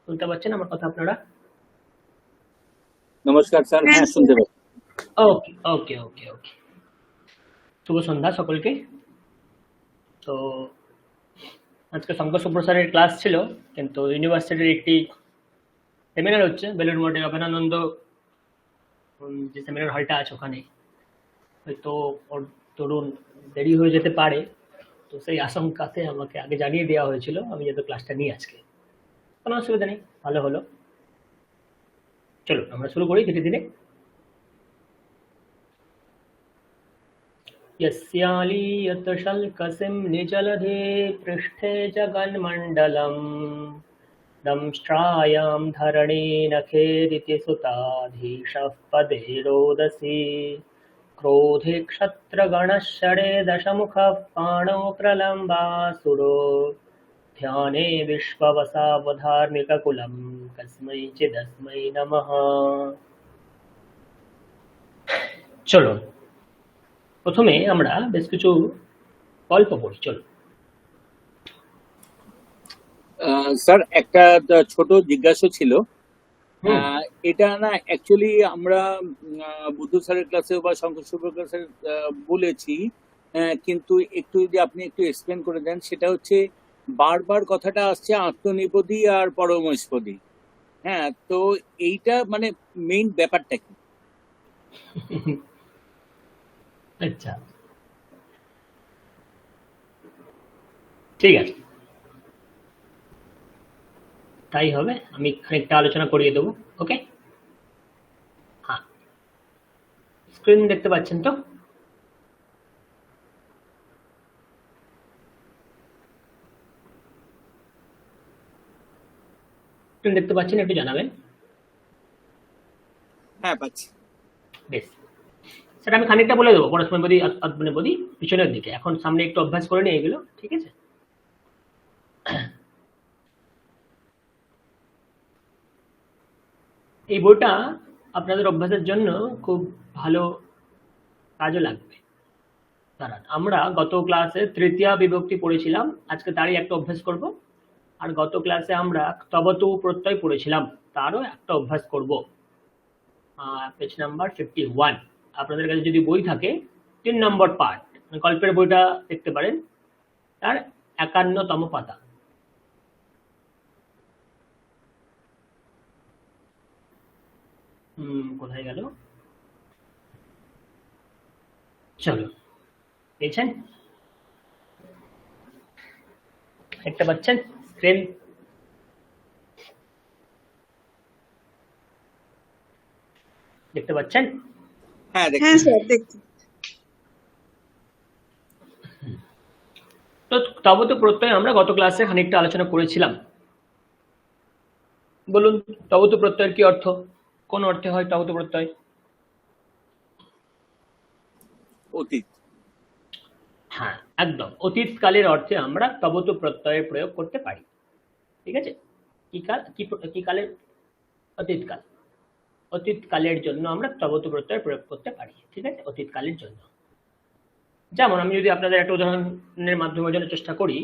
শুনতে পাচ্ছেন আমার কথা আপনারা? নমস্কার স্যার, হ্যাঁ শুনতে পাচ্ছি। ওকে ওকে ওকে ওকে শুভ সন্ধ্যা সকলকে। তো আজকে শঙ্কর সুপ্রসারের ক্লাস ছিল, কিন্তু ইউনিভার্সিটির একটি সেমিনার হচ্ছে বেলুড় মঠে অভেদানন্দ যে সেমিনার হলটা আছে ওখানে, হয়তো ওর তরুণ দেরি হয়ে যেতে পারে। তো সেই আশঙ্কাতে আমাকে আগে জানিয়ে দেওয়া হয়েছিল আমি যাতে ক্লাসটা নিই আজকে। কোনো অসুবিধা নেই, ভালো হলো। চলো আমরা শুরু করি ধীরে ধীরে। यस्यालीयतशल्कसिं निजलधे पृष्ठे जगन्मण्डलम् दंष्ट्रायां धरणी नखेरिति सुताधीशः पदे रोदसी क्रोधे क्षत्रगणः षडे दशमुखः पाणौ प्रलम्बासुरो ध्याने विश्ववसावधार्मिककुलं कस्मैचिदस्मै नमः। চলো প্রথমে আমরা বেশ কিছু গল্প পড়ি। চলো স্যার একটা ছোট জিজ্ঞাসা ছিল। হুম এটা না অ্যাকচুয়ালি আমরা বুদ্ধ স্যারের ক্লাসে বা শঙ্কর সুব্র ক্লাসে বলেছি, কিন্তু একটু যদি আপনি একটু এক্সপ্লেন করে দেন। সেটা হচ্ছে বারবার কথাটা আসছে আত্মনিপদী আর পরমৈস্পদী। হ্যাঁ, তো এইটা মানে মেইন ব্যাপারটা কি? আচ্ছা ঠিক আছে, তাই হবে। আমি খানিকটা আলোচনা করিয়ে দেবো। ওকে, হ্যাঁ, স্ক্রিন দেখতে পাচ্ছেন তো? স্ক্রিন দেখতে পাচ্ছেন, একটু জানাবেন। হ্যাঁ, পাচ্ছি। বেশ, সেটা আমি খানিকটা বলে দেবো। পরস্পরপদী আত্মনেপদী পিছনের দিকে, এখন সামনে একটু অভ্যাস করে নিই এগুলো, ঠিক আছে? এই বইটা আপনাদের অভ্যাসের জন্য খুব ভালো কাজে লাগবে। দাঁড়ান, আমরা গত ক্লাসে তৃতীয়া বিভক্তি পড়েছিলাম, আজকে তারই একটা অভ্যাস করব। আর গত ক্লাসে আমরা তবতু প্রত্যয় পড়েছিলাম, তারও একটা অভ্যাস করব। পেজ নাম্বার 51, আপনাদের কাছে যদি বই থাকে 3 নম্বর পার্ট, গল্পের বইটা দেখতে পারেন, তার 51তম পাতা। কোথায় গেল? চলো, পেয়েছেন? দেখতে পাচ্ছেন স্ক্রিন? দেখতে পাচ্ছেন? হ্যাঁ, হ্যাঁ স্যার দেখছি। তো তবতু প্রত্যয় আমরা গত ক্লাসে খানিকটা আলোচনা করেছিলাম। বলুন, তবতু প্রত্যয়ের কি অর্থ? কোন অর্থে হয় তবতু প্রত্যয়? অতীত। হ্যাঁ, একদম অতীতকালের অর্থে আমরা তবতু প্রত্যয়ের প্রয়োগ করতে পারি। ঠিক আছে? কি কাল, কি কালের? অতীতকাল। অতীতকালের জন্য আমরা তবতু প্রত্যয় প্রয়োগ করতে পারি। ঠিক আছে, অতীতকালের জন্য। যেমন আমি যদি আপনাদের একটা উদাহরণের মাধ্যমে বোঝানোর চেষ্টা করি,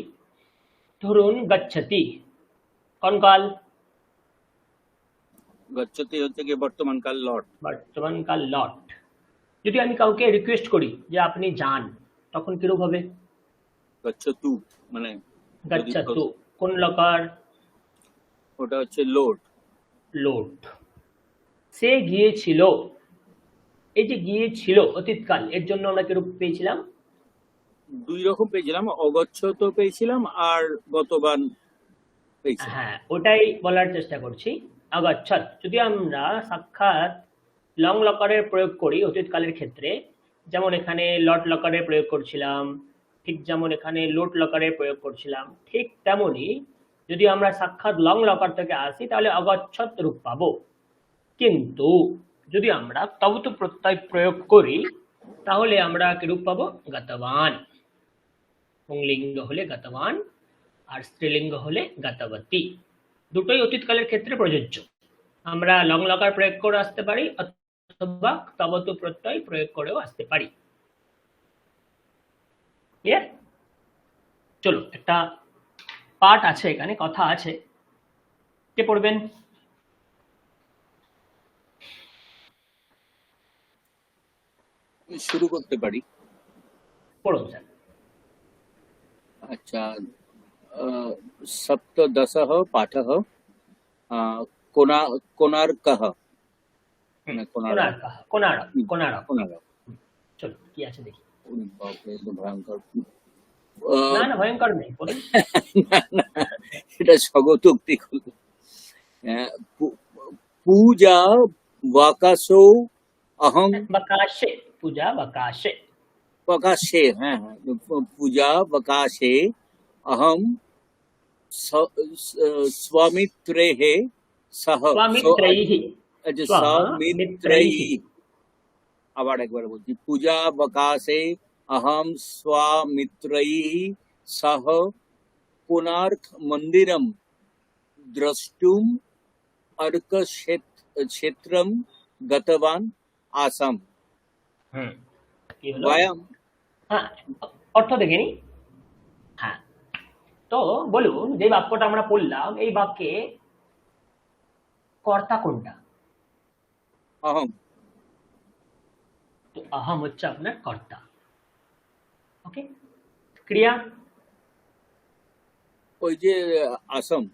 ধরুন গচ্ছতি কোন কাল? গচ্ছতি হচ্ছে কি বর্তমানকাল, লর্ড। বর্তমানকাল লট। যদি আমি কাউকে রিকোয়েস্ট করি যে আপনি যান, তখন কিরূপ হবে? গচ্ছতু মানে যদি গচ্ছতু কোন লকার? ওটা হচ্ছে লোড। লোট। সে গিয়েছিল, এই যে গিয়েছিল অতীতকাল, এর জন্য আমরা কিরূপ পেয়েছিলাম? দুই রকম পেয়েছিলাম, অগচ্ছত পেয়েছিলাম আর গতবান পেয়েছিলাম। হ্যাঁ, ওটাই বলার চেষ্টা করছি। অগচ্ছত যদি আমরা সাক্ষাৎ লং লকারের প্রয়োগ করি অতীতকালের ক্ষেত্রে, যেমন এখানে লট লকারের প্রয়োগ করছিলাম, ঠিক যেমন এখানে লোট লকারের প্রয়োগ করছিলাম, ঠিক তেমনি যদি আমরা সাক্ষাৎ লং লকার থেকে আসি তাহলে অগচ্ছত রূপ পাবো। কিন্তু যদি আমরা তবতু প্রত্যয় প্রয়োগ করি তাহলে আমরা কিরূপ পাবো? গতবান। পুংলিঙ্গ হলে গতবান, আর স্ত্রীলিঙ্গ হলে গতবতী। দুটোই অতীতকালের ক্ষেত্রে প্রযোজ্য। আমরা লং লকার প্রয়োগ করে আসতে পারি অথবা তবতু প্রত্যয় প্রয়োগ করেও আসতে পারি। ক্লিয়ার? চলো, একটা পাঠ আছে এখানে, কথা আছে, কে পড়বেন? শুরু করতে পারি। পড়ুন স্যার। আচ্ছা, সপ্তদশः পাঠः, কোনা কোণার্কः, হুম, মানে কোণারক। কোণার্ক, কোণারক, হুম, কোণারক। কোণারক। চলুন কি আছে দেখি। ওরে বাপরে, এ তো ভয়ঙ্কর। না আহ, না, ভয়ঙ্কর নেই, পড়ুন। না, না, এটা স্বগতোক্তি হলো। আহ, পু- পূজা বাকাসো অহং, बकाशे, पूजा बकाशे। बकाशे, हाँ हाँ, पूजा बकाशे अहम स्वामित्रेः सह स्वामित्रैः, अच्छा, स्वामित्रैः। स्वामित्रैः। আবার একবার বলছি, পূজা বকাশে অহম স্বামিত্রৈः সহ কোণার্ক মন্দিরম দ্রষ্টুম अर्क क्षेत्रम गतवान आसम। হুম, কি হলো? वयम, হ্যাঁ, অর্থ দেখে নি। হ্যাঁ, তো বলুন, যে বাক্যটা আমরা পড়লাম এই বাক্যে কর্তা কোনটা? अहम, তো আহম হচ্ছে আপনার কর্তা। ওকে, ক্রিয়া ওই যে আসম,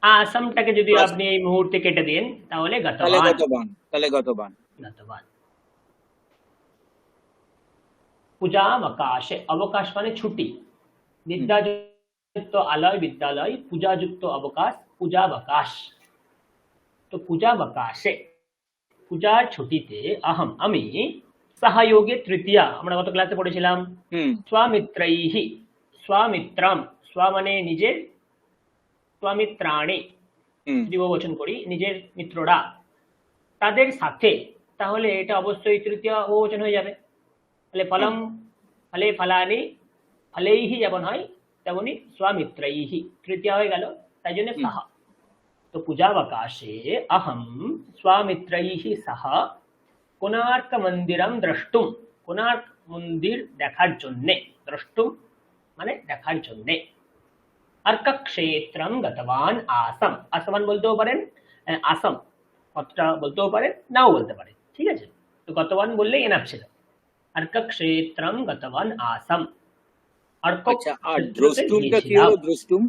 আসামটাকে যদি আস- আপনি এই মুহূর্তে কেটে দেন তাহলে তালে গতবান। গতবান, তালে গতবান। গতবান। পূজাবকাশে, অবকাশ মানে ছুটি। হুম, বিদ্যাযুক্ত আলয় বিদ্যালয়, পূজাযুক্ত অবকাশ পূজাবকাশ। তো পূজাবকাশে, পূজার ছুটিতে আহম আমি, সহযোগে তৃতীয়া আমরা গত ক্লাসে পড়েছিলাম, হুম, স্বামিত্রৈহি, স্বামিত্রম, স্ব মানে নিজের, স্বামিত্রাণি হুম, যদি বহুবচন করি নিজের মিত্ররা, তাদের সাথে, তাহলে এটা অবশ্যই তৃতীয় বহুবচন হয়ে যাবে। তাহলে হ্যাঁ, ফলম, ফলে ফলানি, ফলেইহি যেমন হয় তেমনি স্বামিত্রৈহি তৃতীয় হয়ে গেল, তাই জন্য হুম, সাহা। তো পূজাবকাশে अहम स्वामित्रैः सह কোণার্ক মন্দিরম দ্রষ্টুম, কোণার্ক মন্দির দেখার জন্যে, দ্রষ্টুম মানে দেখার জন্যে, অর্কক্ষেত্রম গতবান আসম, আসমান বলতেও পারেন, আসম কথাটা বলতেও পারেন, নাও বলতে পারেন, ঠিক আছে। তো গতবান বললেই এনাফ ছিল। অর্কক্ষেত্রম গতবান আসম, অর্ক আচ্ছা, আর ক্ষেত্রতে দ্রষ্টুমটা কি গিয়েছিলাম। হলো? দ্রষ্টুম,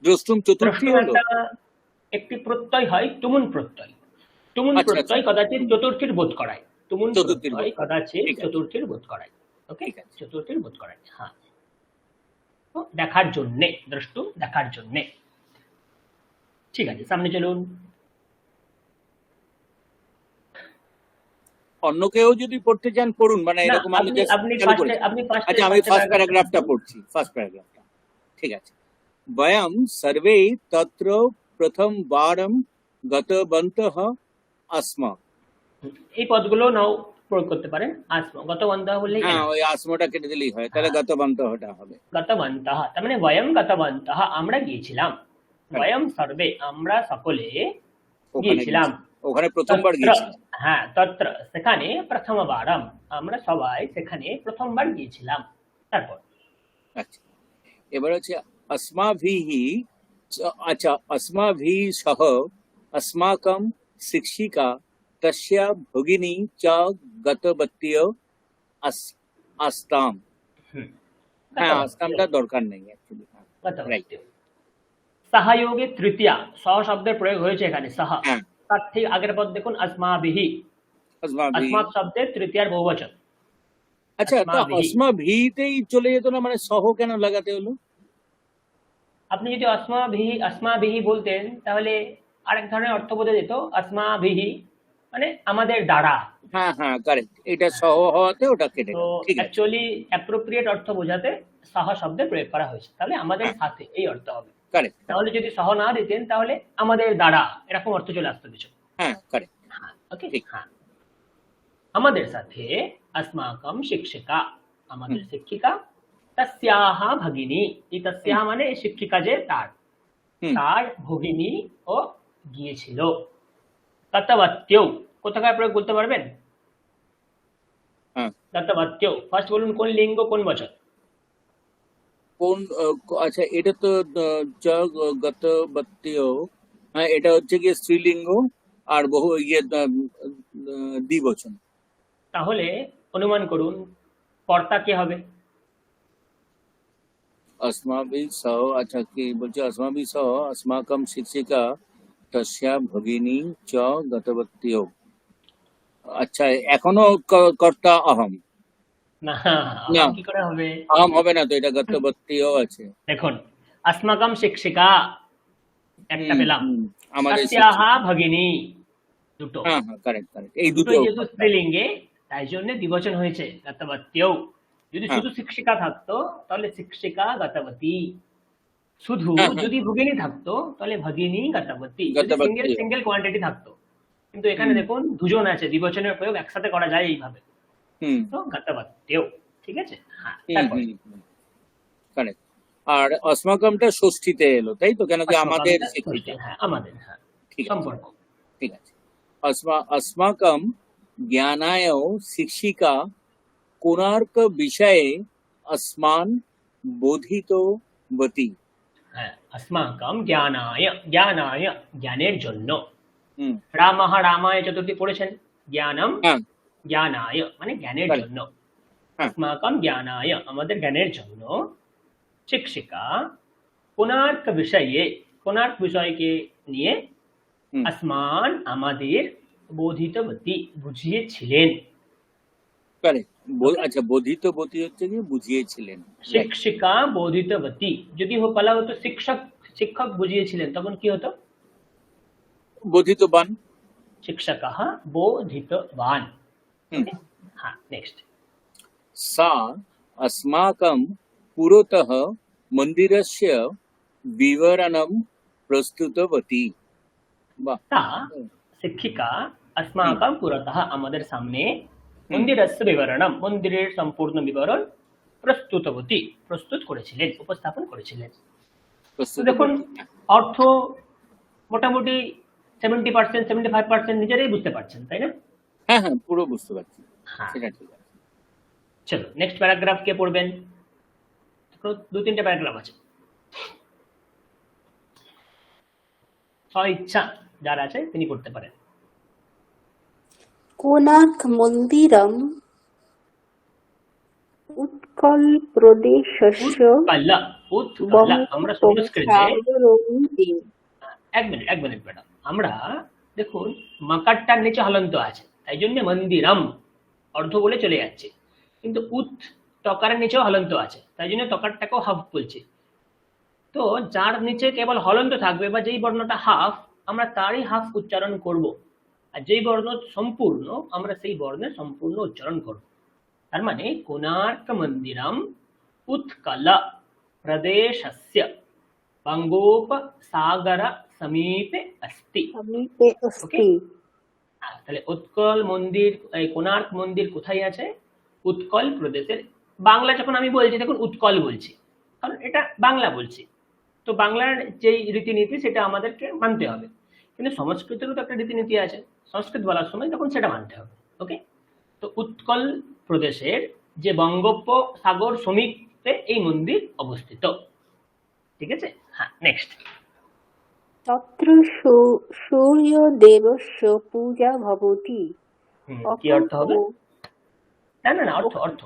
দ্রষ্টুম চতুর্থী দ্রষ্টুম হলো। একটা একটি প্রত্যয় হয়, তুমুন প্রত্যয়। তুমুন আচ্ছা, আচ্ছা, প্রত্যয় কদাচিৎ হুম, চতুর্থীর বোধ করায়, তুমুন চতুর্থীর প্রত্যয় বোধ করে, কদাচিৎ ঠিক আছে, চতুর্থীর বোধ করায়। ওকে, ঠিক আছে। চতুর্থীর বোধ করায়, হ্যাঁ। তো দেখার জন্যে, দ্রষ্টু দেখার জন্যে। ঠিক আছে, সামনে চলুন। অন্য কেউ যদি পড়তে চান পড়ুন, মানে না, এরকম আমি আপনি জাস্ট আপনি চালু ফার্স্টে, করেছি। আপনি ফার্স্টে আচ্ছা, আমি ফার্স্টে ফার্স্ট প্যারাগ্রাফটা প্যারাগ্রাফটা পড়ুন। পড়ছি, ফার্স্ট প্যারাগ্রাফটা, ঠিক আছে। वयं सर्वे तत्र प्रथमवारं गतवन्तः आस्म। এই পদগুলো নাও প্রয়োগ করতে পারেন। আসমা, গতবন্তः বললেই হ্যাঁ, এনাফ। ওই আসমটা কেটে দিলেই হয়, তাহলে হ্যাঁ, গতবন্তহটা হবে। গতবন্তः তার মানে বয়ম গতবন্তः আমরা গিয়েছিলাম, Correct. বয়ম সর্বে আমরা সকলে ওখানে গিয়েছিলাম, গেছি, ওখানে প্রথমবার তত্র, গিয়েছিলাম। হ্যাঁ তত্র সেখানে, প্রথমবারম আমরা সবাই সেখানে প্রথমবার গিয়েছিলাম। তারপর আচ্ছা, এবার হচ্ছে अस्माभिः আচ্ছা, अस्माभिः सह अस्माकं शिक्षिका तस्या भगिनी च गतवत्य आस्ताम। হুম, হ্যাঁ, গতবত্য, আস্তামটা দরকার নেই অ্যাকচুয়ালি। রাইট, গতবত্য। সহযোগে তৃতীয়া, সহ শব্দের প্রয়োগ হয়েছে এখানে, সহ। হ্যাঁ, তার ঠিক আগের পদ দেখুন, আসমাবিহি, अस्माभिः। আসমাত শব্দের তৃতীয়ার বহুবচন, আচ্ছা, তা আসমাবিহি। অসমা ভিতেই চলে যেত না, মানে সহ কেন লাগাতে হলো? আপনি যদি আসমাবিহি, আসমাবিহি বলতেন তাহলে আরেক ধরনের অর্থ বোঝা যেত। আসমাবিহি মানে আমাদের দ্বারা। হ্যাঁ, হ্যাঁ, কারেক্ট, এটা সহ হওয়াতে ওটা কেটে তো গেল, ঠিক আছে। অ্যাকচুয়ালি অ্যাপ্রোপ্রিয়েট অর্থ বোঝাতে সহ শব্দের প্রয়োগ করা হয়েছে, তাহলে আমাদের হ্যাঁ, সাথে এই অর্থ হবে। কারেক্ট, তাহলে যদি সহ না দিতেন তাহলে আমাদের দ্বারা এরকম অর্থ চলে আসতো কিছু। হ্যাঁ, কারেক্ট, হ্যাঁ, ওকে, ঠিক। হ্যাঁ। আমাদের সাথে अस्माकं শিক্ষিকা, হুম, আমাদের শিক্ষিকা, তস্যাহ ভগিনী, এই হুম, তস্যাহ মানে শিক্ষিকা যে তার, হুম, তার ভগিনী ও গিয়েছিল। ততবত্যৌ কোথাকার প্রয়োগ বলতে পারবেন? হ্যাঁ। ততবত্যৌ ফার্স্ট বলুন, কোন লিঙ্গ কোন বচন? কোন আচ্ছা, এটা তো চ গতবত্য, এটা হচ্ছে গিয়ে স্ত্রীলিঙ্গ আর বহু দ্বিবচন। তাহলে অনুমান করুন কর্তা কে হবে? अस्माभिः सह, আচ্ছা কি বলছে, अस्माभिः सह अस्माकं शिक्षिका तस्या भगिनी च गतवत्यौ। আচ্ছা, এখনো কর্তা অহম না, না, আহম কি করে হবে? অহম হবে না তো, এটা গতবত্যও আছে। দেখুন, अस्माकं শিক্ষিকা একটা হুম পেলাম, হুম আমাদের তস্যাহা শিক্ষিকা। ভগিনী দুটো। হ্যাঁ হ্যাঁ, কারেক্ট কারেক্ট, এই দুটো দুটোই যেহেতু কর্তা। স্ত্রীলিঙ্গে তাই জন্য দ্বিবচন হয়েছে গতবত্যৌ। যদি হ্যাঁ শুধু শিক্ষিকা থাকতো তাহলে শিক্ষিকা গতবতী। শুধু হ্যাঁ হ্যাঁ, যদি ভগিনী থাকতো তাহলে ভগিনী গতবতী, যদি সিঙ্গেল গতবত্যও। সিঙ্গেল কোয়ান্টিটি থাকতো। কিন্তু এখানে হুম দেখুন দুজন আছে, দ্বিবচনের প্রয়োগ একসাথে করা যায় এইভাবে। হুম তো গতবত্যৌ। ঠিক আছে, হ্যাঁ হুম তারপর হুম কারেক্ট। আর অস্মাকমটা ষষ্ঠীতে এলো, তাই তো? কেন কি আমাদের अस्माकमটা ষষ্ঠী, শিক্ষিকা। হ্যাঁ আমাদের, হ্যাঁ ঠিক আছে সম্পর্ক। ঠিক আছে। अस्माकं ज्ञानाय शिक्षिका कोणार्क विषये अस्मान् बोधितवती। হ্যাঁ, अस्माकं জ্ঞানায়, জ্ঞানায় জ্ঞানের জন্য। হুম রামः রামায় চতুর্থী পড়েছেন। জ্ঞানম হ্যাঁ জ্ঞানায় মানে জ্ঞানের কারেক্ট জন্য। হ্যাঁ अस्माकं জ্ঞানায় আমাদের জ্ঞানের জন্য শিক্ষিকা কোণার্ক বিষয়ে, কোণার্ক বিষয়কে নিয়ে হুম আসমান আমাদের বোধিতবতী বুঝিয়েছিলেন। কারেক্ট। ওকে, আচ্ছা, বোধিতবতী হচ্ছে কি বুঝিয়েছিলেন, রাইট। শিক্ষিকা বোধিতবতী যদি বলা হতো শিক্ষক, শিক্ষক বুঝিয়েছিলেন তখন কি হতো? बोधितवान्। शिक्षकः बोधितवान्। হুম। ओके, हाँ नेक्स्ट। सा अस्माकं पुरतः मन्दिरस्य विवरणं प्रस्तुतवती। বাহ। सा হুম शिक्षिका হুম, अस्माकं पुरतः আমাদের সামনে হুম, মন্দিরस्य বিবরণম মন্দিরের সম্পূর্ণ বিবরণ প্রস্তুতবতী প্রস্তুত করেছিলেন, উপস্থাপন করেছিলেন। তো দেখুন প্রস্তুতবতী। অর্থ মোটামুটি 70%, 75% নিজেরাই বুঝতে পারছেন, তাই না? হ্যাঁ হ্যাঁ, পুরো বুঝতে পারছি, হ্যাঁ, সেটা ঠিক আছে। চলো নেক্সট প্যারাগ্রাফ কে পড়বেন? দু তিনটে প্যারাগ্রাফ আছে, ইচ্ছা যার আছে তিনি করতে পারেন। कोणार्क मन्दिरम् उत्कलप्रदेशस्य উৎকালা, উৎকালা আমরা সংস্কৃতে, बङ्गोपसागरमध्ये। এক মিনিট ম্যাডাম, আমরা দেখুন মাকারটার নিচে হলন্ত আছে তাই জন্য মন্দিরম অর্ধ বলে চলে যাচ্ছে, কিন্তু উৎ তকারের নিচেও হলন্ত আছে তাই জন্য তকারটাকেও হাফ বলছে। তো যার নিচে কেবল হলন্ত থাকবে বা যেই বর্ণটা হাফ আমরা তারই হাফ উচ্চারণ করব, আর যেই বর্ণ সম্পূর্ণ আমরা সেই বর্ণের সম্পূর্ণ উচ্চারণ করব। তার মানে কোণার্ক মন্দিরম উৎকল প্রদেশस्य বঙ্গোপসাগর সমীপে अस्ति। समीपे ওকে, अस्ति। তাহলে উৎকল মন্দির, এই কোণার্ক মন্দির কোথায় আছে? উৎকল প্রদেশের। বাংলা যখন আমি বলছি দেখুন উৎকল বলছি কারণ এটা বাংলা বলছি, তো বাংলার যেই রীতিনীতি সেটা আমাদেরকে মানতে হবে, কিন্তু সংস্কৃতেরও তো একটা রীতিনীতি আছে, সংস্কৃত বলার সময় তখন সেটা মানতে হবে। ওকে, তো উৎকল প্রদেশের যে বঙ্গোপসাগর সমীপে এই মন্দির অবস্থিত। ঠিক আছে, হ্যাঁ নেক্সট। तत्र सूर्यदेवस्य पूजा भवति। কি অর্থ হবে? না না না, অর্থ অর্থ।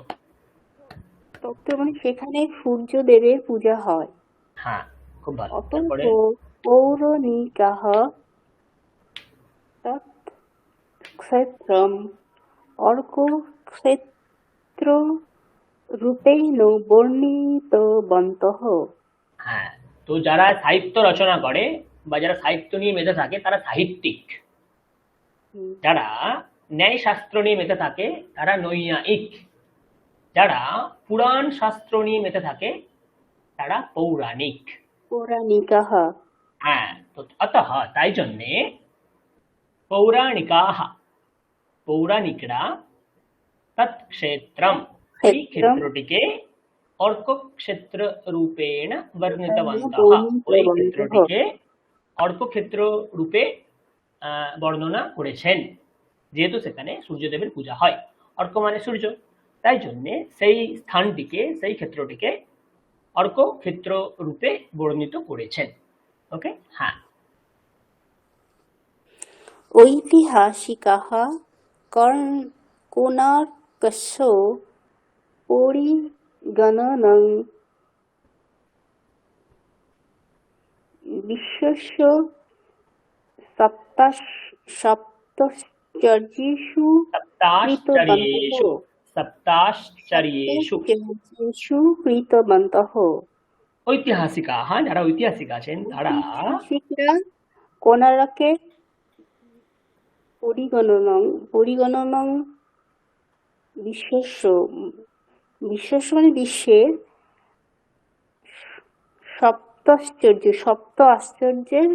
তত্ত্ব মানে সেখানে সূর্যদেবের পূজা হয়। হ্যাঁ, খুব ভালো। অতএব তারপরে পৌরাণিকাः তৎ ক্ষেত্রम् অর্কক্ষেত্ররূপেণ বর্ণিতবন্তः। হ্যাঁ, তো যারা সাহিত্য রচনা করে বা যারা সাহিত্য নিয়ে মেতে থাকে তারা সাহিত্যিক, হুম, যারা ন্যায় শাস্ত্র নিয়ে মেতে থাকে তারা নৈয়ায়িক, যারা পুরাণ শাস্ত্র নিয়ে মেতে থাকে তারা পৌরাণিক। পৌরাণিকাः। হ্যাঁ, তো অতঃ তাই জন্যে পৌরাণিকাः, পৌরাণিকরা তৎক্ষেত্রম এই ক্ষেত্রম ক্ষেত্রটিকে অর্কক্ষেত্র রূপেণ বর্ণিতবন্তঃ, ওই বর্ণিতবন্তः। ক্ষেত্রটিকে অর্কক্ষেত্র রূপে বর্ণনা করেছেন, যেহেতু সেখানে সূর্যদেবের পূজা হয়। অর্ক মানে সূর্য, তাই জন্যে সেই স্থানটিকে, সেই ক্ষেত্রটিকে অর্কক্ষেত্র রূপে বর্ণিত করেছেন। ওকে, হ্যাঁ ঐতিহাসিকাः কোণার্কस्य পরিগণनं বিশ্বस्य সপ্তাশ্চর্যেষু সপ্তাশ্চর্যেষু সপ্তাশ্চর্যেষু কৃতবন্তः। ঐতিহাসিকাः যারা ঐতিহাসিক আছেন তারা ঐতিহাসিকরা কোণার্কের পরিগণনং বিশ্বস্য মানে বিশ্বের সপ্ত আশ্চর্যের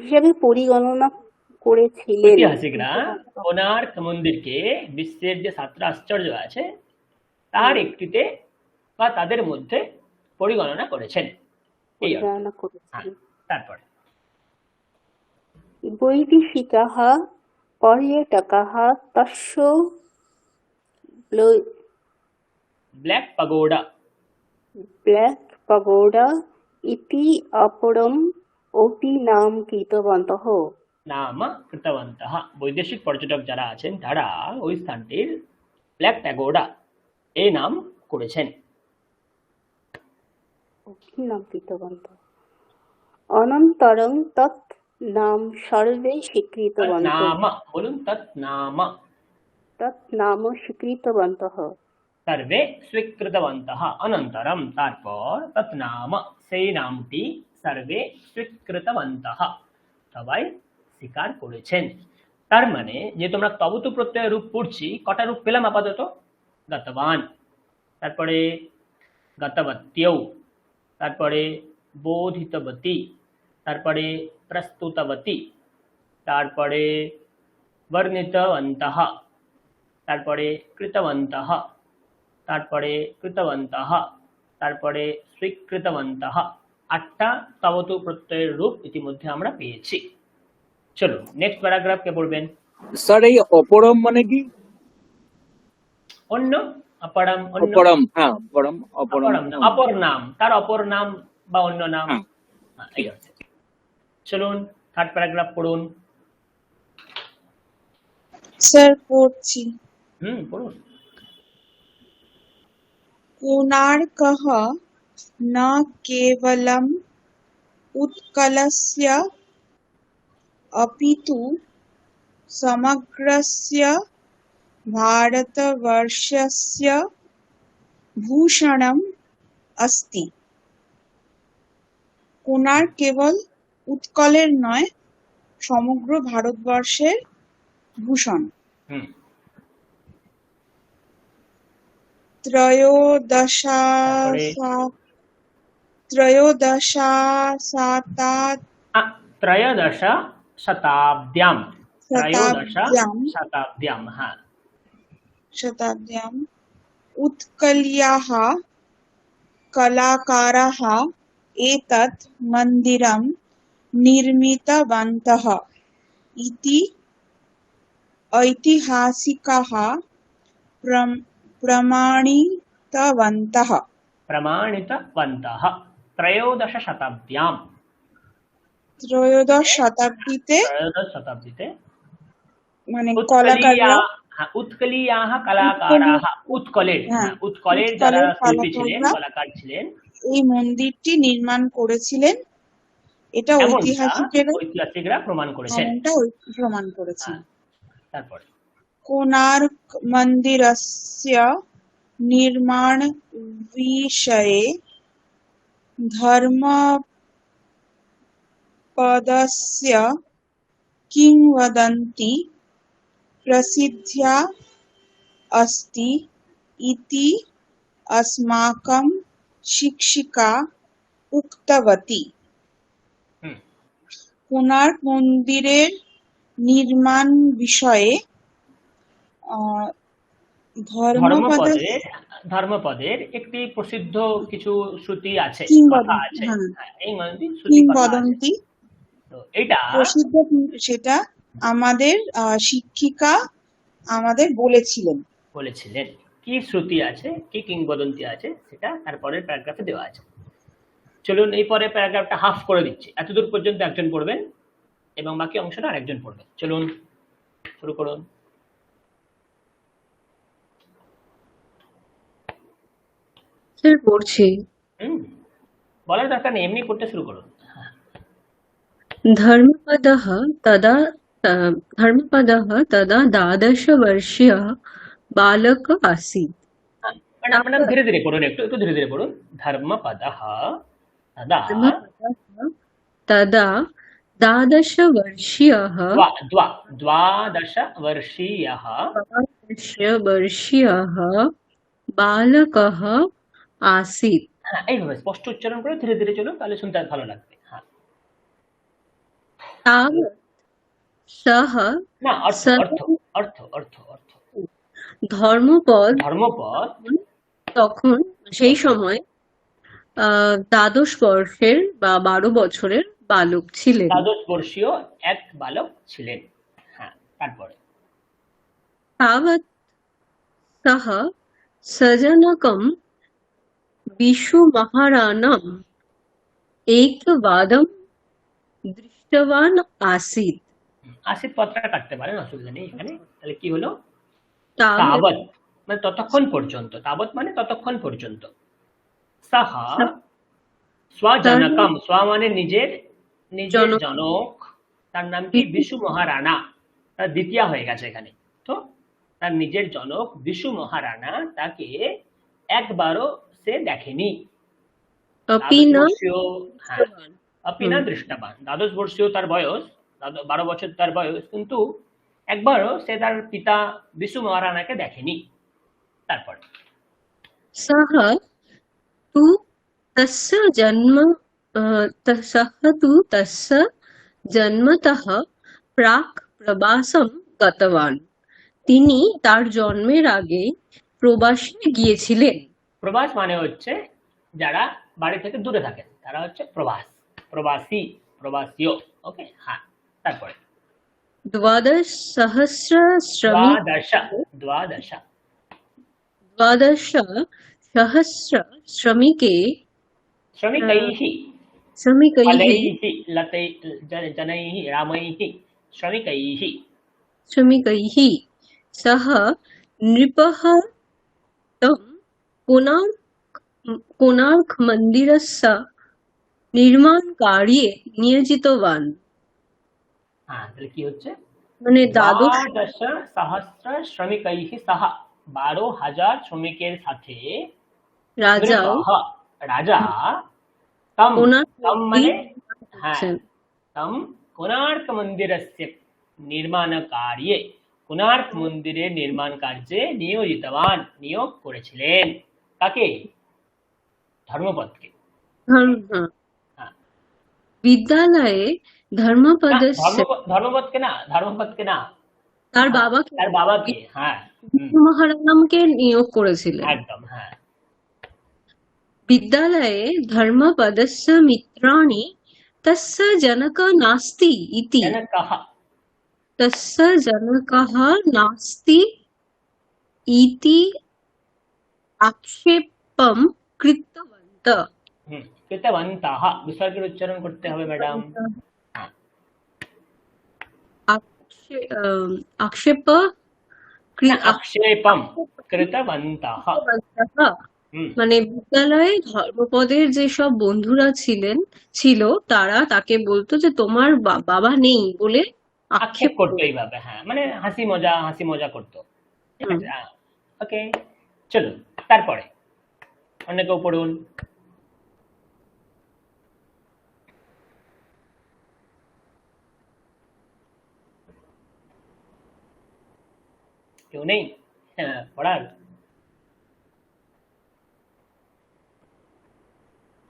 হিসাবে পরিগণনা করেছিলেন। ঐতিহাসিকরা কোণার্ক মন্দিরকে বিশ্বের যে 7টা আশ্চর্য আছে তার একটিতে বা তাদের মধ্যে পরিগণনা করেছেন। এই অর্থ। পরিগণনা করেছিলেন। তারপরে বৈদেশিকাः পর্যটকাः তস্য ব্ল্যাক পাগোডা ব্ল্যাক পাগোডা ইতি অপি নাম কৃতবন্তः। নাম কৃতবন্তः। বৈদেশিক পর্যটক যারা আছেন তারা ওই স্থানটির ব্ল্যাক প্যাগোডা এই নাম করেছেন। অপি নাম কৃতবন্তः। অনন্তরং তৎ নাম সর্বে স্বীকৃতবন্তः। নাম বলুন, তৎ নাম তৎ নাম স্বীকৃতবন্তः। সর্বে স্বীকৃতবন্তः। অনন্তরম তারপর তৎ নাম সেই নামটি সর্বে স্বীকৃতবন্তः সবাই স্বীকার করেছেন। তার মানে যে তোমরা তবতু প্রত্যয় রূপ পড়ছি, কটা রূপ পেলাম আপাতত? গতবান, তারপরে গতবত্যৌ, তারপরে বোধিতবতী, তারপরে প্রস্তুতবতী, তারপরে বর্ণিতবন্তः, তারপরে কৃতবন্তः, তারপরে কৃতবন্তः, তারপরে স্বীকৃতবন্তः। 8টা তবতু প্রত্যয়ের রূপ ইতিমধ্যে আমরা পেয়েছি। চলো নেক্সট প্যারাগ্রাফ কে পড়বেন? স্যার এই অপরম মানে কি? অন্য, অপরম, অন্য, অপরম, হ্যাঁ অপরম, অপরম অপরম না, অপর নাম, তার অপর নাম বা অন্য নাম। হ্যাঁ। হ্যাঁ, এই অর্থে। চলুন থার্ড প্যারাগ্রাফ পড়ুন। স্যার পড়ছি। পড়ুন। कोणार्कः न केवलम् उत्कलस्य अपितु समग्रस्य भारतवर्षस्य भूषणम् अस्ति। কোণার্ক কেবল উৎকলের নয়, সমগ্র ভারতবর্ষের ভূষণ। হুম ত্রয়োদশ শতাব্দ্যাম হ্যাঁ शताब्द्याम् उत्कलीयाः कलाकाराः एतत् मन्दिरं निर्मितवन्तः इति ऐतिहासिकाः प्रमाणितवन्तः। ত্রয়োদশ শতাব্দ্যাম, ত্রয়োদশ শতাব্দীতে মানে কলাকাররা, উৎকলীয়াः কলাকারাः, উৎকলের হ্যাঁ, উৎকলের যারা উৎকলের শিল্পী ছিলেন, কলাকাররা কলাকার ছিলেন, এই মন্দিরটি নির্মাণ করেছিলেন। এটা ঐতিহাসিকরা প্রমাণ করেছেন। এমনটা প্রমাণ করেছেন। তারপরে কোণার্ক মন্দিরস্য নির্মাণ বিষয়ে ধর্মপদস্য কিংবদন্তি প্রসিদ্ধা अस्ति इति अस्माकं शिक्षिका उक्तवती। কোণার্ক মন্দিরের নির্মাণ বিষয়ে ধর্মপদের একটি প্রসিদ্ধ কিছু শ্রুতি আছে, কথা আছে। এই মন্দির কিংবদন্তি, তো এটা প্রসিদ্ধ, সেটা আমাদের শিক্ষিকা আমাদের বলেছিলেন। কি শ্রুতি আছে, কি কিংবদন্তি আছে, সেটা তারপরের প্যারাগ্রাফে দেওয়া আছে। চলুন এই পরে প্যারাগ্রাফটা হাফ করে দিচ্ছি। এতদূর পর্যন্ত একজন পড়বেন, এবং বাকি অংশটা আরেকজন পড়বে। চলুন শুরু করুন। স্যার পড়ছি। হুম, বলার দরকার নেই, এমনি পড়তে শুরু করুন। ধর্মপদः তদা ধর্মপদः তদা দ্বাদশবর্ষীয়ः বালকः आसीत्। ম্যাডাম ম্যাডাম ধীরে ধীরে পড়ুন, একটু একটু ধীরে ধীরে পড়ুন। ধর্মপদः তদা धर्मपदः तदा द्वादशवर्षीयः द्वादशवर्षीयः बालकः आसीत्। হ্যাঁ, এইভাবে স্পষ্ট উচ্চারণ করে ধীরে ধীরে চলুন, তাহলে শুনতে ভালো লাগবে। হ্যাঁ, तावत् सः না, অর্থ অর্থ অর্থ অর্থ অর্থ ধর্মপদ ধর্মপদ তখন সেই সময় দ্বাদশ বর্ষের বা 12 বছরের বালক ছিলেন। দ্বাদশ বর্ষীয় এক বালক ছিলেন। হ্যাঁ, তারপরে तावत् सः सजनकं विशुमहाराणम् एकवारं दृष्टवान् आसीत्। আসিত পত্রটা কাটতে পারেন, অসুবিধা নেই এখানে। তাহলে কি হলো? तावत् তাবৎ মানে ততক্ষণ পর্যন্ত, তাবৎ মানে ততক্ষণ পর্যন্ত। সাহা স্বজনকম, স্ব মানে নিজের, নিজের জনক। জনক, তার নাম কি? বিশু মহারাণা, তার দ্বিতীয় হয়ে গেছে এখানে। তো তার নিজের জনক বিশু মহারাণা তাকে একবারও সে দেখেনি। अपि দ্বাদশ न বর্ষীয়, হ্যাঁ, दृष्टवान्। আপনি না দৃষ্টাবান, দ্বাদশ বর্ষীয় তার বয়স, 12 বছর তার বয়স, কিন্তু একবারও সে তার পিতা বিশু মহারানাকে দেখেনি। তারপর सः तु तस्य जन्म सः तु तस्य जन्मतः प्राक् प्रवासं गतवान्। তিনি তার জন্মের আগে প্রবাসে গিয়েছিলেন। প্রবাস মানে হচ্ছে যারা বাড়ি থেকে দূরে থাকেন, তারা হচ্ছে প্রবাস, প্রবাসী, প্রবাসীয়। ওকে, হ্যাঁ, তারপরে দ্বাদশ সহস্র দ্বাদশ, দ্বাদশ দ্বাদশ সহস্র শ্রমিকৈः শ্রমিকैः फलैः लतै जनैः रामैः श्रमिकैः श्रमिकैः सह नृपः तं कोणार्क मन्दिरस्य निर्माणकार्ये नियोजितवान्। হ্যাঁ, তাহলে কি হচ্ছে? মানে দ্বাদশ দ্বাদশ সহস্র শ্রমিকৈः সহ, 12,000 শ্রমিকের সাথে রাজা নৃপः, রাজা তম, তম মানে হ্যাঁ, তম কোণার্ক মন্দিরস্য নির্মাণ কার্যে, কোণার্ক মন্দিরের নির্মাণ কার্যে নিয়োজিতবান, নিয়োগ করেছিলেন। কাকে? ধর্মপদকে। হ্যাঁ, বিদ্যালয়ে না, ধর্মপদস্য ধর্মপদকে না, ধর্মপদকে না, তার বাবাকে তার বাবাকে। হ্যাঁ, মহারাণাকে নিয়োগ করেছিলেন। একদম, হ্যাঁ। विद्यालये धर्मपदस्य मित्राणि तस्य जनकः नास्ति इति जनकः, तस्य जनकः नास्ति इति आक्षेपं कृतवन्तः। কৃতবন্তः, বিসর্গের উচ্চারণ করতে হবে ম্যাডাম। হ্যাঁ, आक्षेप না, আক্ষেপম কৃতবন্তः। মানে বিদ্যালয়ে ধর্মপদের যেসব বন্ধুরা ছিল তারা তাকে বলতো যে তোমার বাবা নেই বলে আক্ষেপ করতো এইভাবে। হ্যাঁ, মানে হাসি মজা করতো। ঠিক আছে, ওকে, চলুন তারপরে অন্য কেউ পড়ুন। কেউ নেই পড়ার?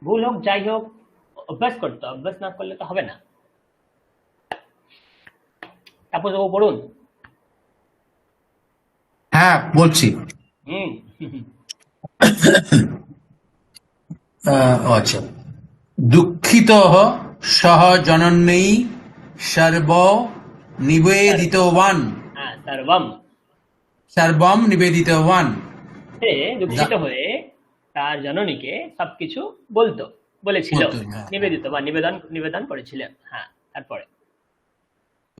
ভুল হোক যাই হোক, অভ্যাস করতে, অভ্যাস না করলে তো হবে না। তাপস বাবু পড়ুন। হ্যাঁ, বলছি। আচ্ছা। দুঃখিত সহ জনন্যৈ সর্ব নিবেদিতবান। হ্যাঁ, সর্বম, সর্বম নিবেদিতবান। সে দুঃখিত হয়ে তার জননীকে সবকিছু বলেছিল, হ্যাঁ। নিবেদিত বা নিবেদন করেছিলেন। হ্যাঁ, তারপরে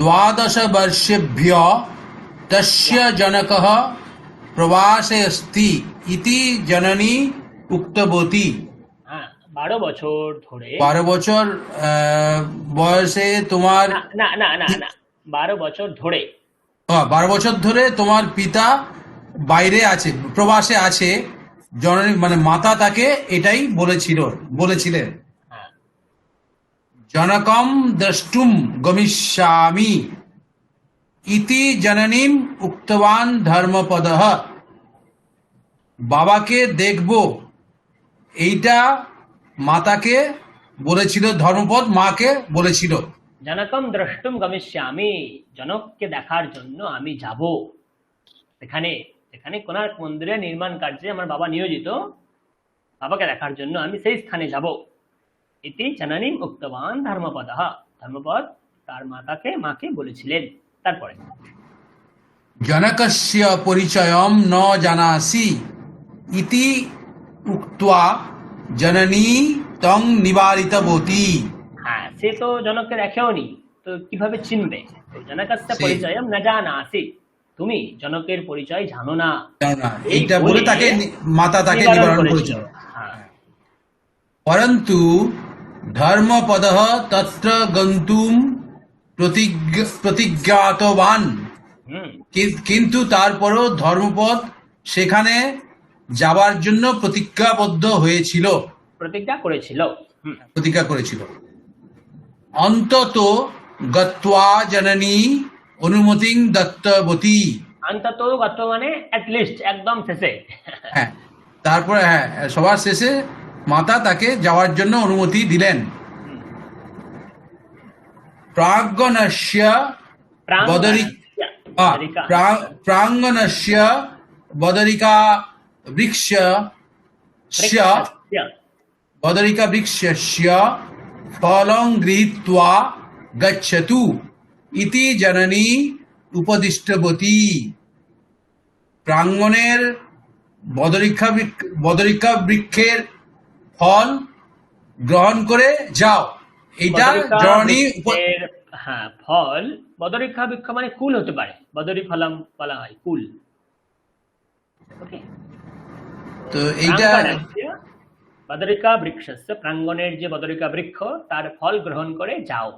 द्वादश वर्षेभ्य तस्य जनकः प्रवासे अस्ति इति जननी उक्तवती। হ্যাঁ, 12 বছর ধরে 12 বছর বয়সে তোমার না না না না না 12 বছর ধরে 12 বছর ধরে তোমার পিতা বাইরে আছে, প্রবাসে আছে। জননী মানে মাতা তাকে এটাই বলেছিলেন। হ্যাঁ, জনকম দ্রষ্টুম গমিষ্যামি ইতি জননীম উক্তবান ধর্মপদঃ। বাবাকে দেখব এইটা মাতাকে বলেছিল, ধর্মপদ মাকে বলেছিল। জনকম দ্রষ্টুম গমিষ্যামি, জনককে দেখার জন্য আমি যাব। এখানে এখানে কোণার্ক মন্দিরের নির্মাণ কার্যে আমার বাবা নিয়োজিত, বাবাকে দেখার জন্য আমি সেই স্থানে যাব। ইতি জননীম উক্তবান ধর্মপদঃ, ধর্মপদ তার মাকে বলেছিলেন। তারপরে জনকস্য পরিচয়ম ন জানাসি ইতি উক্ত্বা জননী তং নিবারিতবতী। হ্যাঁ, সে তো জনককে দেখেওনি, তো কিভাবে চিনবে? তো জনকস্য সেই- পরিচয়ম ন জানাসি, তুমি জনকের পরিচয় জানো না, এইটা বলে তাকে মাতা তাকে নিবারণ করেছিল। হ্যাঁ, পরন্তু ধর্মপদঃ তত্র গন্তুম প্রতিজ্ঞাতবান। হুম, কিন্তু তারপরও ধর্মপদ সেখানে যাবার জন্য প্রতিজ্ঞাবদ্ধ হয়েছিল, প্রতিজ্ঞা করেছিল। হুম, প্রতিজ্ঞা করেছিল। অন্তত গত্বা জননী অনুমতিং দত্তবতী। অন্তত গত মানে লিস্ট একদম শেষে। হ্যাঁ, তারপরে সবার শেষে মাতা তাকে যাওয়ার জন্য অনুমতি দিলেন। প্রাঙ্গণস্য প্রাঙ্গণস্য বদরিকা বৃক্ষস্য ফলং গৃহীত্বা গচ্ছতু ইতি জননী উপদিষ্টবতী। প্রাঙ্গণের বদরিকা বৃক্ষের ফল গ্রহণ করে যাও, এইটা জননী হ্যাঁ, ফল বদরিকা বৃক্ষ মানে কুল হতে পারে, বদরি ফলম বলা হয় কুল। ওকে, তো এইটা বদরিকা বৃক্ষস্য, প্রাঙ্গণের যে বদরিকা বৃক্ষ তার ফল গ্রহণ করে যাও।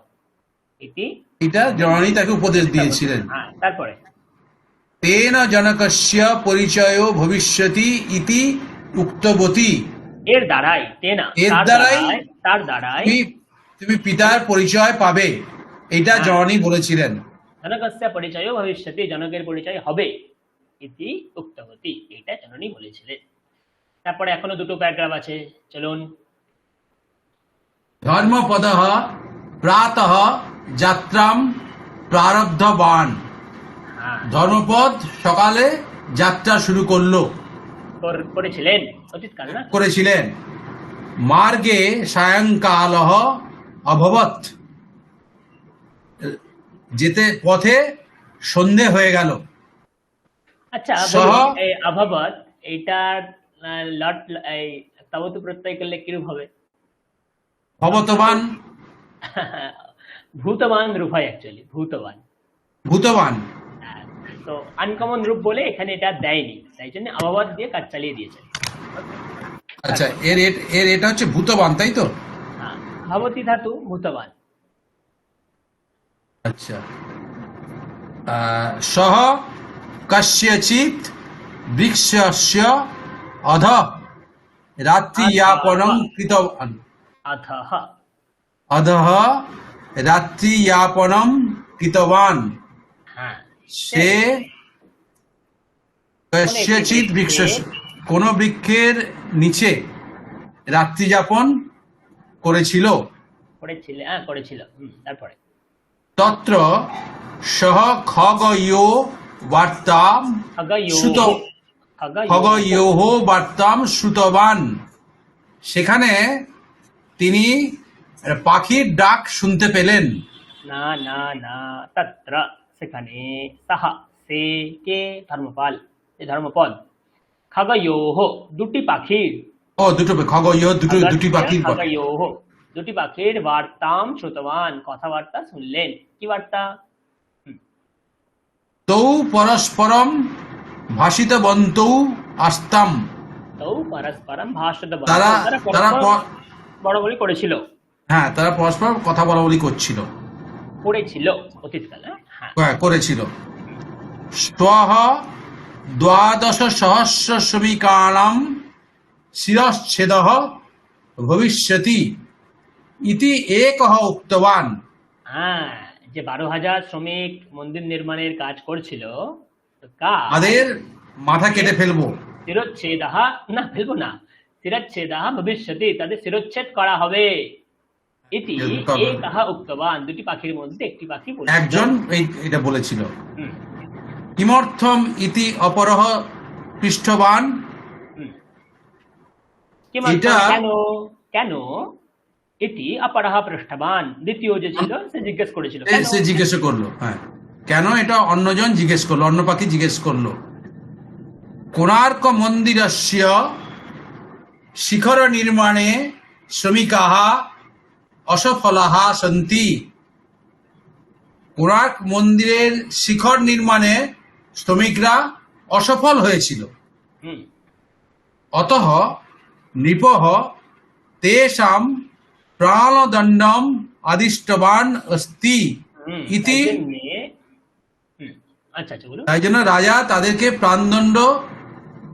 এটা জননী তাকে উপদেশ দিয়েছিলেন। হ্যাঁ, তারপরে তেন জনকস্য পরিচয়ো ভবিষ্যতি ইতি উক্তবতী। এর দ্বারাই তার দ্বারাই তুমি পিতার পরিচয় পাবে, এটা জননী বলেছিলেন। জনকস্য পরিচয়ো ভবিষ্যতি, জনকের পরিচয় হবে, ইতি উক্তবতী, এটা জননী বলেছিলেন। তারপরে এখনো দুটো প্যারাগ্রাফ আছে, চলুন। ধর্মপদঃ প্রাতঃ যাত্রাম প্রারব্ধবান। হ্যাঁ, ধর্মপদ সকালে যাত্রা শুরু করেছিলেন, অতীতকাল না? করেছিলেন। মার্গে সায়ংকালঃ অভবৎ, যেতে পথে সন্ধে হয়ে গেল। আচ্ছা, এই অভবৎ এইটার লট এই তাবতু প্রত্যয় করলে কিরূপ হবে? ভবতবান, ভূতবান রূপ হয় অ্যাকচুয়ালি, ভূতবান। তো আনকমন রূপ বলে এখানে এটা দেয়নি, তাই জন্য অভবৎ দিয়ে কাজ চালিয়ে দিয়েছে। আচ্ছা, এর এটা হচ্ছে ভূতবান, তাই তো? হ্যাঁ, ভবতি ধাতু ভূতবান। আচ্ছা, সহ কস্যচিৎ বৃক্ষস্য অধঃ রাত্রিযাপনং কৃতবান। অধঃ রাত্রিযাপনং কৃতবান। হ্যাঁ, সে কস্যচিৎ বৃক্ষস্য, কোন বৃক্ষের নিচে রাত্রিযাপন করেছিল। তারপরে তত্র সহ খগয়ো বার্তাম খগয়োঃ বার্তাম শ্রুতবান। সেখানে তিনি পাখির ডাক শুনতে পেলেন। না না না, তত্র সেখানে, সাহা সে কে ধর্মপাল, ধর্মপদ, খগয়োঃ দুটি পাখির, খগয়োঃ দুটি পাখির, খগয়োঃ দুটি পাখির বার্তাম শ্রুতবান কথাবার্তা শুনলেন। কি বার্তা? তৌ পরস্পরম ভাষিতবন্তৌ আস্তাম। তো পরস্পরম ভাষিত তারা তারা তারা পরস্পর প- বড় করেছিল, হ্যাঁ, তারা পরস্পর কথা বলা বলি করছিল, করেছিল অতীতকালে। হ্যাঁ, করেছিল। স্বহ দ্বাদশ সহস্র শ্রমিকানাম শিরচ্ছেদঃ ভবিষ্যতি ইতি একঃ উক্তবান। হ্যাঁ, যে 12,000 শ্রমিক মন্দির নির্মাণের কাজ করছিল, তো কাজ তাদের মাথা কেটে ফেলবো। শিরচ্ছেদঃ, না ফেলবো না, শিরচ্ছেদঃ ভবিষ্যতি, তাদের শিরচ্ছেদ করা হবে। ইতি একঃ উক্তবান, দুটি পাখির মধ্যে একটি পাখি বলেছিল। একজন এটা বলেছিল। হুম, কিমর্থম ইতি অপরহ পৃষ্ঠবান। হুম। কিমর্থম, এটা- কেন কেন? ইতি অপরঃ পৃষ্ঠবান, দ্বিতীয় যে ছিল সে জিজ্ঞেস করেছিল কেন? সে জিজ্ঞেস করলো, হ্যাঁ, কেন এটা অন্যজন জিজ্ঞেস করলো, অন্য পাখি জিজ্ঞেস করলো। কোণার্ক মন্দিরস্য শিখর নির্মাণে শ্রমিকাः অসফলাः সন্তি। কোণার্ক মন্দিরের শিখর নির্মাণে শ্রমিকরা অসফল হয়েছিল। হুম, অতঃ নৃপঃ তেষাং প্রাণদণ্ডম আদিষ্টবান অস্তি হুম, ইতি। তাই জন্যে, হুম, আচ্ছা আচ্ছা বলুন। তাই জন্য রাজা তাদেরকে প্রাণদণ্ড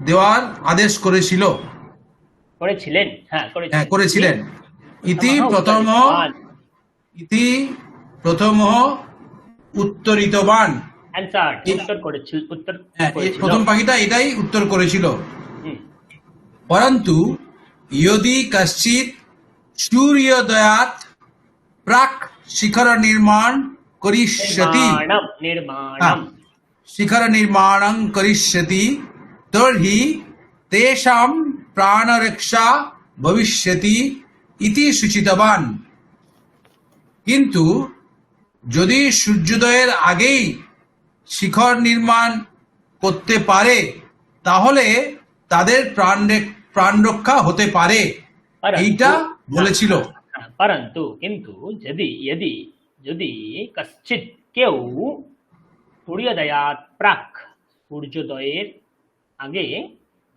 দেওয়ার আদেশ করেছিল, করেছিলেন, হ্যাঁ হ্যাঁ, করেছিলেন। ইতি প্রথম ইতি প্রথম উত্তরিতবান। অ্যান্সার, উত্তর করেছিল, উত্তর হ্যাঁ, এই করেছিল। প্রথম পাখিটা এটাই উত্তর করেছিল। হুম, পরন্তু यदि कश्चित् सूर्योदयात् प्राक् शिखर निर्माण करिष्यति, निर्माणम शिखर निर्माणं करिष्यति तर्हि तेषां प्राणरक्षा भविष्यति इति सूचितवान। किन्तु যদি সূর্যোদয়ের আগেই শিখর নির্মাণ করতে পারে তাহলে তাদের প্রাণ রক্ষা হতে পারে, এইটা বলেছিল। परंतु किंतु यदि यदि यदि कश्चित केउ सूर्योदयात् प्राक्, सूर्योदयेर आगे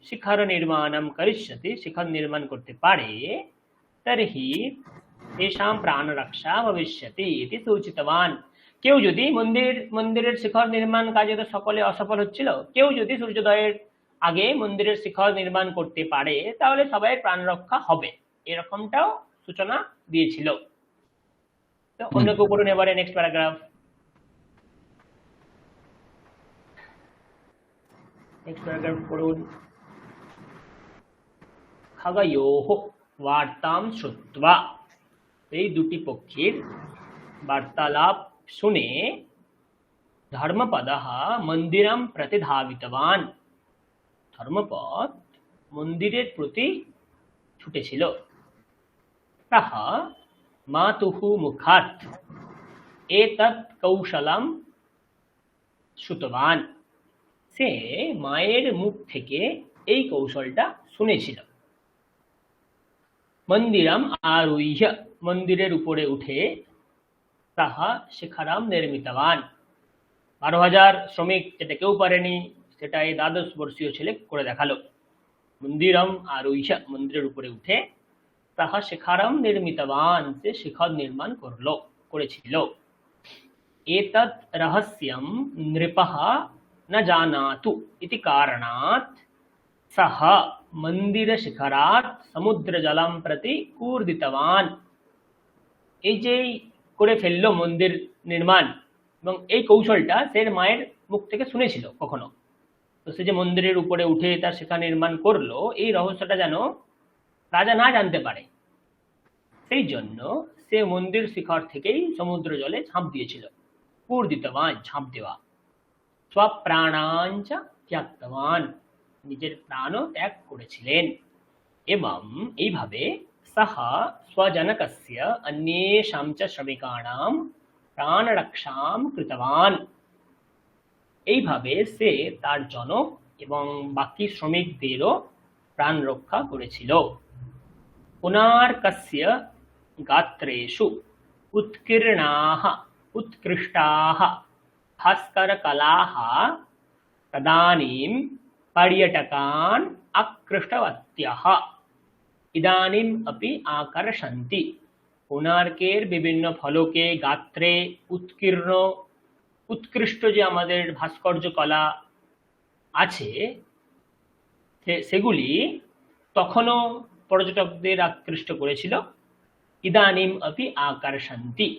शिखर निर्माणम करिष्यति, शिखर निर्माण करते पारे, तर्हि तेषां प्राण रक्षा भविष्यति इति सूचितवान। কেউ যদি মন্দিরের শিখর নির্মাণ কাজে তো সকলে অসফল হচ্ছিল, কেউ যদি সূর্যোদয়ের আগে মন্দিরের শিখর নির্মাণ করতে পারে তাহলে সবাই প্রাণ রক্ষা হবে, এরকমটাও সূচনা দিয়েছিল। তো অন্য কেউ পড়ুন এবারে নেক্সট প্যারাগ্রাফ। নেক্সট প্যারাগ্রাফ পড়ুন। খগয়োঃ বার্তাম শ্রুত্বা, এই দুটি পক্ষীর বার্তালাপ শুনে ধর্মপদঃ মন্দিরম প্রতি ধাবিতবান, ধর্মপদ মন্দিরের প্রতি ছুটেছিল। সহ মাতুঃ মুখাৎ এতৎ কৌশলম শ্রুতবান, সে মায়ের মুখ থেকে এই কৌশলটা শুনেছিল। মন্দিরম আরুহ্য, মন্দিরের উপরে উঠে, তাহা শিখরাম নির্মিতবান, 12,000 শ্রমিক যেটা কেউ পারেনি সেটা এই 12 বর্ষীয় ছেলে করে দেখালো। মন্দিরম আরুহ্য, মন্দিরের উপরে উঠে, তাহা শিখরাম নির্মিতবান, সে শিখর নির্মাণ করেছিল। এতৎ রহস্যম নৃপঃ ন জানাতু ইতি কারণাৎ সহ মন্দির শিখরাৎ সমুদ্র জলম প্রতি কূর্দিতবান, এই যে করে ফেললো মন্দির নির্মাণ, এবং এই কৌশলটা সে মায়ের মুখ থেকে শুনেছিল কখনো। তো সে যে মন্দিরের উপরে উঠে তার শিখা নির্মাণ করলো, এই রহস্যটা যেন রাজা না জানতে পারে, সেই জন্য সে মন্দির শিখর থেকেই সমুদ্র জলে ঝাঁপ দিয়েছিল। কূর্দিতবান, ঝাঁপ দেওয়া। স্বপ্রাণাঞ্চ ত্যাক্তবান, নিজের প্রাণও ত্যাগ করেছিলেন। এবং এইভাবে সহ স্বজনকস্য অন্যেষাং চ শ্রমিকাণাম প্রাণরক্ষাম কৃতবান, এইভাবে সে তার জনক এবং বাকি শ্রমিকদেরও প্রাণ রক্ষা করেছিল। কোণার্কস্য গাত্রেষু উৎকীর্ণাः উৎকৃষ্টাः भास्करकलाः तदानीं पर्यटकान् आकृष्टवत्यः इदानीम् अपि आकर्षन्ति। कोणार्केर বিভিন্ন ফলকে গাত্রে উৎকীর্ণ উৎকৃষ্ট যে আমাদের ভাস্কর্য কলা আছে সেগুলি তখনও পর্যটকদের আকৃষ্ট করেছিল। ইদানিম अपि আকর্ষন্তি,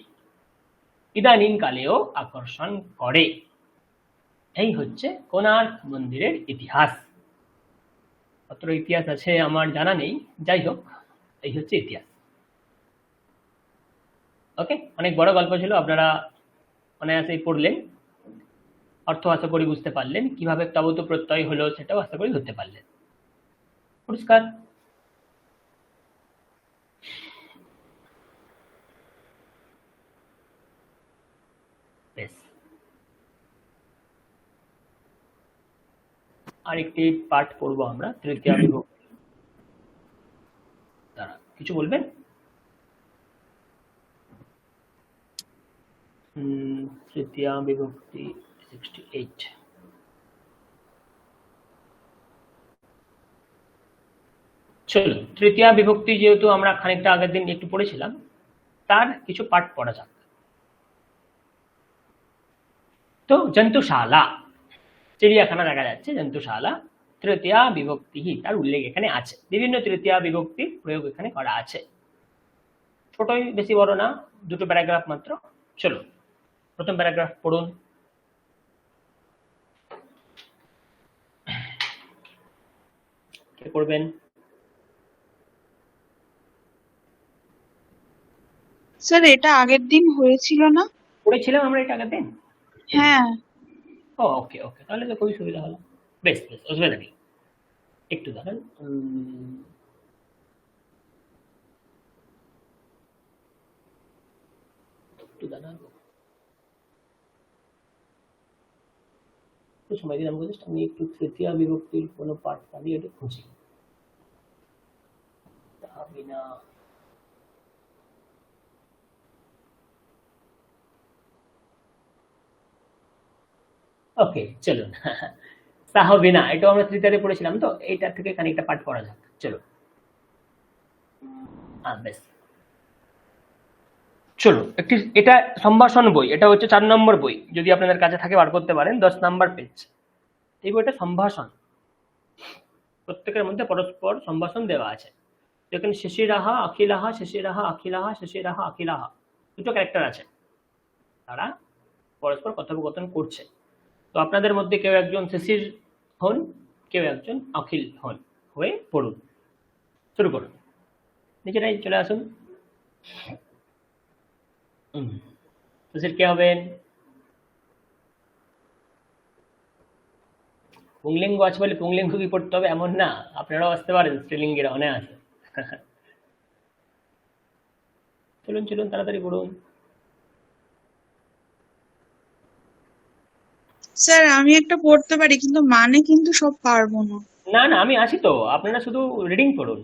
ইদানিম কালেও আকর্ষণ করে। এই হচ্ছে কোণার্ক মন্দিরের ইতিহাস। কত ইতিহাস আছে আমার জানা নেই, যাই হোক এই হচ্ছে ইতিহাস। ওকে, অনেক বড় গল্প ছিল, আপনারা অনায়াসেই পড়লেন, অর্থ আশা করি বুঝতে পারলেন, কিভাবে তবত প্রত্যয় হলো সেটাও আশা করি ধরতে পারলেন। পরিষ্কার? বেশ, আরেকটি পাঠ পড়বো আমরা, তৃতীয়া বিভক্তি। দাঁড়া, কিছু বলবেন? তৃতীয়া বিভক্তি 68। চলো, তৃতীয়া বিভক্তি যেহেতু আমরা খানিকটা আগের দিন একটু পড়েছিলাম, তার কিছু পাঠ পড়া যাক। তো জন্তুশালা, চিড়িয়াখানা দেখা যাচ্ছে, জন্তুশালা তৃতীয়া বিভক্তি, তার উল্লেখ এখানে আছে। বিভিন্ন তৃতীয়া বিভক্তির প্রয়োগ এখানে করা আছে। ছোটই, বেশি বড় না, দুটো প্যারাগ্রাফ মাত্র। চলো প্রথম প্যারাগ্রাফ পড়ুন। কে পড়বেন? স্যার এটা আগের দিন হয়েছিল না? পড়েছিলাম আমরা এটা আগের দিন। হ্যাঁ। ও ওকে ওকে, তাহলে তো খুবই সুবিধা হলো। বেশ বেশ, অসুবিধা নেই। একটু দাঁড়ান, একটু দাঁড়ান, একটু সময় দিন আমাকে। জাস্ট আমি একটু তৃতীয়া বিভক্তির কোনো পাঠ পারি এটা খুঁজি। বিনা ওকে, চলুন। সাহবিনা, এটাও আমরা তৃতীয়াতে পড়েছিলাম, তো এইটা থেকে খানিকটা পাঠ পড়া যাক। চলো, বেশ, চলো একটি, এটা সম্ভাষণ বই, এটা হচ্ছে 4 নম্বর বই, যদি আপনাদের কাছে থাকে বার করতে পারেন, 10 নম্বর পেজ। এই বইটা সম্ভাষণ, প্রত্যেকের মধ্যে পরস্পর সম্ভাষণ দেওয়া আছে। যেখানে শিশিরাহা অখিলাহা, শিশিরাহা অখিলাহা, শিশিরাহা অখিলাহা, দুটো ক্যারেক্টার আছে, তারা পরস্পর কথোপকথন করছে। তো আপনাদের মধ্যে কেউ একজন শিশির হন, কেউ একজন অখিল হন, হয়ে পড়ুন। শুরু করুন, নিজেরাই চলে আসুন। শিশির কে হবেন? পুংলিঙ্গ আছে বলে পুংলিঙ্গ কি পড়তে হবে এমন না, আপনারাও আসতে পারেন, স্ত্রীলিঙ্গের অনেক আছে। চলুন চলুন, তাড়াতাড়ি পড়ুন। স্যার আমি একটা পড়তে পারি, কিন্তু মানে কিন্তু সব পারবো না। না না, আমি আছি তো, আপনারা শুধু রিডিং পড়ুন।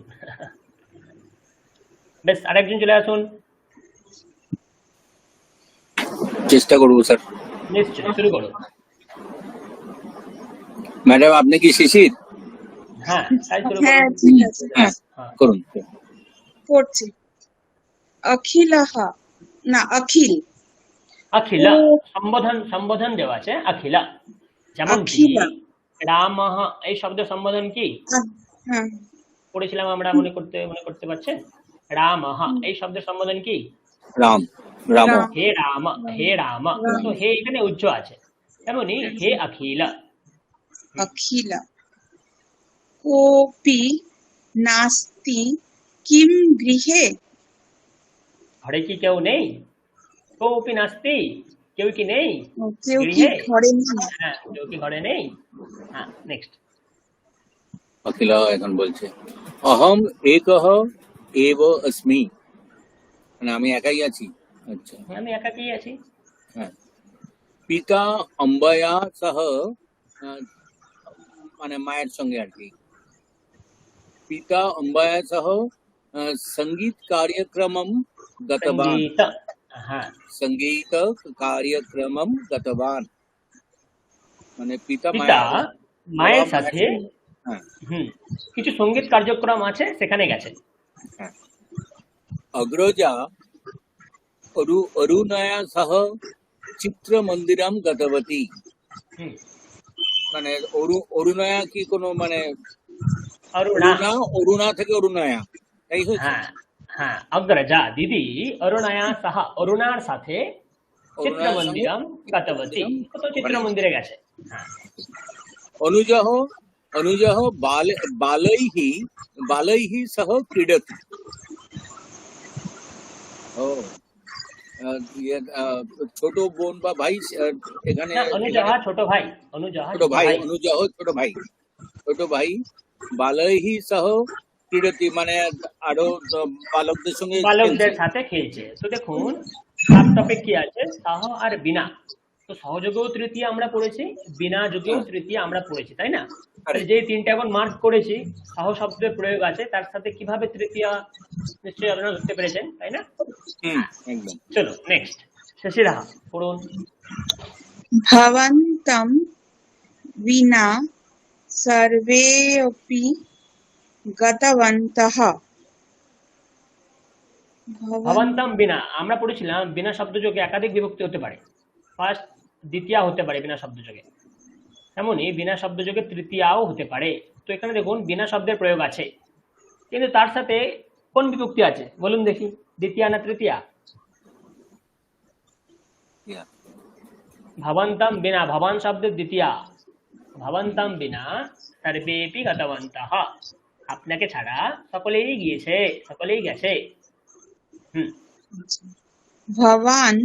বেশ, আরেকজন চলে আসুন। চেষ্টা করবো স্যার। নিশ্চয়, শুরু করুন। ম্যাডাম আপনি কি শিশির? হ্যাঁ, তাই শুরু হ্যাঁ করুন। ঠিক আছে, হ্যাঁ করুন। পড়ছি। অখিলাহা, না অখিল। अखिला, সম্বোধন সম্বোধন দেওয়া আছে अखिला, যেমন কি अखिला। রামঃ, এই শব্দ সম্বোধন কি হ্যাঁ পড়েছিলাম আমরা, মনে করতে পারছেন? রামঃ, এই শব্দের সম্বোধন কি? রাম, রাম। রাম। হে রাম, হে রাম, তো হে এখানে উচ্চ আছে, তেমনি হে अखिला। अखिला कोऽपि नास्ति किं गृहे। ঘরে কি কেউ নেই? কোপি নাস্তি, কেউ কি নেই? কেউ কি গৃহে? ঘরে নেই? হ্যাঁ, কেউ কি ঘরে নেই? হ্যাঁ, নেক্সট। अखिला এখন বলছে अहम एकः एव अस्मि, মানে আমি একাই আছি। আচ্ছা, আমি একাকী আছি। হ্যাঁ। পিতা অম্বয়া সহ, মানে মায়ের সঙ্গে আর কি। পিতা অম্বয়া সহ সঙ্গীত কার্যক্রমম গতবান। संगीत, हाँ, संगीत कार्यक्रमम गतवान। মানে পিতা পিতা বাবা মায়ের সাথে হ্যাঁ কিছু সঙ্গীত কার্যক্রম আছে সেখানে গেছে। হ্যাঁ अग्रजा अरुणया सह चित्रमन्दिरं गतवती। হুম, মানে অরুণয়া কি কোনো মানে অরুণা, অরুণা থেকে অরুণয়া তাই হয়েছে? হ্যাঁ হ্যাঁ, অগ্রজা দিদি অরুণায়া সাহা অরুণার সাথে চিত্র অরুণার সঙ্গে মন্দিরম গতবতী, কোথাও চিত্র মানে মন্দিরে গেছে। হ্যাঁ, অনুজः অনুজः बालैः सह क्रीडति। ও ছোট বোন বা ভাই এখানে না অনুজহা ছোট ভাই, অনুজহা ছোট ছোট ভাই ভাই। অনুজহ ছোট ভাই বালৈহি সহ ক্রীড়তি মানে আরো বালকদের সঙ্গে বালকদের খেলছে। সাথে খেলছে। তো দেখুন সাব টপিক কি আছে, সাহ আর বিনা। তো সহযোগেও তৃতীয় আমরা পড়েছি, বিনা যোগেও তৃতীয় আমরা পড়েছি, তাই না? তাহলে যে তিনটা এখন মার্ক করেছি, সাহ শব্দের প্রয়োগ আছে, তার সাথে কিভাবে তৃতীয় নিশ্চয়ই আপনারা ধরতে পেরেছেন, তাই না? একদম। চলো নেক্সট, শশীরা পড়ুন। भवन्तं विना सर्वेऽपि गतवन्तः। ভবন্তম বিনা আমরা পড়েছিলাম বিনা শব্দযোগে একাধিক বিভক্তি হতে পারে, ফার্স্ট দ্বিতীয়া হতে পারে বিনা শব্দযোগে, তেমনি বিনা শব্দযোগে তৃতীয়াও হতে পারে। তো এখানে দেখুন বিনা শব্দের প্রয়োগ আছে, কিন্তু তার সাথে কোন বিভক্তি আছে বলুন দেখি, দ্বিতীয়া না তৃতীয়া? ভবন্তম বিনা, ভবান শব্দের দ্বিতীয়া, ভবন্তম বিনা সর্বেপি গতবন্তঃ, আপনাকে ছাড়া সকলেই গিয়েছে, সকলেই গেছে। भवान्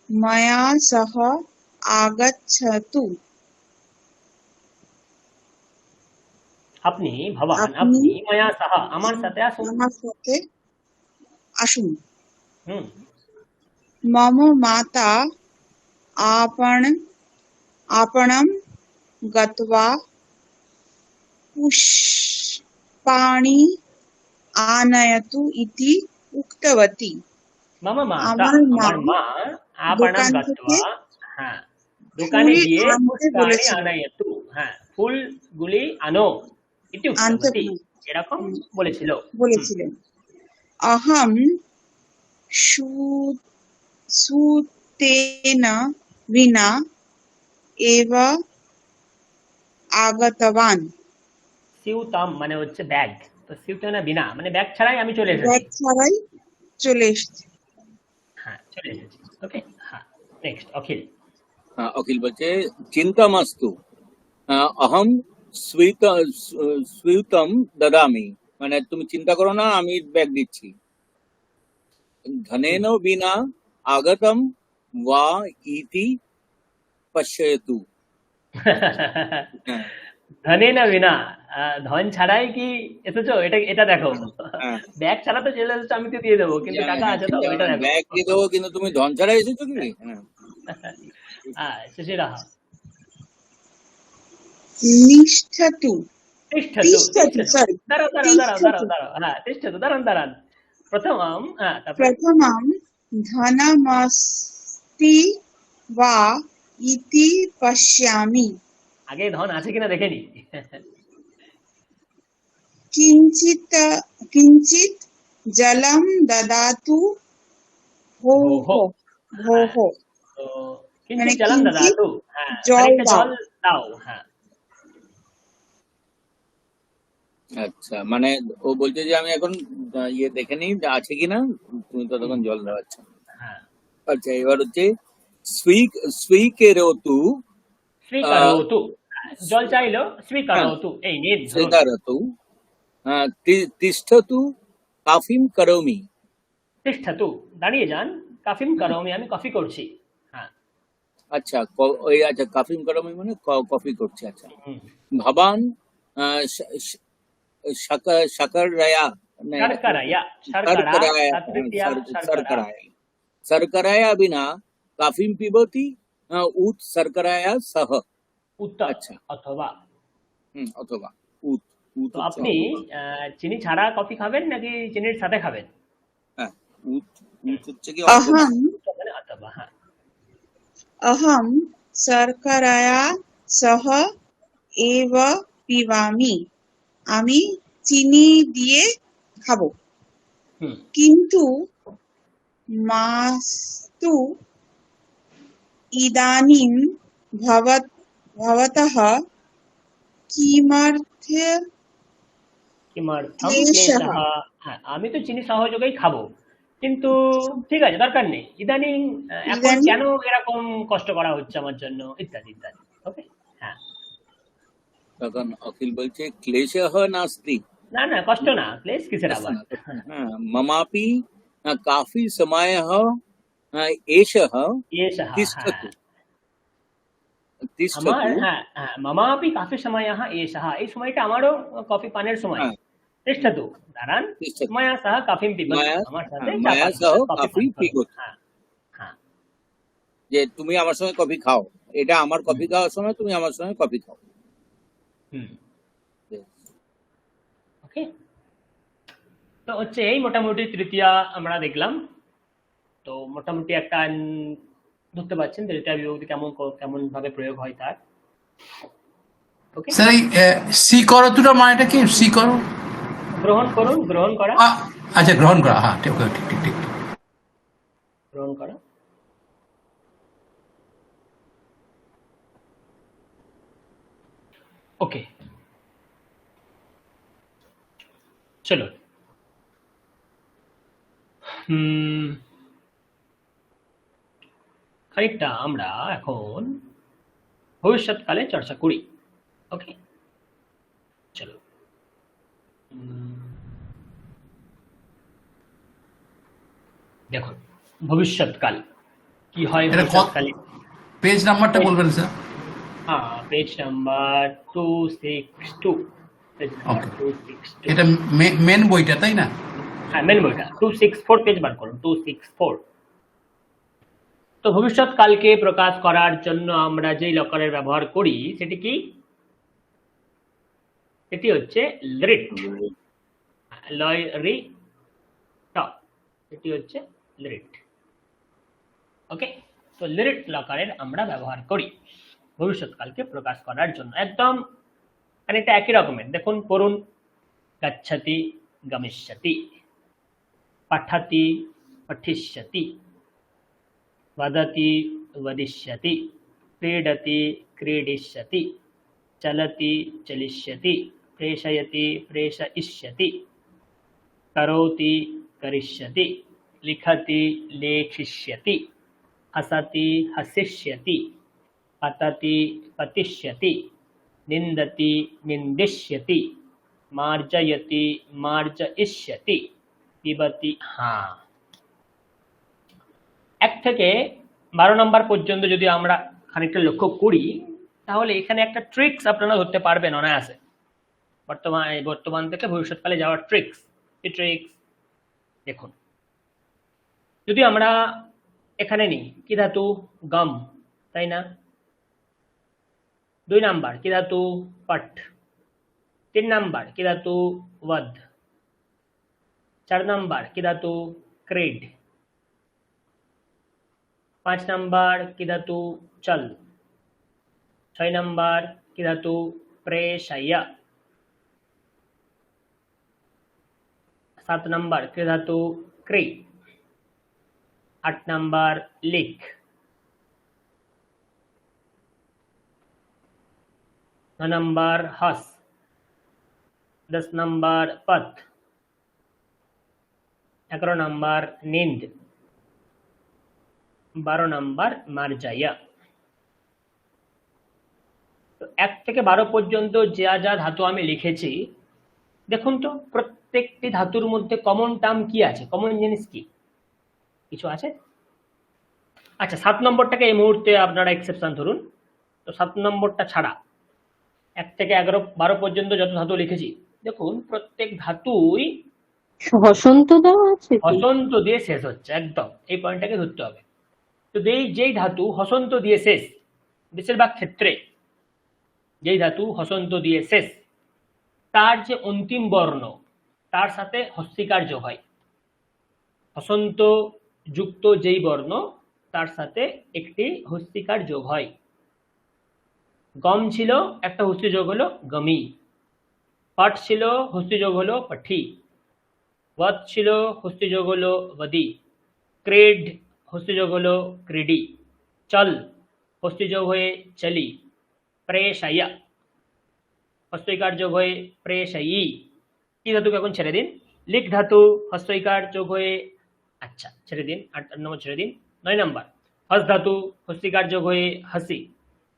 मया सह आगच्छतु। আপনি ভবান, আপনি আপনি মায়া সাহা আমার সাথে আসুন। আমার সাথে আসুন। হুম, मम माता आपणं गत्वा पुष्पाणि आनयतु इति उक्तवती। মম মাতা, আমার মা আমার মা আপনাম দোকান থেকে গত্বা, হ্যাঁ দোকানে ফুল গিয়ে আনতে পুষ্পাণি বলেছিল, আনায়তু, হ্যাঁ ফুলগুলি আনো, ইতি আনতে উক্তবতী, এরকম বলেছিল। বলেছিলেন। अहं सूतेन विना एव आगतवान्। সিউতাম মানে হচ্ছে ব্যাগ, তো সিউতানা বিনা মানে ব্যাগ ছাড়াই আমি চলে ব্যাগ এসেছি। ছাড়াই চলে এসেছে। হ্যাঁ চলে এসেছি, ওকে। হ্যাঁ নেক্সট অখিল। অখিল বলছে চিন্তামাস্তু অহম স্বীয়তম দদামি, মানে তুমি চিন্তা করো না আমি ব্যাগ দিচ্ছি। ধনেন বিনা আগতম ওয়া ইতি পশ্যতু। ধনে না বিনা, ধন ছাড়াই কি এসেছো, এটা এটা দেখো, ব্যাগ ছাড়া তো চলে এসেছো, আমি তো দিয়ে দেবো, কিন্তু টাকা আছে তো, এটা দেখো। ব্যাগ দিয়ে দেবো কিন্তু তুমি ধন ছাড়া এসেছো কি? হ্যাঁ শশীরা নিষ্ঠতু তিষ্ঠতু, তিষ্ঠতু সরি দাঁড়াও দাঁড়াও দাঁড়াও দাঁড়াও দাঁড়াও, হ্যাঁ তিষ্ঠতু, দাঁড়ান দাঁড়ান। প্রথমম, হ্যাঁ তারপর প্রথমম ধনমস্তি বা ইতি পশ্যামি। আগে ধন আছে কিনা দেখে নি। কিঞ্চিত কিঞ্চিত জলম দদাতু ভোঃ ভোঃ। তো মানে কিঞ্চিত জলম কিঞ্চিত দদাতু, হ্যাঁ জল খানিকটা দাও। জল দাও, হ্যাঁ। আচ্ছা, মানে ও বলছে যে আমি এখন ইয়ে দেখে নিই যে আছে কিনা, তুমি ততক্ষণ জল দেওয়াচ্ছ। হ্যাঁ আচ্ছা, এবার হচ্ছে স্বীকেরোতু স্বীকারোতু, জল চাইলো, স্বীকারোতু, এই নিন ধরুন। স্বীকারোতু তিষ্ঠতু কাফিম করোমি। তিষ্ঠতু দাঁড়িয়ে যান, কাফিম করোমি আমি কফি করছি। হ্যাঁ আচ্ছা ওই আচ্ছা কাফিম করোমি মানে কফি করছে। আচ্ছা, হুম। ভবান শর্করায়া শর্করায়া, শর্করা তৃতীয়া শর্করা, শর্করায়া বিনা কাফিম পিবতি উত শর্করায়া সহ। উত্ত আচ্ছা, অথবা। অথবা উত উত তো আপনি চিনি ছাড়া কফি খাবেন নাকি চিনির সাথে খাবেন? হ্যাঁ উত উত হচ্ছে কি অহম মানে অথবা, হ্যাঁ অহম শর্করায়া সহ এব পিবামি, আমি চিনি দিয়ে খাবো। হুম কিন্তু মাস্তু ইদানীং ভবতঃ কিমর্থে কিমর্থম ক্লেশः। ক্লেশः। হ্যাঁ, আমি তো চিনি সহযোগেই খাবো, কিন্তু ঠিক আছে, দরকার নেই ইদানিং, এখন ইদানীং কেন এরকম কষ্ট করা হচ্ছে আমার জন্য, ইত্যাদি ইত্যাদি। ওকে, হ্যাঁ। তখন অখিল বলছে ক্লেশः নাস্তি। না না, কষ্ট না, ক্লেশ কিসের কষ্ট আবার। না, কষ্ট না। হ্যাঁ, মমাপি কাফি সময়ः এষः এষः, হ্যাঁ। তিষ্ঠতু আমার, তিষ্ঠতু। হ্যাঁ হ্যাঁ, মামাপি কাফি সময়ः এষः, এই সময়টা আমারও কফি পানের সময়। হ্যাঁ, তিষ্ঠতু, দাঁড়ান। তিষ্ঠতু মায়া সহ কাফিম পিবতু, মায়া, আমার সাথে হ্যাঁ, চা মায়া পান সহ করুন, কফি কফি পান করুন। পিবতু। হ্যাঁ হ্যাঁ। যে তুমি আমার সঙ্গে কফি খাও, এটা আমার কফি খাওয়ার সময় তুমি আমার সঙ্গে কফি খাও। হুম, ওকে। তো হচ্ছে এই মোটামুটি তৃতীয়া আমরা দেখলাম। তো মোটামুটি একটা ধরতে পারছেন তৃতীয়া বিভক্তি কেমন ভাবে প্রয়োগ হয় তার। ওকে, স্যার এই সি করো দুটো মানেটা কি? সি করো, গ্রহণ করুন, গ্রহণ করা, আচ্ছা গ্রহণ করা, হ্যাঁ ঠিক ঠিক ঠিক ঠিক। গ্রহণ করা। ওকে, চলো। খানিকটা আমরা এখন ভবিষ্যৎকালে চর্চা করি। ওকে, চলো। দেখুন, ভবিষ্যৎকাল কি হয় এটা ভবিষ্যৎকালে। পেজ নাম্বারটা বলবেন স্যার? হ্যাঁ, page number 262, page number okay, 262। এটা মেন বইটা তাই না? হ্যাঁ, মেন বইটা 264, পেজ বার করুন, 264। তো ভবিষ্যৎকালকে প্রকাশ করার জন্য আমরা যেই লকারের ব্যবহার করি সেটি কি? সেটি হচ্ছে লিরিট, লয় রি ট, এটি হচ্ছে লিরিট। ওকে, তো লিরিট লকারের আমরা ব্যবহার করি ভবিষ্যৎকালকে প্রকাশ করার জন্য। একদম খানিকটা একই রকমের, দেখুন পড়ুন। গচ্ছতি গমিষ্যতি, পঠতি পঠিষ্যতি, वदति वदिष्यति, क्रीडति क्रीडिष्यति, चलति चलिष्यति, प्रेषयति प्रेषयिष्यति, करोति करिष्यति, लिखति लेखिष्यति, हसति हसिष्यति, पतति पतिष्यति, निन्दति निन्दिष्यति, मार्जयति मार्जयिष्यति, पिबति। हाँ, 1 থেকে 12 নম্বর পর্যন্ত যদি আমরা খানিকটা লক্ষ্য করি তাহলে এখানে একটা ট্রিক্স আপনারা ধরতে পারবেন অনায়াসে, বর্তমান থেকে ভবিষ্যৎকালে যাওয়ার ট্রিক্স। এই ট্রিক্স দেখুন, যদি আমরা এখানে নিই কি ধাতু? গম, তাই না? 2 নাম্বার কি ধাতু? পট। 3 নাম্বার কি ধাতু? वध। 4 নাম্বার কি ধাতু? क्रीड। 5 নাম্বার কি ধাতু? চল। 6 নাম্বার কি ধাতু? প্রেষয়। 7 নাম্বার কি ধাতু? ক্রি। 8 নাম্বার লিখ। 9 নাম্বার হস। 10 নাম্বার পথ। 11 নাম্বার নিন্দ। 12 নাম্বার মার্জায়া। তো 1 থেকে 12 পর্যন্ত যা যা ধাতু আমি লিখেছি, দেখুন তো প্রত্যেকটি ধাতুর মধ্যে কমন টার্ম কি আছে, কমন জিনিস কি কিছু আছে? আচ্ছা, 7 নম্বরটাকে এই মুহূর্তে আপনারা এক্সেপশন ধরুন। তো 7 নম্বরটা ছাড়া 1 থেকে 11-12 পর্যন্ত যত ধাতু লিখেছি, দেখুন প্রত্যেক ধাতুই হসন্ত দেওয়া আছে কি? হসন্ত দিয়ে শেষ হচ্ছে। একদম এই পয়েন্টটাকে ধরতে হবে। তো যেই ধাতু হসন্ত দিয়ে শেষ, বেশিরভাগ ক্ষেত্রে যেই ধাতু হসন্ত দিয়ে শেষ, তার যে অন্তিম বর্ণ তার সাথে হস্যিকার যোগ হয়। হসন্ত যুক্ত যেই বর্ণ তার সাথে একটি হস্যিকার যোগ হয়। গম ছিল, একটা হস্তি যোগ হলো গমি। পাট ছিল, হস্তি যোগ হলো পাঠি। বদ ছিল, হস্তি যোগ হলো বদি। ক্রেড, হস্তি যোগ হলো ক্রেডি। চল, হস্তি যোগ হয়ে চলি। প্রেষায়া, হস্তইকার যোগ হয়ে প্রেষয়ী। কি ধাতুকে এখন ছেড়ে দিন। লিক ধাতু, হস্তইকার যোগ হয়ে, আচ্ছা ছেড়ে দিন, 8 নম্বর ছেড়ে দিন। 9 নম্বর হস ধাতু, হস্তিকার যোগ হয়ে হাসি।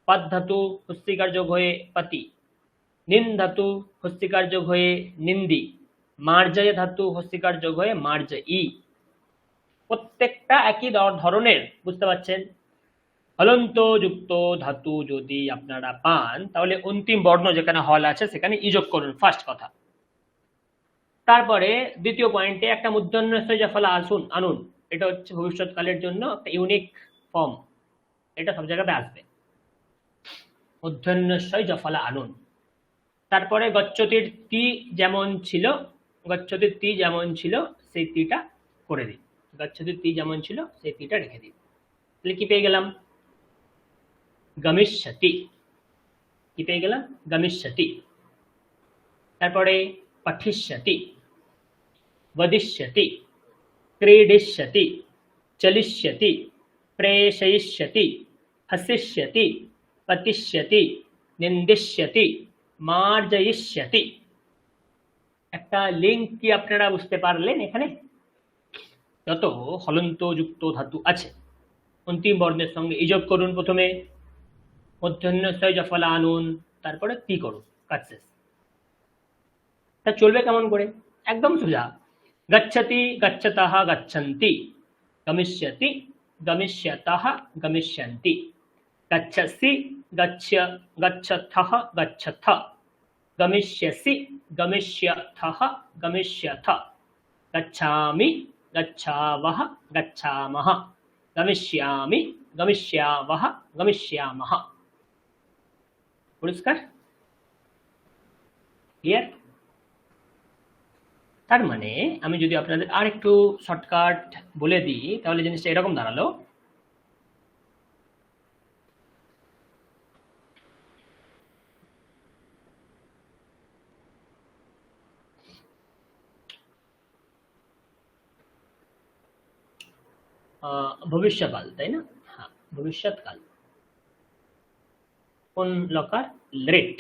পদ ধাতু, হস্তিকার যোগ হয়ে পতি। নিন ধাতু, হস্তিকার যোগ হয়ে নিন্দি। মার্জয় ধাতু, হস্তিকার যোগ হয়ে মার্জয়ী। প্রত্যেকটা একই ধরনের, বুঝতে পারছেন। হলন্ত যুক্ত ধাতু যদি আপনারা পান তাহলে অন্তিম বর্ণ যেখানে হল আছে সেখানে ইযোগ করুন, ফার্স্ট কথা। তারপরে দ্বিতীয় পয়েন্টে একটা মূর্ধন্যস্থ জাফলা আসুন আনুন, এটা হচ্ছে ভবিষ্যৎকালের জন্য একটা ইউনিক ফর্ম, এটা সব জায়গাতে আসবে। মূর্ধন্যস্থ জাফলা আনুন। তারপরে গচ্ছতির তি যেমন ছিল, গচ্ছতির তি যেমন ছিল সেই তিটা করে দিন। গচ্ছতির তি যেমন ছিল সেই তিটা রেখে দিন। তাহলে কি পেয়ে গেলাম? গমিষ্যতি। কি পেয়ে গেলাম? গমিষ্যতি। তারপরে পঠিষ্যতি, वदिष्यति, क्रीडिष्यति, चलिष्यति, प्रेषयिष्यति, हसिष्यति, पतिष्यति, निंदिष्यति, मार्जयिष्यति। একটা লিঙ্ক কি আপনারা বুঝতে পারলেন? এখানে যত হলন্ত যুক্ত ধাতু আছে অন্তিম বর্ণের সঙ্গে ইযোগ করুন প্রথমে, মূর্ধন্যস্থ জাফলা আনুন, তারপরে তি করুন, কাজ শেষ। তা চলবে কেমন করে? একদম সোজা। गच्छति, गच्छतः, गच्छन्ति। गमिष्यति, गमिष्यतः, गमिष्यन्ति। गच्छसि, गच्छथः, गच्छथ। गमिष्यसि, गमिष्यथः, गमिष्यथ। गच्छामि, गच्छावः, गच्छामः। गमिष्यामि, गमिष्यावः, गमिष्यामः। পরিষ্কার? ক্লিয়ার? তার মানে আমি যদি আপনাদের আর একটু শর্টকাট বলে দিই তাহলে জিনিসটা এরকম দাঁড়ালো। ভবিষ্যৎকাল, তাই না? হ্যাঁ, ভবিষ্যৎকাল। কোন লকার? লেট।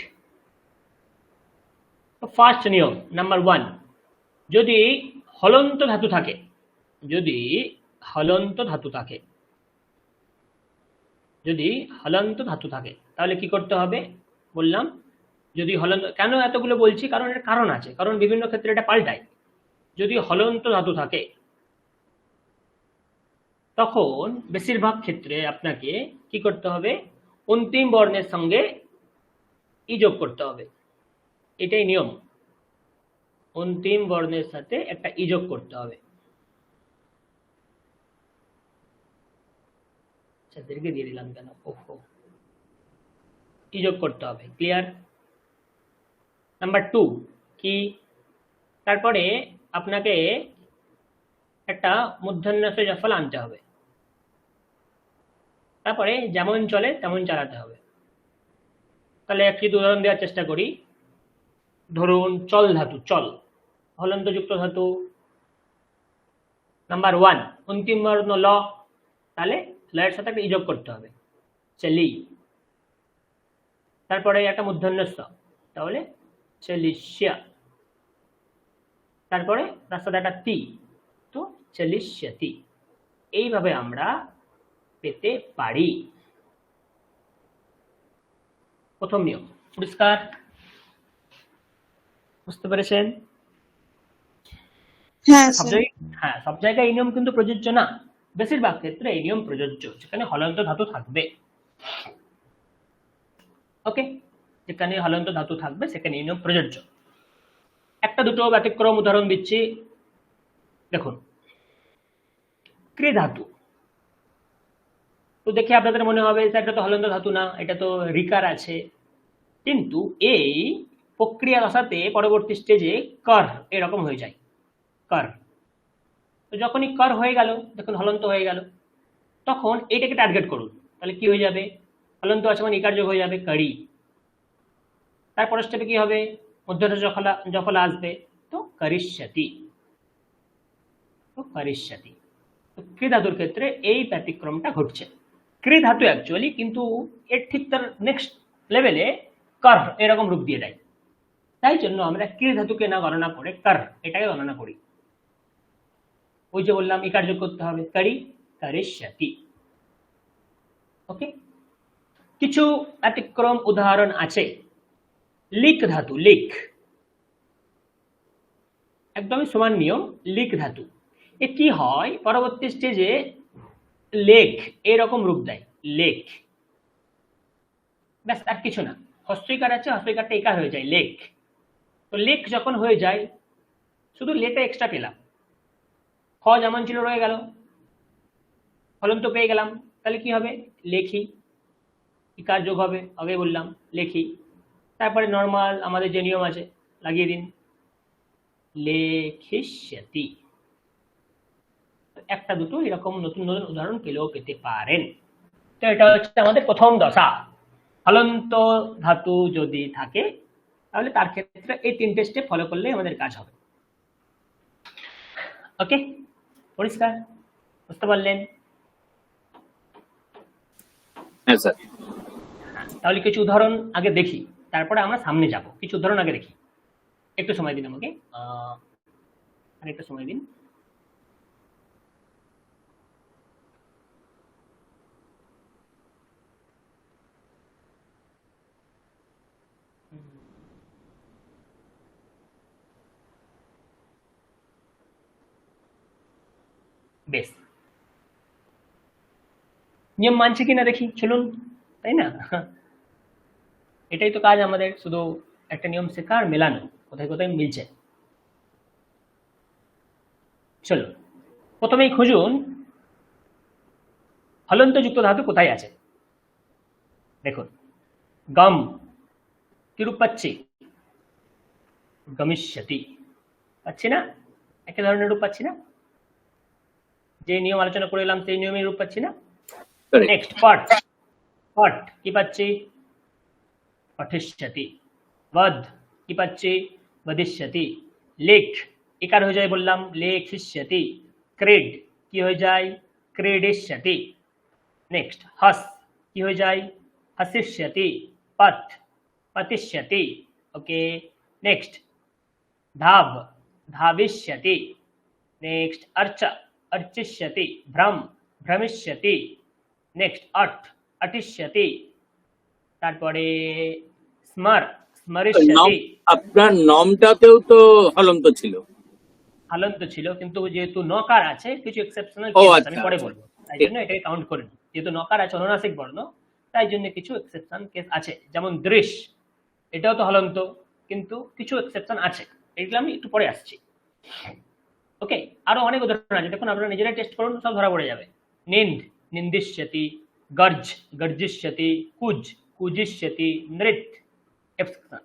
ফার্স্ট নিয়ম নাম্বার 1, যদি হলন্ত ধাতু থাকে, যদি হলন্ত ধাতু থাকে, যদি হলন্ত ধাতু থাকে তাহলে কি করতে হবে বললাম। যদি হলন্ত, কেন এতগুলো বলছি কারণ এর কারণ আছে, কারণ বিভিন্ন ক্ষেত্রে এটা পাল্টায়। যদি হলন্ত ধাতু থাকে তখন বেশিরভাগ ক্ষেত্রে আপনাকে কি করতে হবে? অন্তিম বর্ণের সঙ্গে ই যোগ করতে হবে, এটাই নিয়ম। অন্তিম বর্ণের সাথে একটা ই যোগ করতে হবে। দীর্ঘ দিয়ে দিলাম কেন? ওহো, ই যোগ করতে হবে। ক্লিয়ার? নাম্বার 2 কি? তারপরে আপনাকে একটা মূর্ধন্যস্থ জাফল আনতে হবে, তারপরে যেমন চলে তেমন চালাতে হবে। তাহলে একটি উদাহরণ দেওয়ার চেষ্টা করি। ধরুন চল ধাতু, চল হলন্তযুক্ত ধাতু। নাম্বার 1 অন্তিম বর্ণ ল, তাহলে লয়ের সাথে একটা ইযোগ করতে হবে, চলি। তারপরে একটা মূর্ধন্যস্থ, তাহলে চলিষ্যা। তারপরে তার সাথে একটা তি, তো চলিষ্যতি। এইভাবে আমরা পেতে পারি। প্রথম নিয়ম পরিষ্কার? বুঝতে পেরেছেন? হ্যাঁ সব স্যার। জায়গায়, হ্যাঁ সব জায়গায় এই নিয়ম কিন্তু প্রযোজ্য না, বেশিরভাগ ক্ষেত্রে এই নিয়ম প্রযোজ্য যেখানে হলন্ত ধাতু থাকবে। ওকে, যেখানে হলন্ত ধাতু থাকবে সেখানে এই নিয়ম প্রযোজ্য। একটা দুটো ব্যতিক্রম উদাহরণ দিচ্ছি, দেখুন। ক্রি ধাতু, তো দেখে আপনাদের মনে হবে এটা তো হলন্ত ধাতু না, এটা তো রিকার আছে, কিন্তু এই প্রক্রিয়া দশাতে পরবর্তী স্টেজে কর এরকম হয়ে যায়, কর। তো যখনই কর হয়ে গেল, দেখুন হলন্ত হয়ে গেল, তখন এইটাকে টার্গেট করুন, তাহলে কি হয়ে যাবে? হলন্ত আছে মানে ইকার যোগ হয়ে যাবে কারি। তারপর স্টেপে কি হবে, মধ্যস্থ জফলা আসবে, তো করিষ্যতি, তো করিষ্যতি। তো কৃ ধাতুর ক্ষেত্রে এই ব্যতিক্রমটা ঘটছে। কৃ ধাতু অ্যাকচুয়ালি কিন্তু এর ঠিক তার নেক্সট লেভেলে কর এরকম রূপ দিয়ে দেয়, তাই জন্য আমরা কৃ ধাতুকে না গণনা করে কর এটাকে গণনা করি। ওই যে বললাম ইকার যোগ করতে হবে, করি, করিষ্যতি। ওকে, কিছু ব্যতিক্রম উদাহরণ আছে। লিক ধাতু, লিক একদমই সমান নিয়ম। লিক ধাতু এ কি হয়, পরবর্তী স্টেজে লেখ এরকম রূপ দেয়, লেখ, ব্যাস আর কিছু না। হস্যইকার আছে, হস্যইকারটা ইকার হয়ে যায়, লেখ। তো লেখ যখন হয়ে যায়, শুধু লেটা এক্সট্রা পেলাম, খ যেমন ছিল রয়ে গেল, হলন্ত পেয়ে গেলাম, তাহলে কি হবে, লেখি, ইকার যোগ হবে, আগে বললাম লেখি। তারপরে নর্মাল আমাদের যে নিয়ম আছে লাগিয়ে দিন, লেখিষ্যতি। একটা দুটো এরকম নতুন নতুন উদাহরণ পেলেও পেতে পারেন। তো এটা হচ্ছে আমাদের প্রথম দশা। হলন্ত ধাতু যদি থাকে তাহলে তার ক্ষেত্রে এই তিনটে স্টেপ ফলো করলে আমাদের কাজ হবে। ওকে, পরিষ্কার, বুঝতে পারলেন? হ্যাঁ স্যার। তাহলে কিছু উদাহরণ আগে দেখি, তারপরে আমরা সামনে যাব। কিছু উদাহরণ আগে দেখি, একটু সময় দিন আমাকে, আর একটু সময় দিন। বেশ, নিয়ম মানছে কিনা দেখি, চলুন, তাই না? এটাই তো কাজ আমাদের, শুধু একটা নিয়ম শেখা আর মেলানো, কোথায় কোথায় মিলছে। চলো, প্রথমেই খুঁজুন হলন্ত যুক্ত ধাতু কোথায় আছে। দেখুন, গম কি রূপ পাচ্ছি, গমিষ্যতি পাচ্ছি না, একই ধরনের রূপ পাচ্ছি না, যে নিয়ম আলোচনা করে এলাম সেই নিয়মের রূপ পাচ্ছি না। নেক্সট পট, পট কি পাচ্ছি, পঠিষ্যতি। বদ কি পাচ্ছি, বদিষ্যতি। লেখ ইকার হয়ে যায় বললাম, লেখিষ্যতি। ক্রেড কি হয়ে যায়, ক্রেডিষ্যতি। নেক্সট হস কি হয়ে যায়, হসিষ্যতি। পথ পতিষ্যতি। ওকে, নেক্সট ধাব ধাবিষ্যতি। নেক্সট अर्च अर्चिष्यति। भ्रम भ्रमिष्यति। নেক্সট অট অটিষ্যতি। তারপরে স্মর স্মরিষ্যতি। আপনার নমটাতেও তো হলন্ত ছিল, হলন্ত ছিল, কিন্তু যেহেতু নকার আছে কিছু এক্সেপশনাল ও কেস আচ্ছা আমি পরে আচ্ছা। বলবো, তাই জন্য এটাকে কাউন্ট করে নিই। যেহেতু নকার আছে অনুনাসিক বর্ণ, তাই জন্য কিছু এক্সেপশন কেস আছে, যেমন দৃশ এটাও তো হলন্ত, কিন্তু কিছু এক্সেপশন আছে, এগুলো আমি একটু পরে আসছি। ওকে, আরো অনেক উদাহরণ আছে, দেখুন আপনারা নিজেরাই টেস্ট করুন, সব ধরা পড়ে যাবে। নিন্দ নিন্দিষ্যতি। গর্জ গর্জিষ্যতি। কুজ কুজিষ্যতি। নৃত্য এক্সেপশন।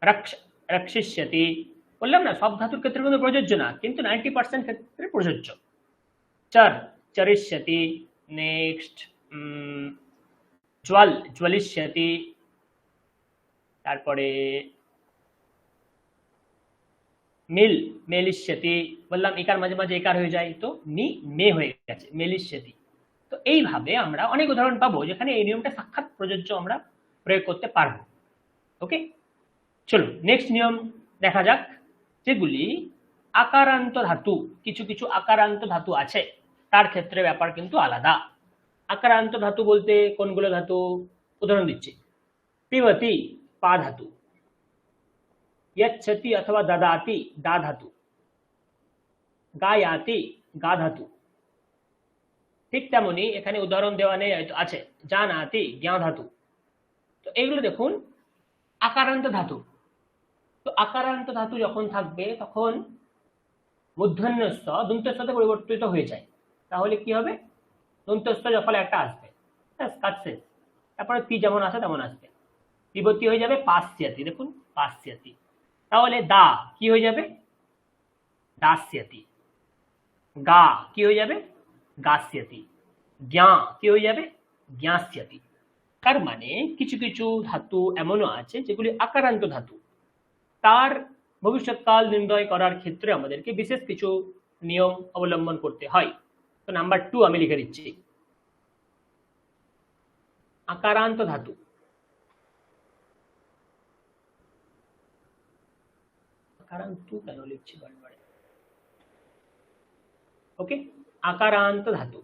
রক্ষ রক্ষিষ্যতি। বললাম না সব ধাতুর ক্ষেত্রে কিন্তু প্রযোজ্য না, কিন্তু 90% ক্ষেত্রে প্রযোজ্য। চর চরিষ্যতি। নেক্সট জ্বল জ্বলিষ্যতি। তারপরে মিল মেলিষ্যতি। বললাম ইকার মাঝে মাঝে একার হয়ে যায়, তো নি মে হয়ে গেছে, মেলিষ্যতি। তো এইভাবে আমরা অনেক উদাহরণ পাবো যেখানে এই নিয়মটা সাক্ষাৎ প্রযোজ্য আমরা প্রয়োগ করতে পারবো। ওকে, চলুন নেক্সট নিয়ম দেখা যাক, যেগুলি আকারান্ত ধাতু। কিছু কিছু আকারান্ত ধাতু আছে, তার ক্ষেত্রে ব্যাপার কিন্তু আলাদা। আকারান্ত ধাতু বলতে কোনগুলো ধাতু, উদাহরণ দিচ্ছি। পিবতি পা ধাতু। यच्छति अथवा ददाति दा धातु। गायाति গা ধাতু। ঠিক তেমনি এখানে উদাহরণ দেওয়া নেই, আছে জানাতি জ্ঞা ধাতু। তো এগুলো দেখুন আকারান্ত ধাতু। তো আকারান্ত ধাতু যখন থাকবে তখন মূর্ধন্যস্ব দন্তস্বতে পরিবর্তিত হয়ে যায়, তাহলে কি হবে, দন্তস্ব যখন একটা আসবে, কাজ শেষ। তারপরে তি যেমন আসে তেমন আসবে, বিভক্তি হয়ে যাবে পাস্যাতি। দেখুন পাস্যাতি, তাহলে দা কি হয়ে যাবে, দাস্যতি। গা কি হয়ে যাবে, গাস্যতি। জ্ঞা কি হয়ে যাবে, জ্ঞাস্যতি। তার মানে কিছু কিছু ধাতু এমনও আছে যেগুলি আকারান্ত ধাতু, তার ভবিষ্যৎকাল নির্ণয় করার ক্ষেত্রে আমাদেরকে বিশেষ কিছু নিয়ম অবলম্বন করতে হয়। তো নাম্বার 2 আমি লিখে দিচ্ছি, আকারান্ত ধাতু। আকারান্ত কেন লিখছি বারবার? ওকে, আকারান্ত ধাতু,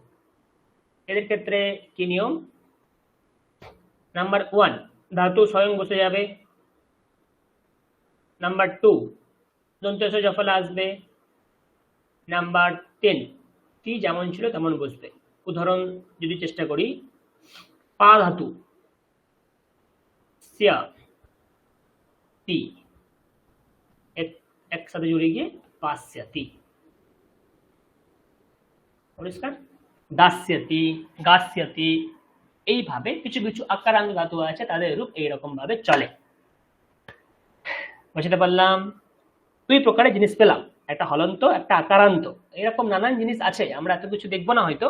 এদের ক্ষেত্রে কি নিয়ম? নাম্বার 1, ধাতু স্বয়ং বসে যাবে। নাম্বার 2, দন্তেশ জফলা আসবে। নাম্বার 10, টি যেমন ছিল তেমন বসবে। উদাহরণ যদি চেষ্টা করি, পা ধাতু, স্য তি, একসাথে জুড়ে গিয়ে পাস্যতি। পরিষ্কার? দাস্যতি, গাস্যতি, এইভাবে কিছু কিছু আকারান্ত ধাতু আছে, তাদের রূপ এইরকম ভাবে চলে। বুঝতে পারলাম? 2 প্রকারের জিনিস পেলাম, একটা হলন্ত, একটা আকারান্ত। এরকম নানান জিনিস আছে, আমরা এত কিছু দেখবো না হয়তো,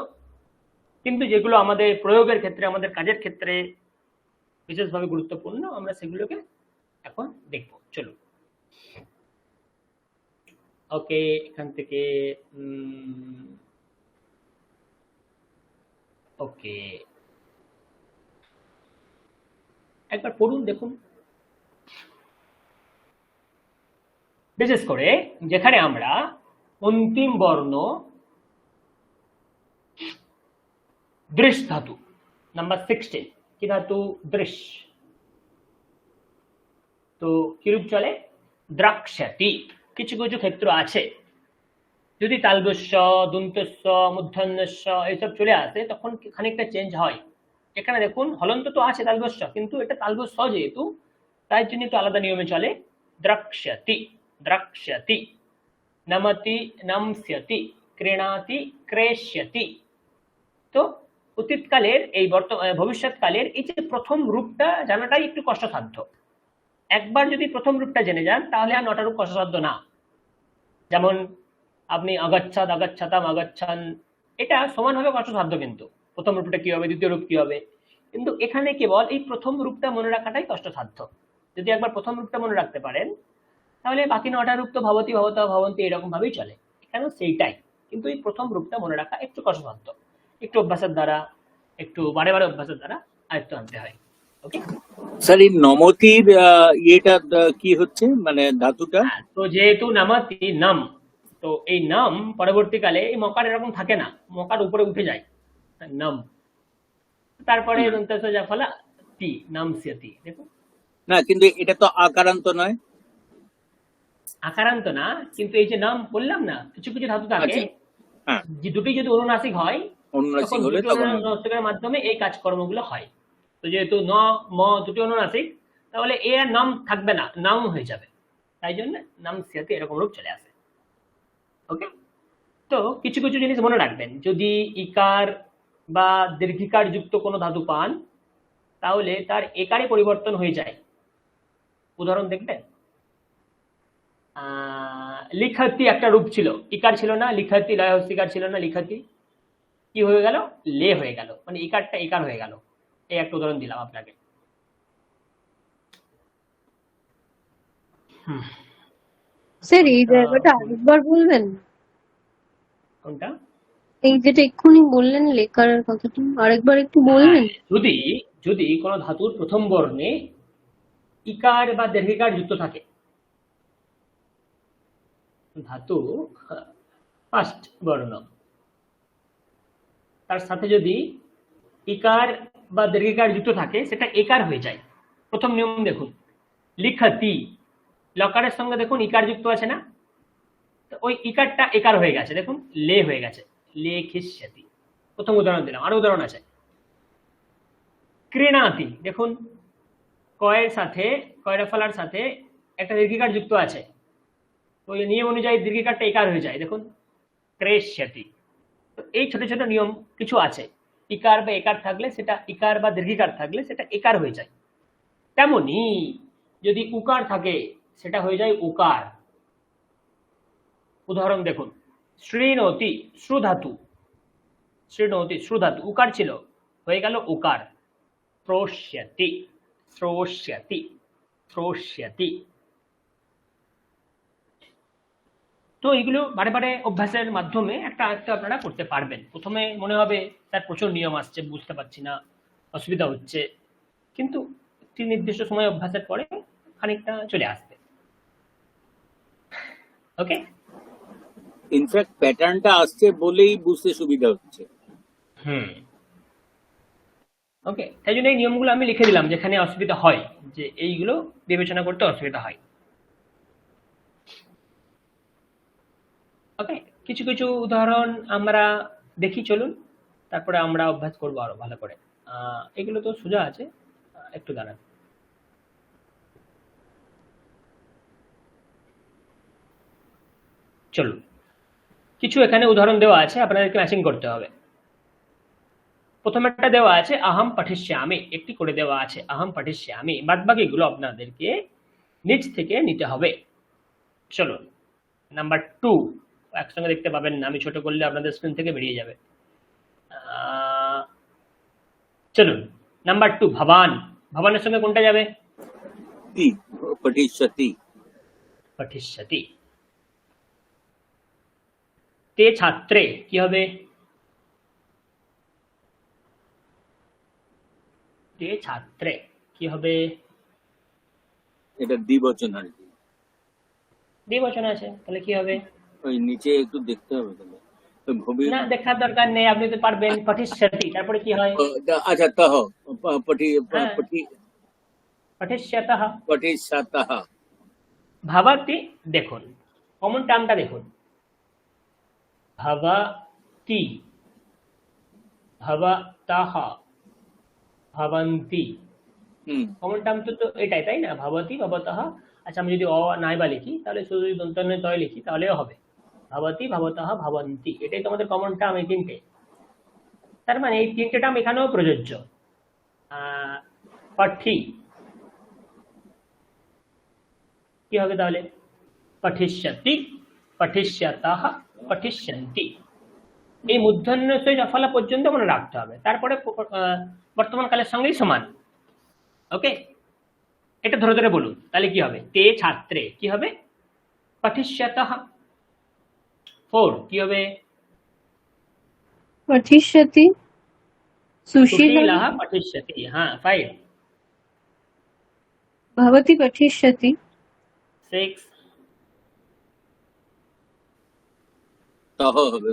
কিন্তু যেগুলো আমাদের প্রয়োগের ক্ষেত্রে, আমাদের কাজের ক্ষেত্রে বিশেষভাবে গুরুত্বপূর্ণ, আমরা সেগুলোকে এখন দেখবো। চলো, ওকে, এখান থেকে ওকে, একবার পড়ুন, দেখুন। বিশেষ করে যেখানে আমরা অন্তিম বর্ণ দৃশ ধাতু, নাম্বার 16, কি ধাতু? দৃশ। তো কিরূপ চলে? দ্রাক্ষ্যতি। কিছু কিছু ক্ষেত্র আছে, যদি তালব্যস্য, দন্তস্য, মূর্ধন্যস্য এইসব চলে আসে, তখন খানিকটা চেঞ্জ হয়। এখানে দেখুন হলন্ত তো আছে তালব্যস্য, কিন্তু এটা তালব্যস্য যেহেতু, তাই জন্য একটু আলাদা নিয়মে চলে। দ্রাক্ষ্যতি, দ্রাক্ষ্যতি, নমতি, নমস্যতি, ক্রীণাতি, ক্রেষ্যতি। তো অতীতকালের এই ভবিষ্যৎকালের এই যে প্রথম রূপটা জানাটাই একটু কষ্টসাধ্য। একবার যদি প্রথম রূপটা জেনে যান, তাহলে আর 9টা রূপ কষ্টসাধ্য না। যেমন আপনি অগচ্ছাদ, অগচ্ছাতাম, অগচ্ছান, এটা সমানভাবে কষ্টসাধ্য, কিন্তু প্রথম রূপটা কি হবে, দ্বিতীয় রূপ কি হবে। কিন্তু এখানে কেবল এই প্রথম রূপটা মনে রাখাটাই কষ্টসাধ্য। যদি একবার প্রথম রূপটা মনে রাখতে পারেন, তাহলে বাকি 9টা রূপ তো ভবতি, ভবতা, ভবন্তি এরকম ভাবেই চলে, এখানেও সেইটাই। কিন্তু এই প্রথম রূপটা মনে রাখা একটু কষ্টসাধ্য, একটু অভ্যাসের দ্বারা, একটু বারে বারে অভ্যাসের দ্বারা আয়ত্ত আনতে হয়। ওকে স্যার, এই নমতির ইয়েটা কি হচ্ছে, মানে ধাতুটা? তো যেহেতু নামাতি নাম, তো এই নাম পরবর্তীকালে এই মকার এরকম থাকে না, মকার উপরে উঠে যায়, নাম। তারপরে দন্তস্য জাফলা তি, নামস্যতি। দেখো, না, কিন্তু এটা তো আকারান্ত নয়। আকারান্ত না, কিন্তু এই যে নাম বললাম না, কিছু কিছু ধাতু থাকে, আচ্ছা, হ্যাঁ, যে দুটি যদি অনুনাসিক হয়, অনুনাসিক তখন হলে দুটি তখন অনুনাসিকের মাধ্যমে এই কাজকর্মগুলো হয়। তো যেহেতু ন ম দুটি অনুনাসিক, তাহলে এ আর নাম থাকবে না, নাম হয়ে যাবে, তাই জন্য নামস্যতি এরকম রূপ চলে আসে। ওকে, তো কিছু কিছু জিনিস মনে রাখবেন, যদি ইকার বা দীর্ঘিকার যুক্ত কোনো ধাতু পান, তাহলে তার একারে পরিবর্তন হয়ে যায়। উদাহরণ দেখবেন, লিখাতি একটা রূপ ছিল, ইকার ছিল না, লিখাতি লয় হস্তিকার ছিল না, লিখাতি কি হয়ে গেল? লে হয়ে গেল, মানে ইকারটা ইকার হয়ে গেল। এই একটা উদাহরণ দিলাম আপনাকে। স্যার এই জায়গাটা আরেকবার বলবেন? কোনটা? এই যেটা এক্ষুনি বললেন লেকারের কথাটা, আরেকবার একটু বলবেন? যদি যদি কোনো ধাতুর প্রথম বর্ণে ইকার বা দীর্ঘিকার যুক্ত থাকে, ধাতু ফার্স্ট বর্ণ, তার সাথে যদি ইকার বা দীর্ঘিকার যুক্ত থাকে, সেটা একার হয়ে যায়। প্রথম নিয়ম দেখুন, লিখতি, লকারের সঙ্গে দেখুন ইকার যুক্ত আছে না, তো ওই ইকারটা একার হয়ে গেছে, দেখুন লে হয়ে গেছে, লেখিষ্যতি। প্রথম উদাহরণ দিলাম, আরো উদাহরণ আছে। ক্রীণাতি, দেখুন কয়ের সাথে, কয়রা ফলার সাথে একটা দীর্ঘিকার যুক্ত আছে, ওই নিয়ম অনুযায়ী দীর্ঘিকারটা একার হয়ে যায়, দেখুন ক্রেষ্যতি। তো এই ছোট ছোট নিয়ম কিছু আছে, ইকার বা একার থাকলে সেটা ইকার বা দীর্ঘিকার থাকলে সেটা একার হয়ে যায়। তেমনি যদি উকার থাকে, সেটা হয়ে যায় উকার। উদাহরণ দেখুন, শৃণোতি, শ্রুধাতু, শৃণোতি শ্রুধাতু, উকার ছিল, হয়ে গেল ওকার, শ্রোষ্যতি, শ্রোষ্যতি, শ্রোষ্যতি। তো এগুলো বারে বারে অভ্যাসের মাধ্যমে একটা একটা আপনারা করতে পারবেন। প্রথমে মনে হবে তার প্রচুর নিয়ম আসছে, বুঝতে পারছি না, অসুবিধা হচ্ছে, কিন্তু একটি নির্দিষ্ট সময় অভ্যাসের পরে খানিকটা চলে আসবে। ওকে, ইনফ্যাক্ট প্যাটার্নটা আসছে বলেই বুঝতে সুবিধা হচ্ছে। ওকে, তাই জন্য এই নিয়মগুলো আমি লিখে দিলাম, যেখানে অসুবিধা হয় যে এইগুলো বিবেচনা করতে অসুবিধা হয়। ওকে, কিছু কিছু উদাহরণ আমরা দেখি, চলুন, তারপরে আমরা অভ্যাস করবো আরো ভালো করে। এগুলো তো সোজা আছে, একটু দাঁড়ান। চলুন, কিছু এখানে উদাহরণ দেওয়া আছে, আপনাদেরকে ম্যাচিং করতে হবে। প্রথমে একটা দেওয়া আছে আহাম পাঠিষ্যামি, একটি করে দেওয়া আছে আহাম পাঠিষ্যামি, বাদ বাকিগুলো আপনাদেরকে নিচ থেকে নিতে হবে। চলুন, নাম্বার 2 একসঙ্গে দেখতে পাবেন না, আমি ছোট করলে আপনাদের স্ক্রিন থেকে বেরিয়ে যাবে। চলুন, নাম্বার 2 ভবান, ভবানের সঙ্গে কোনটা যাবে? তি, পঠিষ্যতি। পঠিষ্যতি। তে ছাত্রে কি হবে? তে ছাত্রে কি হবে? এটা দ্বিবচন আর কি, দ্বিবচন আছে, তাহলে কি হবে? ওই নিচে একটু দেখতে হবে তাহলে। ওই ভবি, না, দেখার দরকার নেই, আপনি তো পারবেন। পঠিষ্যতি, তারপরে কি হয়? আচ্ছা তহ, পঠি হ্যাঁ। পঠি পঠিষ্যতঃ। পঠিষ্যতঃ। ভাবাতি, দেখুন কমন টার্মটা দেখুন, ভাবাতি, ভাবাতাহ, ভাবন্তি, কমন টার্ম তো এটাই, তাই না? ভাবতি, ভাবতঃ। আচ্ছা, আমি যদি অ নাই বা লিখি, তাহলে শুধু যদি দন্তন্য তয় লিখি তাহলেও হবে। ভাবতি, ভাবতঃ, ভাবন্তি, এটাই তো আমাদের কমন টার্ম, এই তিনটে। তার মানে এই তিনটে টার্ম এখানেও প্রযোজ্য। পঠি কি হবে তাহলে? পঠিষ্যতি, পঠিষ্যতঃ, পঠিষ্যন্তি। এই মূর্ধন্য ষ জফলা পর্যন্ত মনে রাখতে হবে, তারপরে বর্তমান কালের সঙ্গেই সমান। ওকে, এটা ধরে ধরে বলুন, তাহলে কি হবে? তে ছাত্রে কি হবে? পঠিষ্যতঃ। 4 কি হবে? पठिष्यति सुशीलः सुशीलः पठिष्यति। हाँ, 5 भवती पठिष्यति 6 তহ হবে,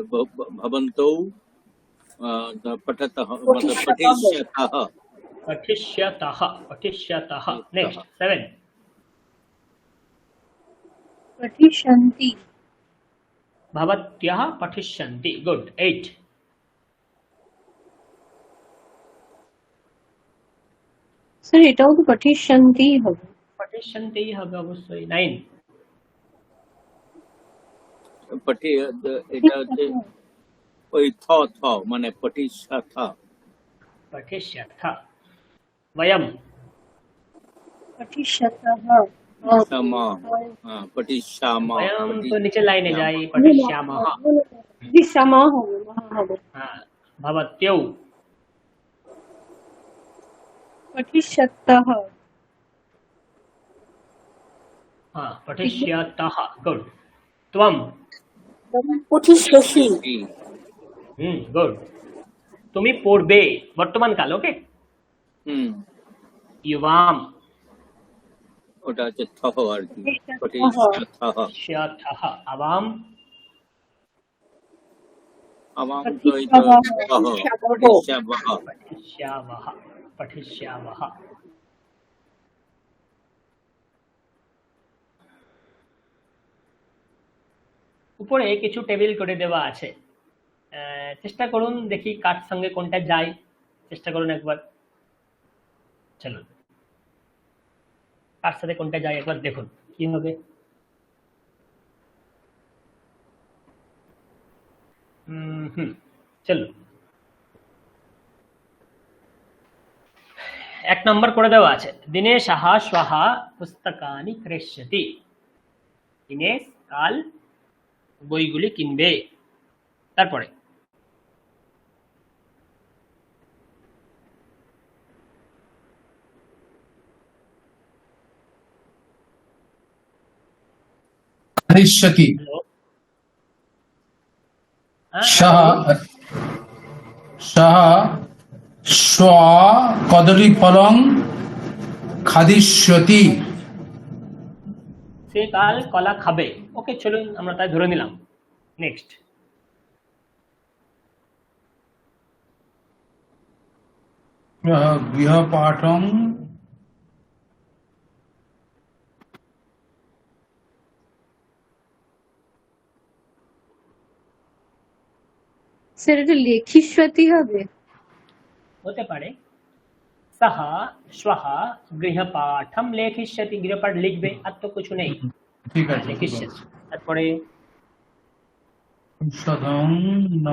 ভবন্তৌ পঠতঃ, मतलब পঠিষ্যতঃ। पठिष्यतः, पठिष्यतः। नेक्स्ट 7 पठिष्यन्ति भवत्यः पठिष्यन्ति। गुड। 8 স্যার এটাও তো পঠিষ্যন্তিই হবে। पठिष्यन्ति হবে অবশ্যই। 9 পঠি, এটা হচ্ছে ওই থ থ, মানে পঠিষ্যথ। पठिष्यथ। वयम पठिष्यतः क्षमा, पठिष्यामः। वयम तो नीचे लाइने जाए, पठिष्यामः। पठिष्यामः হবে, মহা হবে। हाँ, भवत्यौ पठिष्यतः हाँ, पठिष्यतः। गुड। त्वम পঠিষ্যসি, গুড। তুমি পড়বে, বর্তমান কাল। ওকে, ইউবাম ওটা হচ্ছে থহ আর কি, পঠিষ্যথঃ। পঠিষ্যথः। আবাম আবাম তো এই তো থহ, পঠিষ্যাবহ। পঠিষ্যাবহ, পঠিষ্যাবহ। উপরে কিছু টেবিল করে দেওয়া আছে, চেষ্টা করুন দেখি কার সঙ্গে কোনটা যায়। চেষ্টা করুন একবার, চলুন কার সাথে কোনটা যায় একবার দেখুন কি হবে। চলুন, 1 নম্বর করে দেওয়া আছে, দিনেশः श्वः পুস্তকানি ক্রেষ্যতি। দিনেশ কাল বইগুলি কিনবে। তারপরে খাদিষ্যতি হ্যালো, হ্যাঁ সহ বলুন। সহ স্ব কদলীফলং খাদিষ্যতি। সে কাল কলা খাবে। ওকে, চলুন আমরা তাই ধরে নিলাম। নেক্সট। গৃহপাঠং স্যার এটা লেখিষ্যতি হবে? হতে পারে। সহ শ্বः গৃহপাঠম লেখিষ্যতি, গৃহপাঠ লিখবে, আর তো কিছু নেই। ঠিক হ্যাঁ, আছে, ঠিক লেখিষ্যতি। আছে। তারপরে ঔষধং ন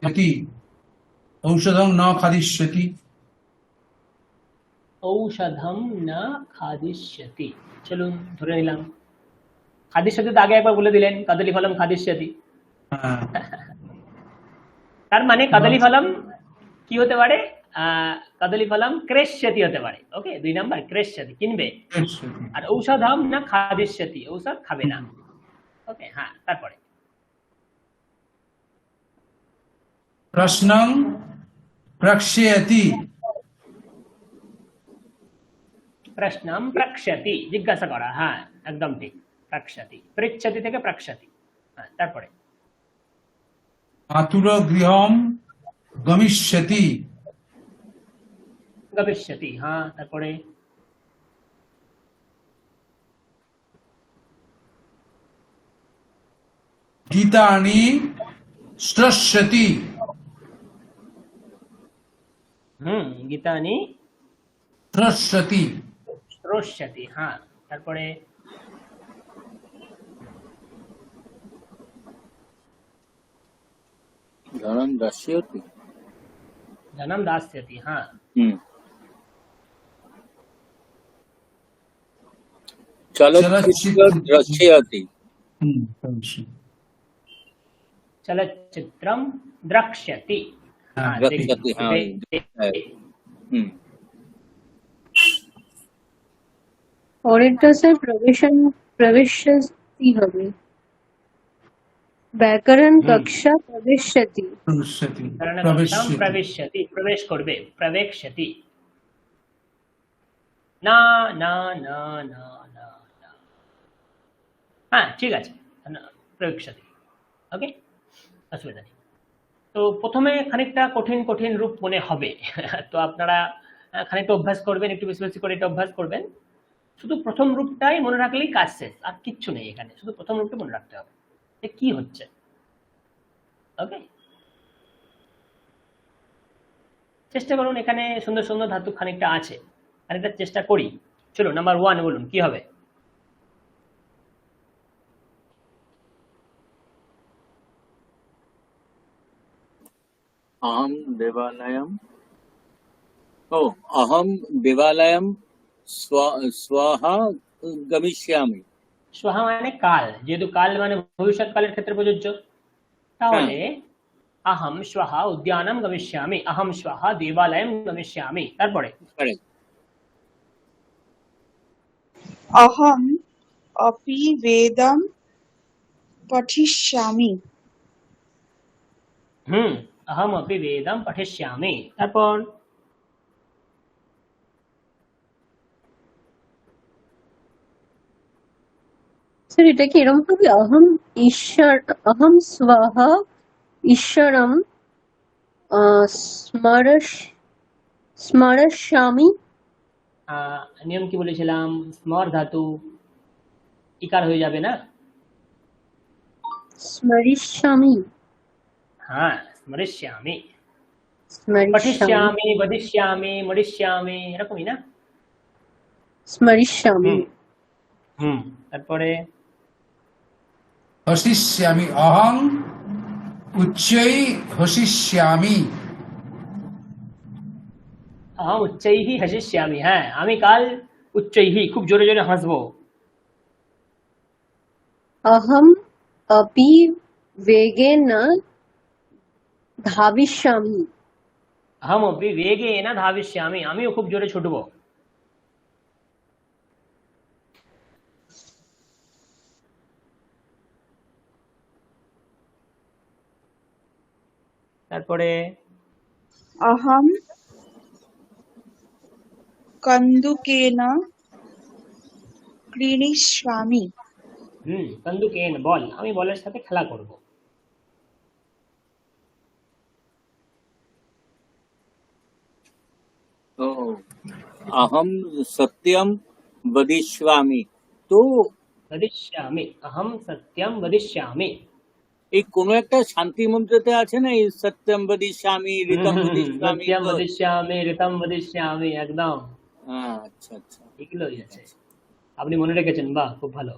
খাদিষ্যতি। ঔষধং ন খাদিষ্যতি। ঔষধম না খাদিষ্যতি, চলুন ধরে নিলাম। খাদিষ্যতি তো আগে একবার বলে দিলেন, কদলী ফলম খাদিষ্যতি। হ্যাঁ, তার মানে কদলী ফলম কি হতে পারে? কদলী ফলম ক্রেষ্যতি হতে পারে। ওকে, 2 নাম্বার ক্রেষ্যতি, কিনবে। খাদিষ্যতি। আর ঔষধম না খাদিষ্যতি, ঔষধ খাবে না। ওকে, হ্যাঁ, তারপরে প্রশ্নং প্রক্ষ্যতি। প্রশ্নম প্রক্ষ্যতি, জিজ্ঞাসা করা। হ্যাঁ, একদম ঠিক, প্রক্ষ্যতি, পৃচ্ছতি থেকে প্রক্ষ্যতি। হ্যাঁ, তারপরে মাতুর গৃহম গমিষ্যতি। গবিষ্যতি। হ্যাঁ, তারপরে গীতানি শ্রস্যতি। গীতানি শ্রস্যতি। শ্রোষ্যতি। হ্যাঁ, তারপরে ধরন দাস্যতি। জনম দাস্যতি। হ্যাঁ, চলচ্চিত্র দ্রশ্যতি। চলচ্চিত্রম দ্রক্ষ্যতি। হ্যাঁ, দ্রক্ষ্যতি, হ্যাঁ, হ্যাঁ। পরেরটা স্যার প্রবেশতি হবে। ব্যাকরণ কক্ষা প্রবেশতি। প্রবিশ্যতি। কারণকর্তাম প্রবিশ্যতি, প্রবেশ করবে, প্রবেক্ষ্যতি। না না না না না না। হ্যাঁ, ঠিক আছে, প্রবেক্ষ্যতি। ওকে, অসুবিধা নেই। তো প্রথমে খানিকটা কঠিন কঠিন রূপ মনে হবে। তো আপনারা খানিকটা অভ্যাস করবেন, একটু বেশি বেশি করে এটা অভ্যাস করবেন। শুধু প্রথম রূপটাই মনে রাখলেই কাজ শেষ, আর কিচ্ছু নেই এখানে, শুধু প্রথম রূপটা মনে রাখতে হবে যে কি হচ্ছে। ওকে, চেষ্টা করুন, এখানে সুন্দর সুন্দর ধাতু খানিকটা আছে, খানিকটা চেষ্টা করি। চলো, নাম্বার 1 বলুন, কি হবে? अहम देवालयम, ओ अहम देवालयम स्वाहा गमिष्यामि। স্বহা মানে কাল, যেহেতু কাল মানে ভবিষ্যৎ কালের ক্ষেত্রে প্রযোজ্য, তাহলে আহম স্বহা উদ্যানম গমিষ্যামি, আহম স্বহা দেবালয়ম গমিষ্যামি। তারপরে अहम अपि वेदम पठिष्यामि। अहम अपि वेदम पठिष्यामि। তারপর স্যার এটা কি এরকম হবে? অহম স্বাহা ঈশ্বরম স্মরস্যামি। নিয়ম কি বলেছিলাম? স্মর ধাতু ইকার হয়ে যাবে না? স্মরিষ্যামি। হ্যাঁ, স্মরিষ্যামি, স্মরিষ্যামি, পঠিষ্যামি, বদিষ্যামি, মরিষ্যামি, এরকমই না? স্মরিষ্যামি। তারপরে হসিষ্যামি, অহং উচ্চৈ হসিষ্যামি। আহম উচ্চৈহি হসিষ্যামি। হ্যাঁ, আমি কাল উচ্চৈহি, খুব জোরে জোরে হাসবো। অহম अपि वेगेन ধাবিষ্যামি। আহম अपि वेगेन ধাবিষ্যামি, আমিও খুব জোরে ছুটবো। তারপরে अहम कंदुकेन क्रीडिष्यामि। কন্দুকেন বল, আমি বলের সাথে খেলা করব। ও अहम सत्यम वदिष्यामि। তো বদিষ্যামি, অহম সত্যম বদিষ্যামি। এই কোনো একটা শান্তি মন্ত্রতে আছে না, এই সত্যম বদিষ্যামি, ঋতম বদিষ্যামি, সত্যম তো বদিষ্যামি, ঋতম বদিষ্যামি, একদম আচ্ছা আচ্ছা, এগুলোই আছে। আপনি মনে রেখেছেন, বাহ, খুব ভালো।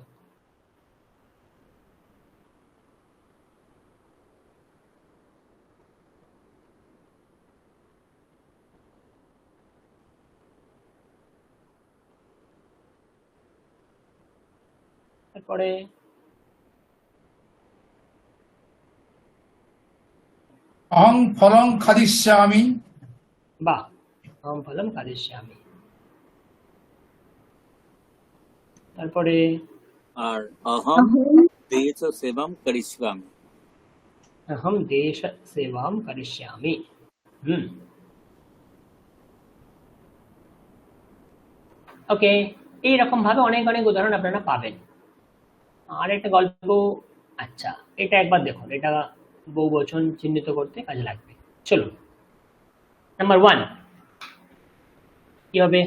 তারপরে অহং ফলং খাদিষ্যামি। বাহ, অহম ফলম খাদিষ্যামি। তারপরে আর अहम अहम देश सेवम करिष्यामि। অহম দেশ সেবাম করিষ্যামি। ওকে, এইরকম ভাবে অনেক অনেক উদাহরণ আপনারা পাবেন। আর একটা গল্প, আচ্ছা এটা একবার দেখুন, এটা বহুবচন চিহ্নিত করতে কাজে লাগবে। চলুন, নাম্বার 1 কি হবে?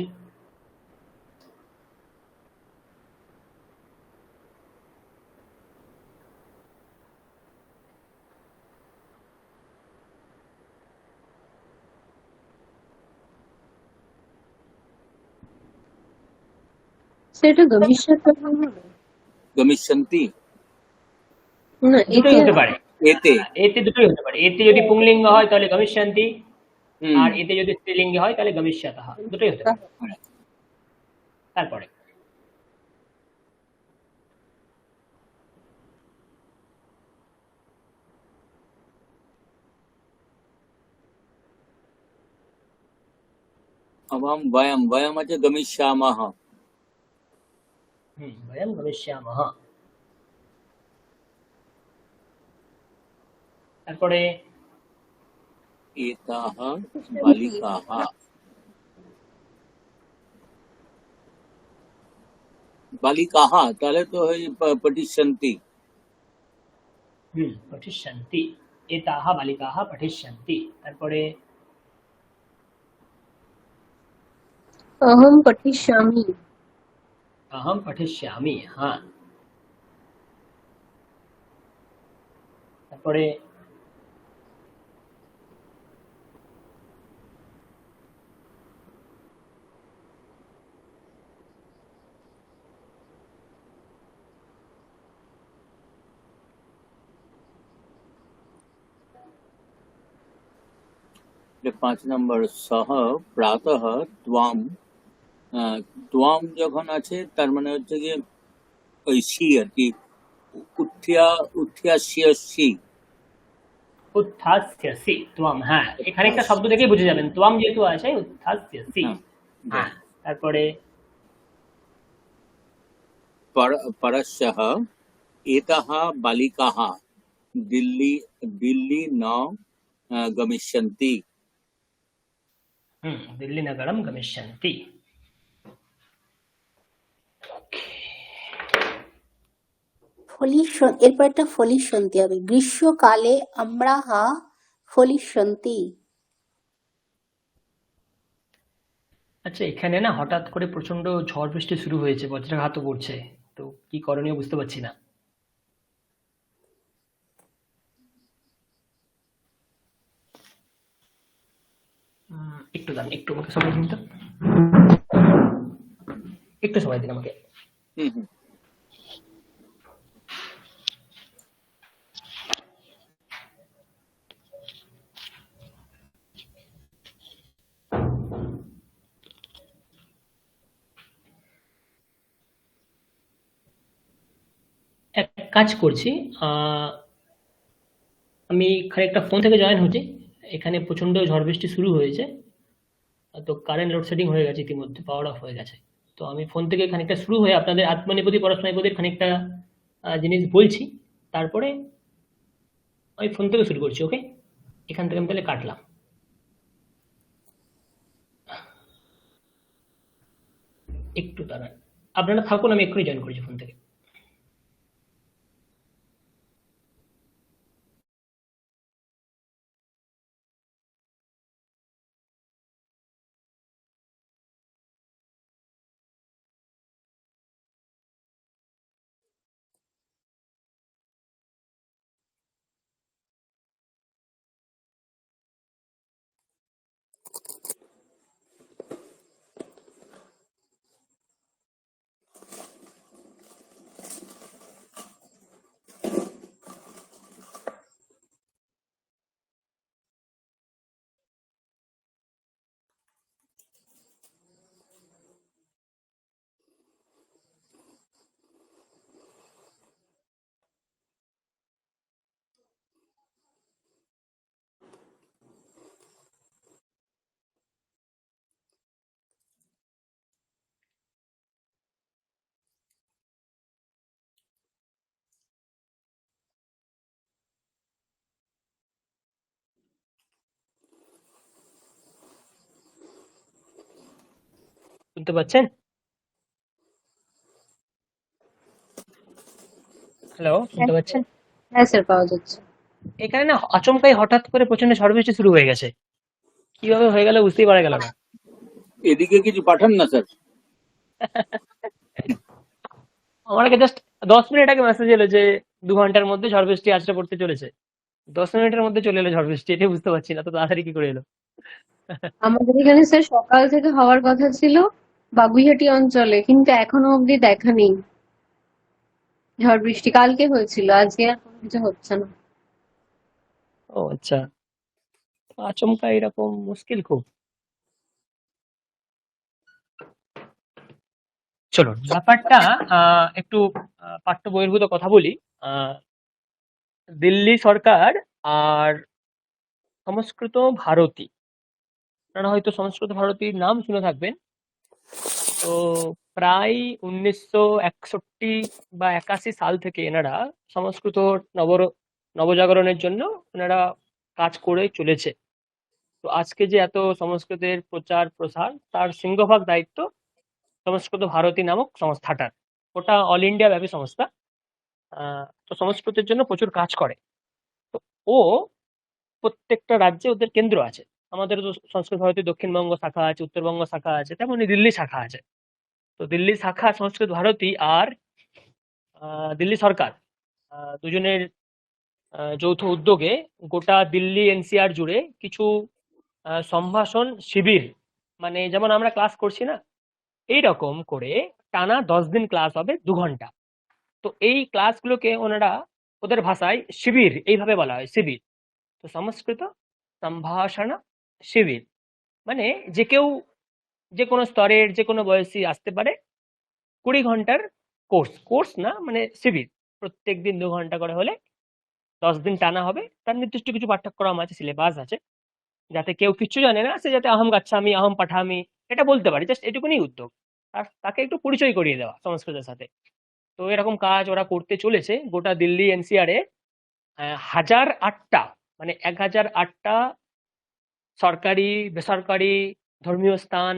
সেটা গমিষ্যৎ হবে गमिष्यन्ति না, দুটোই এতে হতে পারে, एते। এতে দুটোই হতে পারে। এতে যদি পুংলিঙ্গ হয় তাহলে গমিষ্যন্তি, আর হুম, এতে যদি স্ত্রীলিঙ্গ হয় তাহলে গমিষ্যতঃ, দুটোই হতে পারে। তারপরে अब हम वयम, वयम আছে गमिष्यामः। বয়ম গমিষ্যামः। তারপরে एताः बालिकाः। बालिकाः তাহলে তো হয় पठिष्यन्ति। পঠিষ্যন্তি, এতাः বালিকাः পঠিষ্যন্তি। তারপরে अहम पठिष्यामि। अहम पठिष्यामि, হ্যাঁ। তারপরে এটা 5 নম্বর, সহ প্রাতঃ ত্বাম। ত্বাম যখন আছে তার মানে হচ্ছে যে ওই সি আর কি, উত্থ্যাস্যসি। উত্থাস্যসি, ত্বম, হ্যাঁ, এখানে একটা শব্দ দেখেই বুঝে যাবেন, ত্বম যেহেতু আছে, উত্থাস্যসি, হ্যাঁ। তারপরে परस्यः एताः बालिकाः दिल्ली दिल्ली न गमिष्यन्ति। দিল্লি নগরম গমিষ্যন্তি। এরপর একটা ফলিষ্যন্তি হবে। গ্রীষ্মকালে আমরাহ ফলিষ্যন্তি। আচ্ছা, এখানে না হঠাৎ করে প্রচন্ড ঝড় বৃষ্টি শুরু হয়েছে, বজ্রাঘাতও পড়ছে, তো কি করণীয় বুঝতে পারছি না। একটু দাম, একটু আমাকে সময় দিন তো, একটু সময় দিন আমাকে। হুম হুম। এক কাজ করছি, আমি খানিকটা ফোন থেকে জয়েন হচ্ছি। এখানে প্রচন্ড ঝড় বৃষ্টি শুরু হয়েছে, তো কারেন্ট লোডশেডিং হয়ে গেছে, ইতিমধ্যে পাওয়ার অফ হয়ে গেছে। তো আমি ফোন থেকে খানিকটা শুরু হয়ে আপনাদের আত্মনেপদী পরস্মনেপদীর খানিকটা জিনিস বলছি, তারপরে আমি ফোন থেকে শুরু করছি। ওকে, এখান থেকে আমি তাহলে কাটলাম। একটু দাঁড়ান, আপনারা থাকুন, আমি এক্ষুনি জয়েন করেছি ফোন থেকে। শুনতে পাচ্ছেন? হ্যালো, শুনতে পাচ্ছেন? হ্যাঁ স্যার, পাওয়া যাচ্ছে। এখানে না আচমকাই হঠাৎ করে প্রচন্ড ঝড় বৃষ্টি শুরু হয়ে গেছে, কিভাবে হয়ে গেল বুঝতেই পারা গেল না। এদিকে কিছু পাঠান না স্যার। আমাকে জাস্ট 10 মিনিট আগে মেসেজ এলো যে 2 ঘন্টার মধ্যে ঝড় বৃষ্টি আছড়ে পড়তে চলেছে। 10 মিনিটের মধ্যে চলে এলো ঝড় বৃষ্টি, এটাই বুঝতে পারছি না তো তাড়াতাড়ি কি করে এলো। আমাদের এখানে স্যার সকাল থেকে হওয়ার কথা ছিল বাগুইহাটি অঞ্চলে, কিন্তু এখনো অবধি দেখা নেই ঝড় বৃষ্টি। কালকে হয়েছিল, আজকে আর কোনো কিছু হচ্ছে না। ও আচ্ছা, আচমকা এরকম মুশকিল খুব। চলুন ব্যাপারটা একটু পাঠ্য বহির্ভূত কথা বলি। আহ, দিল্লি সরকার আর সংস্কৃত ভারতী, আপনারা হয়তো সংস্কৃত ভারতীর নাম শুনে থাকবেন। তো প্রায় 1961 বা 81 সাল থেকে এনারা সংস্কৃত নবজাগরণের জন্য এনারা কাজ করে চলেছে। তো আজকে যে এত সংস্কৃতের প্রচার প্রসার, তার সিংহভাগ দায়িত্ব সংস্কৃত ভারতী নামক সংস্থাটার। ওটা অল ইন্ডিয়া ব্যাপী সংস্থা। তো সংস্কৃতের জন্য প্রচুর কাজ করে। তো ও প্রত্যেকটা রাজ্যে ওদের কেন্দ্র আছে। আমাদের তো সংস্কৃত ভারতী দক্ষিণবঙ্গ শাখা আছে, উত্তরবঙ্গ শাখা আছে, তেমনি দিল্লি শাখা আছে। তো দিল্লি শাখা সংস্কৃত ভারতী আর দিল্লি সরকার দুজনের যৌথ উদ্যোগে গোটা দিল্লি এনসিআর জুড়ে কিছু সম্ভাষণ শিবির, মানে যেমন আমরা ক্লাস করছি না, এইরকম করে টানা 10 দিন ক্লাস হবে 2 ঘন্টা। তো এই ক্লাসগুলোকে ওনারা ওদের ভাষায় শিবির এইভাবে বলা হয়, শিবির। তো সংস্কৃত সম্ভাষণ শিবির মানে যে কেউ যে কোনো স্তরের যে কোনো বয়সী আসতে পারে। 20 ঘন্টার কোর্স, কোর্স না মানে শিবির, প্রত্যেক দিন 2 ঘন্টা করে হলে 10 দিন টানা হবে। তার নির্দিষ্ট কিছু পাঠ্যক্রম আছে, সিলেবাস আছে, যাতে কেউ কিচ্ছু জানে না সে যাতে আহম গাচ্ছামি আহম পাঠামি এটা বলতে পারে, জাস্ট এটুকুনি উদ্যোগ। আর তাকে একটু পরিচয় করিয়ে দেওয়া সংস্কৃতের সাথে। তো এরকম কাজ ওরা করতে চলেছে গোটা দিল্লি এনসিআর এ। 1008টা মানে 1008টা সরকারি বেসরকারি ধর্মীয় স্থান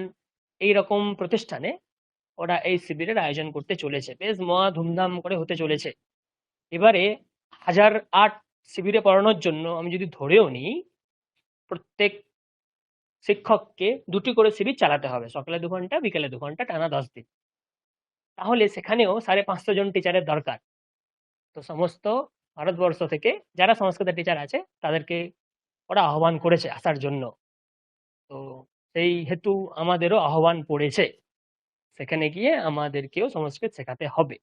এইরকম প্রতিষ্ঠানে ওরা এই শিবিরের আয়োজন করতে চলেছে, বেশ মহা ধুমধাম করে হতে চলেছে। এবারে 1008 শিবিরে পড়ানোর জন্য আমি যদি ধরেও নিই, প্রত্যেক শিক্ষককে 2টি করে শিবির চালাতে হবে, সকালে 2 ঘন্টা বিকেলে 2 ঘন্টা টানা 10 দিন। তাহলে সেখানেও 550 জন টিচারের দরকার। তো সমস্ত ভারতবর্ষ থেকে যারা সংস্কৃত টিচার আছে তাদেরকে ওরা আহ্বান করেছে আসার জন্য। তো সেই হেতু আমাদেরও আহ্বান পড়েছে, সেখানে গিয়ে আমাদেরকেও সংস্কৃত শেখাতে হবে।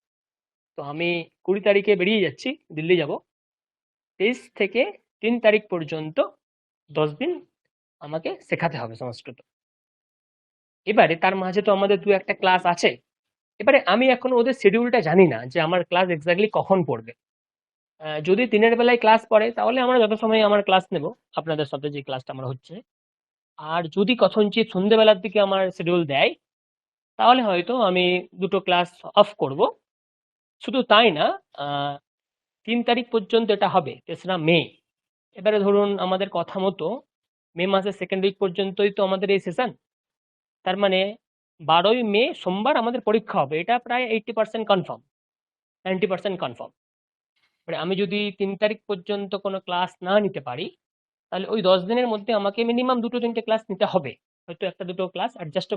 তো আমি 20 তারিখে বেরিয়ে যাচ্ছি, দিল্লি যাব। 23 থেকে 3 তারিখ পর্যন্ত 10 দিন আমাকে শেখাতে হবে সংস্কৃত। এবারে তার মাঝে তো আমাদের 2-1টা ক্লাস আছে। এবারে আমি এখনো ওদের শিডিউলটা জানি না যে আমার ক্লাস এক্স্যাক্টলি কখন পড়বে। যদি দিনের বেলায় ক্লাস পড়ে তাহলে আমরা যত সময় আমার ক্লাস নেব আপনাদের সাথে যে ক্লাসটা আমার হচ্ছে। আর যদি কথঞ্চিত সন্ধ্যেবেলার দিকে আমার শিডিউল দেয় তাহলে হয়তো আমি 2টো ক্লাস অফ করব। শুধু তাই না, 3 তারিখ পর্যন্ত এটা হবে, 3রা মে। এবারে ধরুন আমাদের কথা মতো মে মাসের সেকেন্ড উইক পর্যন্তই তো আমাদের এই সেশন। তার মানে 12ই মে সোমবার আমাদের পরীক্ষা হবে, এটা প্রায় 80% কনফার্ম, 90% কনফার্ম। মানে আমি যদি 3 তারিখ পর্যন্ত কোনো ক্লাস না নিতে পারি, তাহলে ওই 10 দিনের মধ্যে আমাকে মিনিমাম 2-3টে ক্লাস নিতে হবে। হয়তো 1-2 ক্লাস অ্যাডজাস্ট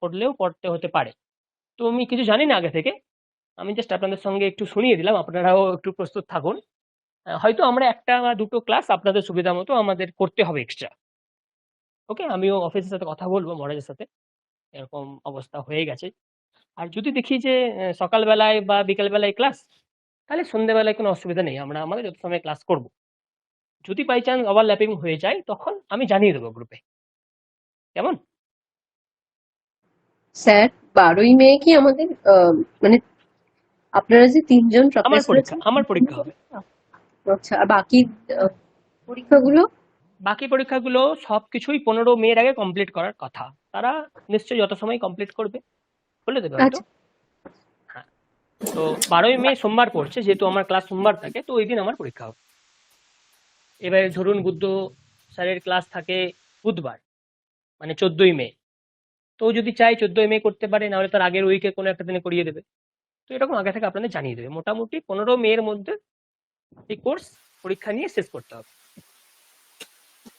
করলেও করতে হতে পারে। তো আমি কিছু জানি না আগে থেকে, আমি জাস্ট আপনাদের সঙ্গে একটু শুনিয়ে দিলাম, আপনারাও একটু প্রস্তুত থাকুন। হয়তো আমরা 1টা বা 2টো ক্লাস আপনাদের সুবিধা মতো আমাদের করতে হবে এক্সট্রা। ওকে, আমিও অফিসের সাথে কথা বলবো, মহারাজের সাথে, এরকম অবস্থা হয়ে গেছে। আর যদি দেখি যে সকালবেলায় বা বিকেলবেলায় ক্লাস, তাহলে সন্ধ্যেবেলায় কোনো অসুবিধা নেই, আমরা আমাদের যত সময় ক্লাস করব। যদি বাই চান্স ওভারল্যাপিং হয়ে যায় তখন আমি জানিয়ে দেবো গ্রুপে, কেমন? স্যার 12ই মে কি আমাদের মানে আপনারা যে 3জন আমার প্রফেসর পরীক্ষা আছেন আমার পরীক্ষা হবে। আচ্ছা, আর বাকি আহ, পরীক্ষাগুলো? বাকি পরীক্ষাগুলো সবকিছুই 15 মের আগে কমপ্লিট করার কথা, তারা নিশ্চয়ই যত সময় কমপ্লিট করবে বলে দেবে হয়তো। আচ্ছা, হ্যাঁ, তো 12ই মে সোমবার পড়ছে, যেহেতু আমার ক্লাস সোমবার থাকে, তো ওই দিন আমার পরীক্ষা হবে। এবারে ধরুন বুদ্ধ স্যারের ক্লাস থাকে বুধবার, মানে 14ই মে। তো ও যদি চাই 14ই মে করতে পারে, নাহলে তার আগের উইকে কোনো একটা দিনে করিয়ে দেবে। তো এরকম আগে থেকে আপনাদের জানিয়ে দেবে। মোটামুটি 15 মের মধ্যে এই কোর্স পরীক্ষা নিয়ে শেষ করতে হবে।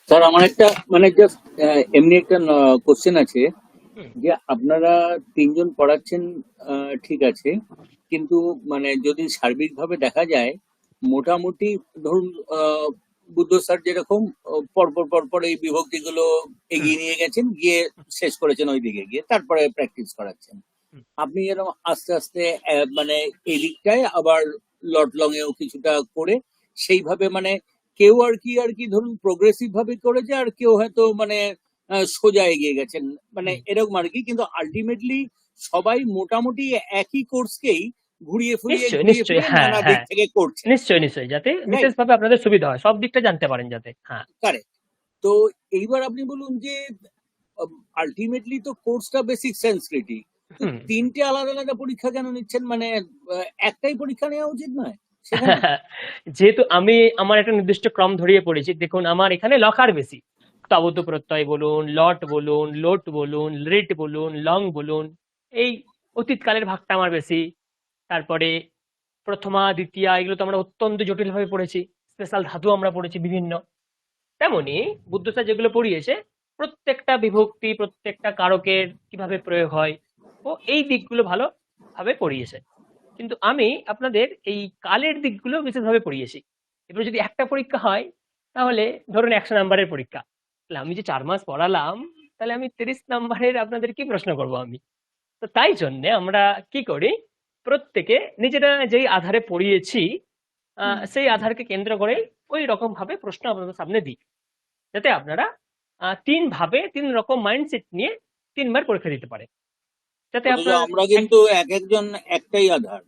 স্যার আমার একটা মানে জাস্ট এমনি একটা কোশ্চেন আছে হুম। যে আপনারা 3জন পড়াচ্ছেন, ঠিক আছে, কিন্তু মানে যদি সার্বিকভাবে দেখা যায় মোটামুটি ধরুন বুদ্ধ স্যার যেরকম পরপর পরপর এই বিভক্তিগুলো হুম। এগিয়ে নিয়ে গেছেন, গিয়ে শেষ করেছেন ওই দিকে গিয়ে, তারপরে প্র্যাকটিস করাচ্ছেন। হুম। আপনি এরকম আস্তে আস্তে মানে এই দিকটায় আবার লট লং এও কিছুটা করে সেইভাবে মানে কেউ আর কি ধরুন প্রোগ্রেসিভ ভাবে করেছে, আর কেউ হয়তো মানে সোজা এগিয়ে গেছেন, মানে হুম। এরকম আর কি, কিন্তু আলটিমেটলি সবাই মোটামুটি একই কোর্সকেই ঘুরিয়ে ফুরিয়ে নিশ্চয়ই ঘুরিয়ে নিশ্চয়ই, ফুরিয়ে হ্যাঁ নানা দিক হ্যাঁ, থেকে করছেন, নিশ্চয়ই নিশ্চয়ই, যাতে রাইট? বিশেষভাবে আপনাদের সুবিধা হয়, সব দিকটা জানতে পারেন যাতে। হ্যাঁ। কারেক্ট। তো এইবার আপনি বলুন যে আলটিমেটলি তো কোর্সটা বেসিক সংস্কৃতি, তো হুম। 3টে আলাদা আলাদা পরীক্ষা কেন নিচ্ছেন? মানে একটাই পরীক্ষা নেওয়া উচিত নয় সেখানে? যেহেতু আমি আমার একটা নির্দিষ্ট ক্রম ধরিয়ে পড়েছি, দেখুন আমার এখানে লকার বেশি, তবত প্রত্যয় বলুন, লট বলুন, লোট বলুন, রিট বলুন, লং বলুন, এই অতীতকালের ভাগটা আমার বেশি। তারপরে প্রথমা দ্বিতীয়া এগুলো তো আমরা অত্যন্ত জটিলভাবে পড়েছি, স্পেশাল ধাতু আমরা পড়েছি বিভিন্ন। তেমনি বুদ্ধ স্যার যেগুলো পড়িয়েছে, প্রত্যেকটা বিভক্তি, প্রত্যেকটা কারকের কিভাবে প্রয়োগ হয়, ও এই দিকগুলো ভালোভাবে পড়িয়েছে। কিন্তু আমি আপনাদের এই কালের দিকগুলো বিশেষভাবে পড়িয়েছি। এবার যদি একটা পরীক্ষা হয়, তাহলে ধরুন 100 নাম্বারের পরীক্ষা, তাহলে আমি যে 4 মাস পড়ালাম, তাহলে আমি 30 নাম্বারের আপনাদের কি প্রশ্ন করব আমি? তো তাই জন্য আমরা কি করি, প্রত্যেকে নিজেরা যেই আধারে পড়িয়েছি সেই আধারকে কেন্দ্র করে ওই রকম ভাবে প্রশ্ন আপনাদের সামনে দিই, যাতে আপনারা 3 রকম মাইন্ডসেট নিয়ে 3বার পরীক্ষা দিতে পারে, যাতে অথচ আপনার আমরা কিন্তু এক একজন একটাই আধার।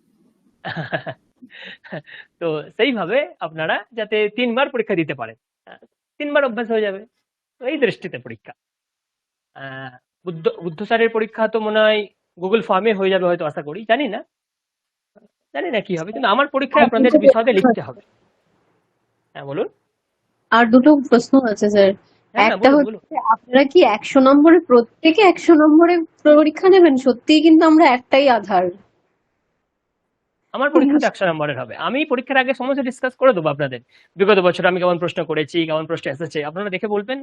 তো সেইভাবে আপনারা যাতে 3বার পরীক্ষা দিতে পারেন, 3বার অভ্যাস হয়ে যাবে। তো এই দৃষ্টিতে পরীক্ষা। বুদ্ধ বুদ্ধ স্যারের পরীক্ষা তো মনে হয় গুগল ফর্মে হয়ে যাবে হয়তো, আশা করি, জানি না কি হবে, কিন্তু আমার পরীক্ষায় আর আপনাদের দুটো বিশদে প্রশ্ন লিখতে আছে। হবে। হ্যাঁ বলুন। আর দুটো প্রশ্ন আছে স্যার। হ্যাঁ হ্যাঁ, একটা বলুন বলুন। হচ্ছে আপনারা কি 100 নম্বরে প্রত্যেকে 100 নম্বরে পরীক্ষা নেবেন? সত্যিই কিন্তু আমরা একটাই আধার। আমার খুব পরীক্ষা তো 100 মুশকিল। নম্বরের হবে, আমি পরীক্ষার আগে সমস্ত ডিসকাস করে দেবো আপনাদের, বিগত বছর আমি কেমন প্রশ্ন করেছি, কেমন প্রশ্ন এসেছে, আপনারা দেখে বলবেন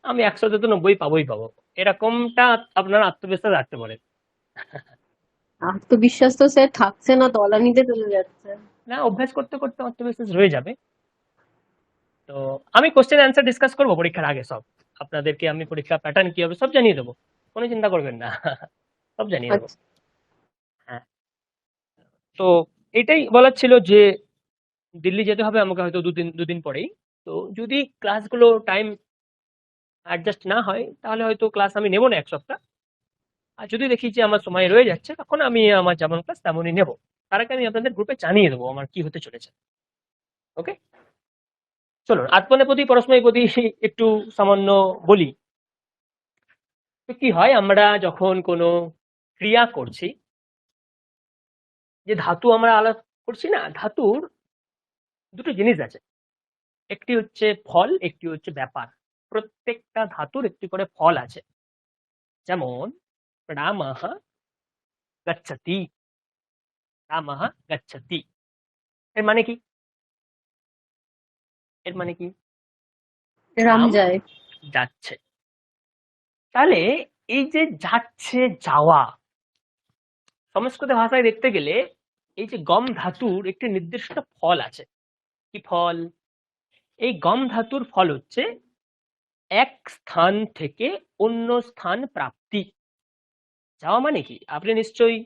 আমি 100তে তো 90 পাবো। এরকমটা আপনারা আত্মবিশ্বাস রাখতে পারেন। আত্মবিশ্বাস তো স্যার থাকছে না, তলানিতে চলে যাচ্ছে। না, অভ্যাস করতে করতে আত্মবিশ্বাস রয়ে যাবে। তো আমি কোশ্চেন অ্যান্সার ডিসকাস করবো পরীক্ষার আগে সব, আপনাদেরকে আমি পরীক্ষা প্যাটার্ন কি হবে সব জানিয়ে দেবো, কোনো চিন্তা করবেন না। সব জানিয়ে দেবো। আচ্ছা, হ্যাঁ, তো এটাই বলার ছিল যে দিল্লি যেতে হবে আমাকে হয়তো দুদিন পরেই। তো যদি ক্লাসগুলো টাইম অ্যাডজাস্ট না হয়, তাহলে হয়তো ক্লাস আমি নেবো না 1 সপ্তাহ। আর যদি দেখি যে আমার সময় রয়ে যাচ্ছে, তখন আমি আমার যেমন ক্লাস তেমনই নেবো। তার আগে আমি আপনাদের গ্রুপে জানিয়ে দেবো আমার কি হতে চলেছে। ওকে, চলুন আত্মনেপতি পরস্মৈপতি একটু সামান্য বলি। তো কি হয়, আমরা যখন কোনো ক্রিয়া করছি, যে ধাতু আমরা আলাপ করছি না, ধাতুর দুটো জিনিস আছে। একটি হচ্ছে ফল, একটি হচ্ছে ব্যাপার। প্রত্যেকটা ধাতুর একটি করে ফল আছে। যেমন রামः গচ্ছতি, রামः গচ্ছতি। এর মানে কি? এর মানে কি? রাম রাম যায়। যাচ্ছে। তাহলে এই যে যাচ্ছে, যাওয়া, সংস্কৃত ভাষায় দেখতে গেলে এই যে গম ধাতুর একটি নির্দিষ্ট ফল আছে। কি ফল? এই গম ধাতুর ফল হচ্ছে এক স্থান থেকে অন্য স্থান প্রাপ্তি। যাওয়া মানে কি? আপনি নিশ্চয়ই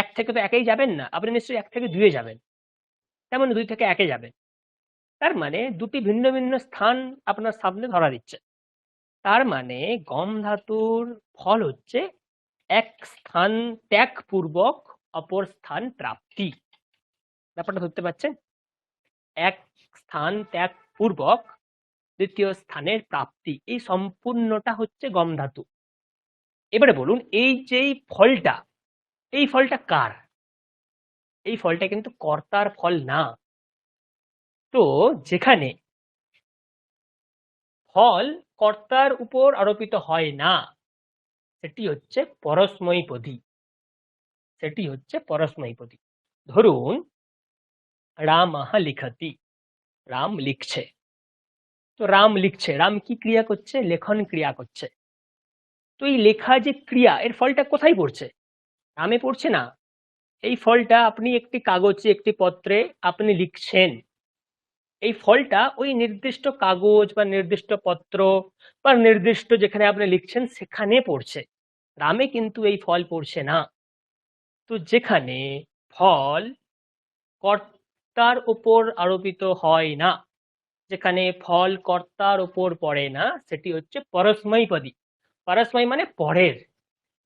এক থেকে তো একেই যাবেন না, আপনি নিশ্চয়ই এক থেকে দুয়ে যাবেন, তেমন দুই থেকে একে যাবেন। তার মানে দুটি ভিন্ন ভিন্ন স্থান আপনার সামনে ধরা দিচ্ছে। তার মানে গম ধাতুর ফল হচ্ছে এক স্থান ত্যাগ পূর্বক অপর স্থান প্রাপ্তি। ব্যাপারটা ধরতে পারছেন? এক স্থান ত্যাগ পূর্বক দ্বিতীয় স্থানের প্রাপ্তি, এই সম্পূর্ণটা হচ্ছে গম ধাতু। এবারে বলুন, এই যে ফলটা, এই ফলটা কার? এই ফলটা কিন্তু কর্তার ফল না। তো যেখানে ফল কর্তার উপর আরোপিত হয় না, সেটি হচ্ছে পরস্মৈপদী। সেটি হচ্ছে পরস্মৈপদী। ধরুন রামः লিখতি, রাম লিখছে। তো রাম লিখছে, রাম কি ক্রিয়া করছে? লেখন ক্রিয়া করছে। তো এই লেখা যে ক্রিয়া, এর ফলটা কোথায় পড়ছে? রামে পড়ছে না। এই ফলটা আপনি একটি কাগজে, একটি পত্রে আপনি লিখছেন, এই ফলটা ওই নির্দিষ্ট কাগজ বা নির্দিষ্ট পত্র বা নির্দিষ্ট যেখানে আপনি লিখছেন সেখানে পড়ছে। রামে কিন্তু এই ফল পড়ছে না। তো যেখানে ফল কর্তার উপর আরোপিত হয় না, যেখানে ফল কর্তার উপর পড়ে না, সেটি হচ্ছে পরস্মৈপদী। পরস্মৈ মানে পরের।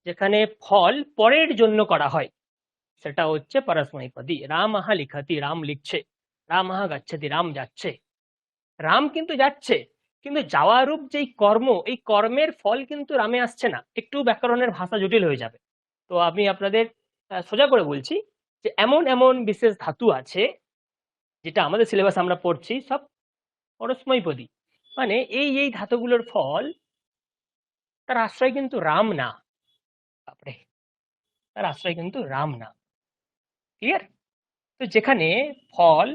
যেখানে ফল পরের জন্য করা হয়, সেটা হচ্ছে পরস্মৈপদী। রামः লিখতি, রাম লিখছে। রামः গচ্ছতি, রাম যাচ্ছে। রাম কিন্তু যাচ্ছে, কিন্তু যাওয়া রূপ যেই কর্ম, এই কর্মের ফল কিন্তু রামে আসছে না। একটু ব্যাকরণের ভাষা জটিল হয়ে যাবে, তো আমি আপনাদের সোজা করে বলছি যে এমন এমন বিশেষ ধাতু আছে যেটা আমাদের সিলেবাস আমরা পড়ছি সব পরস্মৈপদী। মানে এই ধাতুগুলোর ফল, তার আশ্রয় কিন্তু রাম না। বাপরে, তার আশ্রয় কিন্তু রাম না। ক্লিয়ার? তো যেখানে ফল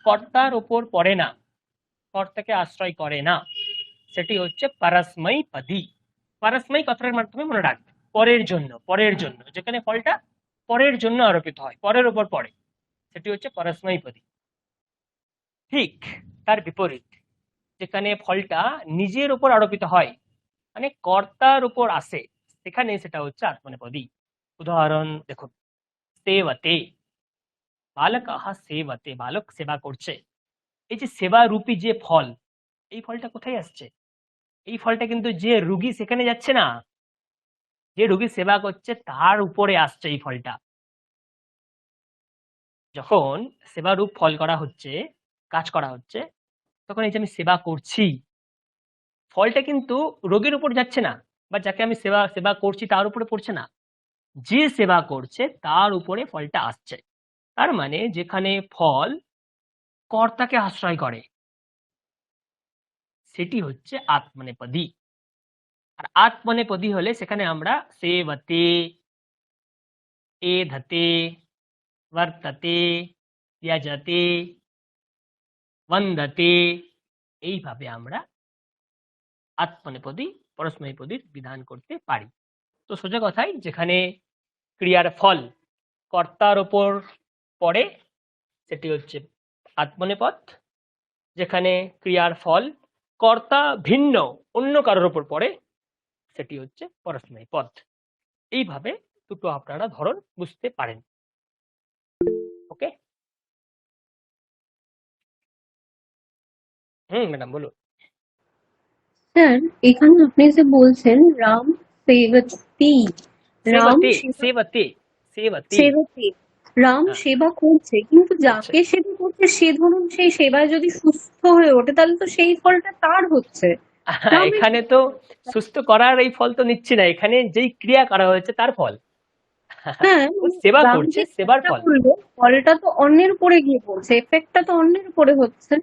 কর্তার উপর পড়ে না, কর্তাকে আশ্রয় করে না, সেটি হচ্ছে পরস্মৈপদী। পরস্মৈ কথার মাধ্যমে মনে রাখবে, পরের জন্য, পরের জন্য। যেখানে ফলটা পরের জন্য আরোপিত হয়, পরের উপর পড়ে, সেটি হচ্ছে পরস্মৈপদী। ঠিক তার বিপরীত, যেখানে ফলটা নিজের উপর আরোপিত হয়, মানে কর্তার উপর আসে, সেখানে সেটা হচ্ছে আত্মনেপদী। উদাহরণ দেখুন, সেবতে, বালকः সেবতে, বালক সেবা করছে। এই যে সেবা রূপী যে ফল, এই ফলটা কোথায় আসছে? এই ফলটা কিন্তু যে রুগী সেখানে যাচ্ছে না, যে রুগী সেবা করছে তার উপরে আসছে এই ফলটা। যখন সেবারূপ ফল করা হচ্ছে, কাজ করা হচ্ছে, তখন এই যে আমি সেবা করছি, ফলটা কিন্তু রোগীর উপর যাচ্ছে না, বা যাকে আমি সেবা সেবা করছি তার উপরে পড়ছে না, যে সেবা করছে তার উপরে ফলটা আসছে। তার মানে যেখানে ফল কর্তাকে আশ্রয় করে, সেটি হচ্ছে আত্মনেপদী। আর আত্মনেপদী হলে সেখানে আমরা সেবতে, এধতে, বর্ততে, ত্যজতে, বন্দতে, এইভাবে আমরা আত্মনেপদী পরস্মৈপদীর বিধান করতে পারি। তো সোজা কথাই, যেখানে ক্রিয়ার ফল কর্তার ওপর পড়ে, সেটি হচ্ছে আত্মনেপদ। যেখানে ক্রিয়ার ফল কর্তা ভিন্ন অন্য কারোর ওপর পড়ে, সেটি হচ্ছে পরস্মৈপদ। এইভাবে দুটো আপনারা ধরন বুঝতে পারেন। ওকে? ম্যাডাম বলুন। স্যার, এখানে আপনি যে বলছেন রাম সেবতি, রাম সেবতে, সেবা সেবতে, সেবতে। সেবতি, রাম হ্যাঁ, সেবা করছে, কিন্তু করছে। যাকে সেবা করছে সে ধরুন সেই সেবায় যদি সুস্থ হয়ে ওঠে, তাহলে তো সেই ফলটা তার হচ্ছে। রামের এখানে তো সুস্থ করার এই ফল তো নিচ্ছি না, এখানে যেই ক্রিয়া করা হয়েছে তার ফল। হ্যাঁ, ও সেবা রাম করছে, যে সেবার কাজটা ফল। করলো, ফলটা তো অন্যের উপরে গিয়ে পড়ছে, এফেক্টটা তো অন্যের উপরে হচ্ছে।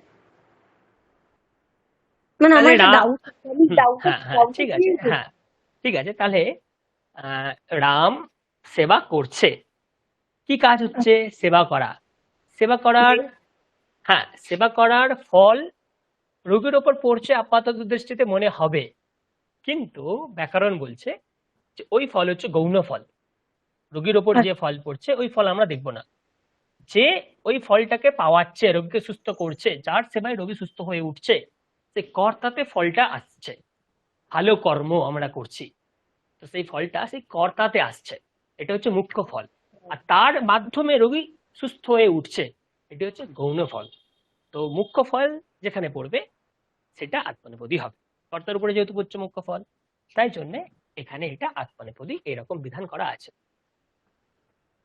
মানে তাহলে আমার একটা রাম, ডাউট, আমি ডাউটে হ্যাঁ হ্যাঁ ডাউটে ঠিক আছে, ক্লিয়ার করি। হ্যাঁ ঠিক আছে, তাহলে রাম সেবা করছে। কি কাজ হচ্ছে? সেবা করা। সেবা করার, হ্যাঁ সেবা করার ফল রোগীর ওপর পড়ছে আপাতত দৃষ্টিতে মনে হবে, কিন্তু ব্যাকরণ বলছে যে ওই ফল হচ্ছে গৌণ ফল। রোগীর ওপর যে ফল পড়ছে ওই ফল আমরা দেখব না। যে ওই ফলটাকে পাওয়াচ্ছে, রোগীকে সুস্থ করছে, যার সেবায় রোগী সুস্থ হয়ে উঠছে, সে কর্তাতে ফলটা আসছে। ভালো কর্ম আমরা করছি, তো সেই ফলটা সেই কর্তাতে আসছে, এটা হচ্ছে মুখ্য ফল। আর তার মাধ্যমে রোগী সুস্থ হয়ে উঠছে, এটা হচ্ছে গৌণ ফল। তো মুখ্য ফল যেখানে পড়বে সেটা আত্মনেপদী হবে। কর্তার উপরে যেহেতু পড়ছে মুখ্য ফল, তাই জন্যে এখানে এটা আত্মনেপদী এরকম বিধান করা আছে।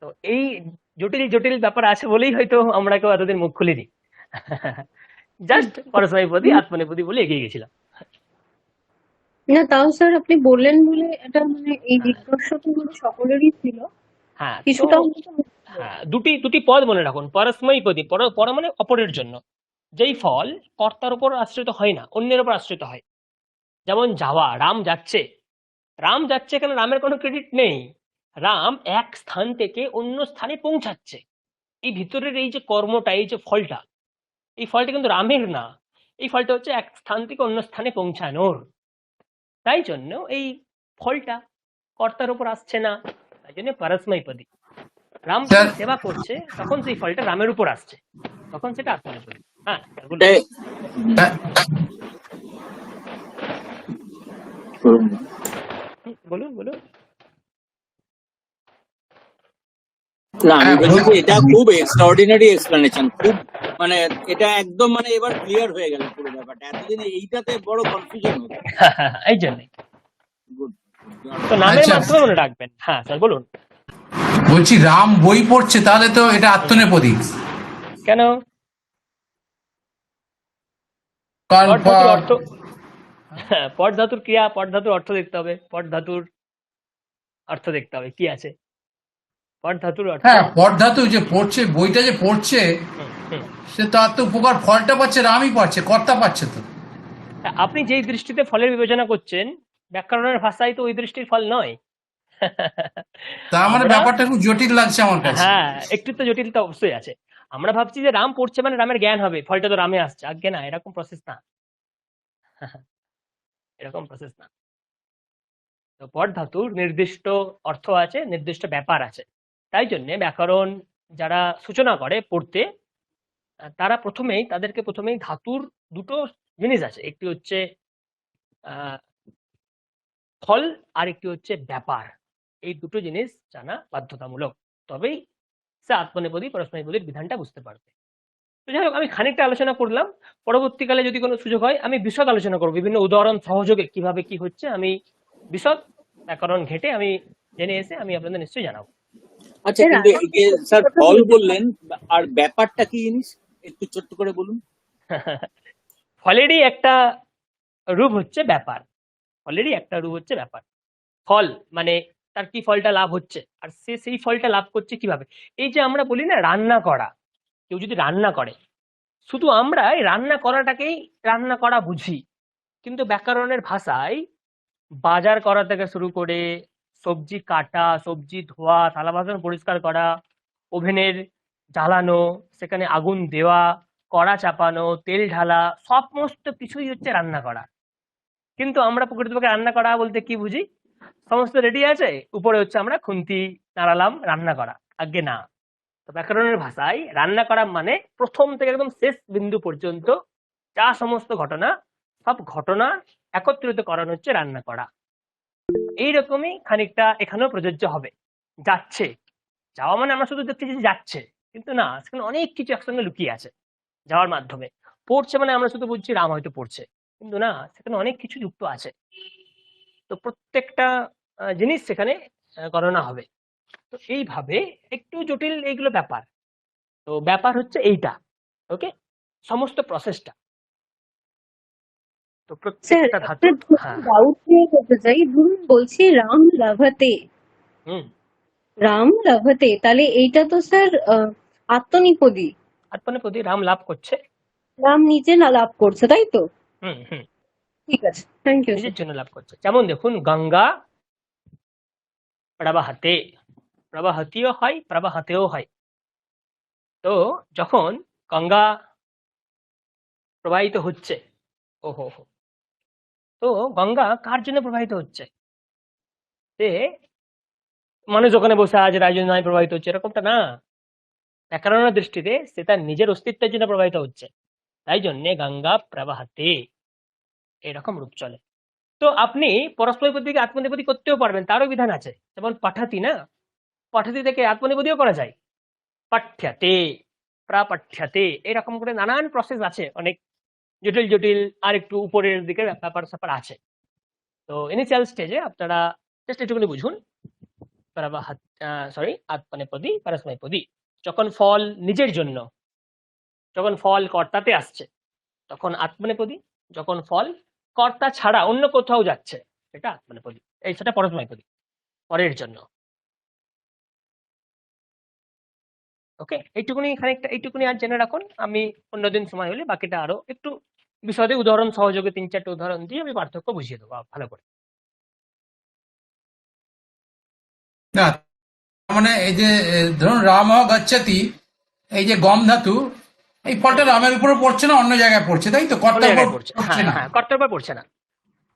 তো এই জটিল জটিল ব্যাপার আছে বলেই হয়তো আমরা কেউ এতদিন মুখ খুলিনি। জাস্ট পরস্মৈপদী আত্মনেপদী বলে এগিয়ে গেছিলাম। না, তাও স্যার আপনি বললেন বলে এটা মানে এই হ্যাঁ জিজ্ঞাসাটা মানে সকলেরই ছিল, হ্যাঁ, তো কিছুটা অন্তত হ্যাঁ দুটি দুটি পদ মনে রাখুন, পরস্মৈপদী, পর মানে অপরের জন্য। যেই ফল কর্তার উপর আশ্রিত হয় না, অন্যের উপর আশ্রিত হয়। যেমন যাওয়া, রাম যাচ্ছে। রাম যাচ্ছে, এখানে রামের কোনো ক্রেডিট নেই। রাম এক স্থান থেকে অন্য স্থানে পৌঁছাচ্ছে। এই ভিতরের এই যে কর্মটা, এই যে ফলটা, এই ফলটা কিন্তু রামের না। এই ফলটা হচ্ছে এক স্থান থেকে অন্য স্থানে পৌঁছানোর। তাই জন্য এই ফলটা কর্তার উপর আসছে না, তাই জন্য পরস্মৈপদী। রাম স্যার, যখন সেবা করছে তখন সেই ফলটা রামের উপর আসছে, তখন সেটা আত্মনেপদী। হ্যাঁ বলুন। এ- হ্যাঁ, বলুন বলুন। না, আমি হ্যাঁ, বলছি যে এটা খুব এক্সট্রাঅর্ডিনারি এক্সপ্লেনেশন, খুব মানে এটা একদম মানে এবার ক্লিয়ার হয়ে গেল পুরো ব্যাপারটা। এতদিন এইটাতে বড় কনফিউশন হতো। এই জন্যই গুড। তো নামের আচ্ছা, মাধ্যমে মনে রাখবেন। হ্যাঁ স্যার বলুন। বলছি রাম বই পড়ছে, তাহলে তো এটা আত্মনেপদী। কেন? কারণ পট ধাতুর অর্থ, হ্যাঁ পট ধাতুর ক্রিয়া, পট ধাতুর অর্থ দেখতে হবে। পট ধাতুর অর্থ দেখতে হবে কি আছে। পট ধাতুর অর্থ, হ্যাঁ, পরধাতু যে পড়ছে, বইটা যে পড়ছে, হুম, হুম। সে তার তো উপকার ফলটা পাচ্ছে, রামই পাচ্ছে, কর্তা পাচ্ছে তো। আপনি যেই দৃষ্টিতে ফলের বিবেচনা করছেন, ব্যাকরণের ভাষায় তো ওই দৃষ্টির ফল নয়। তার মানে আমরা, ব্যাপারটা খুব জটিল লাগছে আমার কাছে। হ্যাঁ একটু তো জটিলতা অবশ্যই আছে। আমরা ভাবছি যে রাম পড়ছে মানে রামের জ্ঞান হবে, ফলটা তো রামে আসছে। আজ্ঞে না, এরকম প্রসেস না। এরকম প্রসেস না। তো পট ধাতুর নির্দিষ্ট অর্থ আছে, নির্দিষ্ট ব্যাপার আছে। তাই জন্যে ব্যাকরণ যারা সূচনা করে পড়তে, তারা তাদেরকে প্রথমেই ধাতুর দুটো জিনিস আছে, একটি হচ্ছে আহ ফল, আর একটি হচ্ছে ব্যাপার। এই দুটো জিনিস জানা বাধ্যতামূলক, তবেই সে আত্মনেপদী পরস্মৈপদীর বিধানটা বুঝতে পারবে। তো যাই হোক, আমি খানিকটা আলোচনা করলাম। পরবর্তীকালে যদি কোনো সুযোগ হয় আমি বিশদ আলোচনা করবো, বিভিন্ন উদাহরণ সহযোগে কিভাবে কি হচ্ছে আমি বিশদ ব্যাকরণ ঘেটে আমি জেনে এসে আমি আপনাদের নিশ্চয়ই জানাবো। আচ্ছা, স্যার কিন্তু আর এই যে স্যার ফল বললেন, আর ব্যাপারটা কি জিনিস একটু ছোট্ট করে বলুন। ফলেরই একটা রূপ হচ্ছে ব্যাপার। ফলেরই একটা রূপ হচ্ছে ব্যাপার। ফল মানে তার কি ফলটা লাভ হচ্ছে, আর সে সেই ফলটা লাভ করছে কিভাবে। এই যে আমরা বলি না রান্না করা, কেউ যদি রান্না করে, শুধু আমরা এই রান্না করাটাকেই রান্না করা বুঝি, কিন্তু ব্যাকরণের ভাষায় বাজার করা থেকে শুরু করে সবজি কাটা, সবজি ধোয়া, থালা বাসন পরিষ্কার করা, ওভেনের জ্বালানো, সেখানে আগুন দেওয়া, কড়া চাপানো, তেল ঢালা, সমস্ত কিছুই হচ্ছে রান্না করা। কিন্তু আমরা প্রকৃতপক্ষে রান্না করা বলতে কি বুঝি? সমস্ত রেডি আছে, উপরে হচ্ছে আমরা খুন্তি নাড়ালাম, রান্না করা। আজ্ঞে না। তো ব্যাকরণের ভাষায় রান্না করা মানে প্রথম থেকে একদম শেষ বিন্দু পর্যন্ত যা সমস্ত ঘটনা, সব ঘটনা একত্রিত করানো হচ্ছে রান্না করা। এইরকমই খানিকটা এখানেও প্রযোজ্য হবে। যাচ্ছে, যাওয়া মানে আমরা শুধু দেখছি যে যাচ্ছে, কিন্তু না, সেখানে অনেক কিছু একসঙ্গে লুকিয়ে আছে যাওয়ার মাধ্যমে। পড়ছে মানে আমরা শুধু বুঝছি রাম হয়তো পড়ছে, কিন্তু না, সেখানে অনেক কিছু যুক্ত আছে। তো প্রত্যেকটা জিনিস সেখানে গণনা হবে। তো এইভাবে একটু জটিল এইগুলো ব্যাপার। তো ব্যাপার হচ্ছে এইটা, ওকে, সমস্ত প্রসেসটা। তো স্যার প্রত্যেকটা একটা ধাতুর, হ্যাঁ ডাউট ক্লিয়ার করতে চাই। ধরুন বলছি রাম লাভাতে, হুম, রাম লাভাতে, তাহলে এইটা তো স্যার আত্মনিপদী, আত্মনেপদী রাম লাভ করছে। রাম নিজে না লাভ করছে, তাই তো? হুম হুম ঠিক আছে, থ্যাংক ইউ স্যার। নিজের জন্য লাভ করছে। যেমন দেখুন গঙ্গা প্রবাহতে, প্রবাহতিও হয় প্রবাহতেও হয়। তো যখন গঙ্গা প্রবাহিত হচ্ছে, ওহো হো, তো গঙ্গা কার জন্য প্রবাহিত হচ্ছে? সে মানুষ ওখানে বসে আছে তাই জন্য নয় প্রবাহিত হচ্ছে, এরকমটা না। ব্যাকরণের দৃষ্টিতে সে তার নিজের অস্তিত্বের জন্য প্রবাহিত হচ্ছে, তাই জন্যে গঙ্গা প্রবাহতে এরকম রূপ চলে। তো আপনি পরস্পরপদীকে আত্মনেপদী করতেও পারবেন, তারও বিধান আছে। যেমন পাঠাতি না, পাঠাতি থেকে আত্মনেপদীও করা যায়। পাঠ্যাতে, প্রাপাঠ্যাতে, এরকম করে নানান প্রসেস আছে, অনেক জটিল জটিল আর একটু উপরের দিকে ব্যাপার স্যাপার আছে। তো ইনিশিয়াল স্টেজে আপনারা জাস্ট একটুখানি বুঝুন, আত্মনেপদী পারস্ময়পদী। যখন ফল নিজের জন্য, যখন ফল কর্তাতে আসছে তখন আত্মনেপদী, যখন ফল কর্তা ছাড়া অন্য কোথাও যাচ্ছে সেটা আত্মনেপদী, এই সেটা পরস্ময়পদী, পরের জন্য। ওকে, এইটুকুনি খানিকটা, এইটুকুনি আর জেনে রাখুন। আমি অন্যদিন সময় হলে বাকিটা আরো একটু বিশদে উদাহরণ সহযোগে 3-4টে উদাহরণ দিয়ে আমি পার্থক্য বুঝিয়ে দেবো ভালো করে। না, মানে এই যে ধরুন রাম গচ্ছতি, এই যে গম ধাতু, এই ফলটা রামের উপরে পড়ছে না, অন্য জায়গায় পড়ছে, তাই তো? অন্য কর্তার উপর জায়গায় পড়ছে, পড়ছে হ্যাঁ না, হ্যাঁ, কর্তার উপর পড়ছে না।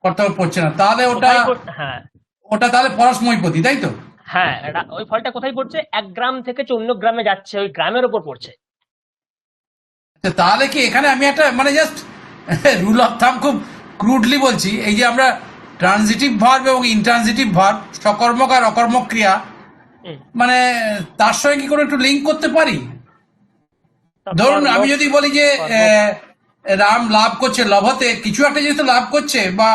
কর্তার উপর পড়ছে না, তাহলে ওটা কোথায় হ্যাঁ ওটা তাহলে পরস্ময়পদী, তাই তো? হ্যাঁ, ওই ফলটা কোথায় পড়ছে? 1 গ্রাম থেকে অন্য গ্রামে যাচ্ছে, ওই গ্রামের উপর পড়ছে। তো তাহলে কি এখানে আমি একটা মানে জাস্ট রুল অফ থাম খুব ক্রুডলি বলছি, এই যে আমরা ট্রানজিটিভ ভার্ব এবং ইনট্রানজিটিভ ভার্ব, সকর্মক আর অকর্মক ক্রিয়া, হুম, মানে তার সঙ্গে কি করে একটু লিঙ্ক করতে পারি? ধরুন আমি যদি বলি যে রাম লাভ করছে, লভতে কিছু একটা যেহেতু লাভ করছে, বা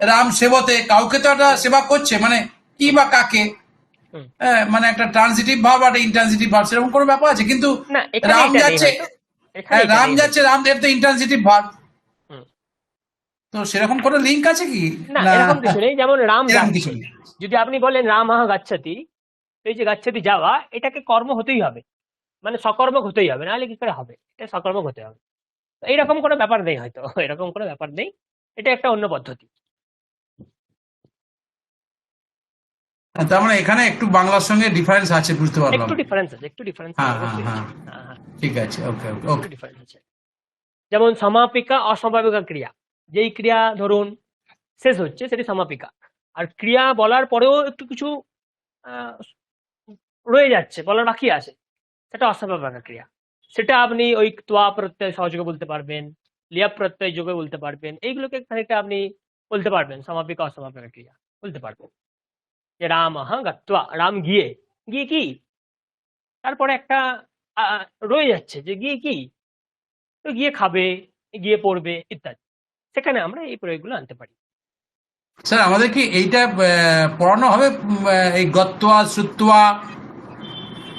রাম সেবতে কাউকে তো একটা সেবা করছে, মানে কি বা কাকে, হুম। মানে একটা ট্রানজিটিভ ভার্ব আর ইনট্রানজিটিভ ভার্ব, সেরকম কোনো ব্যাপার আছে? কিন্তু না, এখানে রাম এটা নেই যাচ্ছে, হয়তো, এখানে এটা রাম নেই যাচ্ছে, হয়তো। রাম এর তো ইনট্রানজিটিভ ভার্ব, হুম। তো সেরকম কোনো লিঙ্ক আছে কি? না, না, এরকম কিছু নেই। যেমন রাম এরকম কিছু যাচ্ছে, নেই। যদি আপনি বলেন রামঃ গাচ্ছতি, তো এই যে গাচ্ছতি যাওয়া, এটাকে কর্ম হতেই হবে, মানে সকর্মক হতেই হবে, নাহলে কি করে হবে? এটা সকর্মক হতে হবে। তো এইরকম কোনো ব্যাপার নেই হয়তো, এরকম কোনো ব্যাপার নেই, এটা একটা অন্য পদ্ধতি। তার মানে এখানে একটু বাংলার সঙ্গে ডিফারেন্স আছে, বুঝতে পারলাম। একটু ডিফারেন্স আছে, একটু ডিফারেন্স হ্যাঁ হ্যাঁ অবশ্যই হ্যাঁ, আছে। হ্যাঁ হ্যাঁ, ঠিক আছে, ওকে ওকে একটু ওকে। ডিফারেন্স আছে। যেমন সমাপিকা অসমাপিকা ক্রিয়া, যেই ক্রিয়া ধরুন শেষ হচ্ছে সেটি সমাপিকা, আর ক্রিয়া বলার পরেও একটু কিছু আহ, রয়ে যাচ্ছে, বলার বাকি আছে, সেটা অসমাপিকা ক্রিয়া। সেটা আপনি ওই ত্বা প্রত্যয় সহযোগে বলতে পারবেন, লিয়া প্রত্যয় যোগে বলতে পারবেন, এইগুলোকে খানিকটা আপনি বলতে পারবেন সমাপিকা অসমাপিকা ক্রিয়া বলতে পারবেন। যে রাম গাত্বা, রাম গিয়ে, গিয়ে কি, তারপরে একটা রয়ে যাচ্ছে যে গিয়ে কি, তো গিয়ে খাবে, গিয়ে পড়বে ইত্যাদি, সেখানে আমরা এই প্রয়োগগুলো আনতে পারি। স্যার আমাদের কি এইটা পড়ানো হবে, এই গত্বা শ্রুত্বা,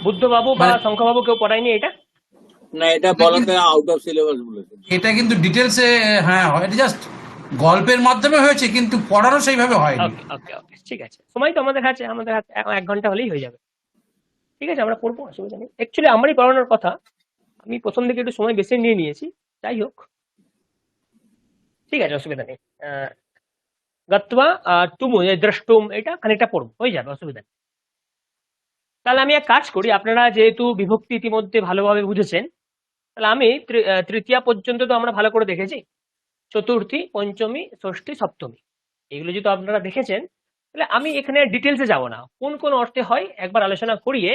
বুদ্ধবাবু বা মানে শঙ্খবাবু কেউ পড়ায়নি এটা? না, এটা বলাতে আউট অফ সিলেবাস বলেছে। এটা কিন্তু ডিটেলসে, হ্যাঁ হয়, এটা জাস্ট গল্পের মাধ্যমে হয়েছে, কিন্তু পড়ানো সেইভাবে হয়নি। ওকে ওকে ওকে, ঠিক আছে, সময় তো আমাদের কাছে, আমাদের হাতে 1 ঘন্টা হলেই হয়ে যাবে। ঠিক আছে, আমরা পড়বো, অসুবিধা নেই। অ্যাকচুয়ালি আমারই পড়ানোর কথা, আমি প্রথম দিকে একটু সময় বেশি নিয়ে নিয়েছি, যাই হোক, ঠিক আছে, অসুবিধা নেই। গত্বা তুমু, দ্রষ্টুম, এটা খানিকটা পড়বো, হয়ে যাবে, অসুবিধা নেই। তাহলে আমি এক কাজ করি, আপনারা যেহেতু বিভক্তি ইতিমধ্যে ভালোভাবে বুঝেছেন, তাহলে আমি তৃতীয়া পর্যন্ত তো আমরা ভালো করে দেখেছি, চতুর্থী, পঞ্চমী, ষষ্ঠী, সপ্তমী, এগুলো যেহেতু আপনারা দেখেছেন, তাহলে আমি এখানে ডিটেলসে যাব না, কোন কোন অর্থে হয় একবার আলোচনা করিয়ে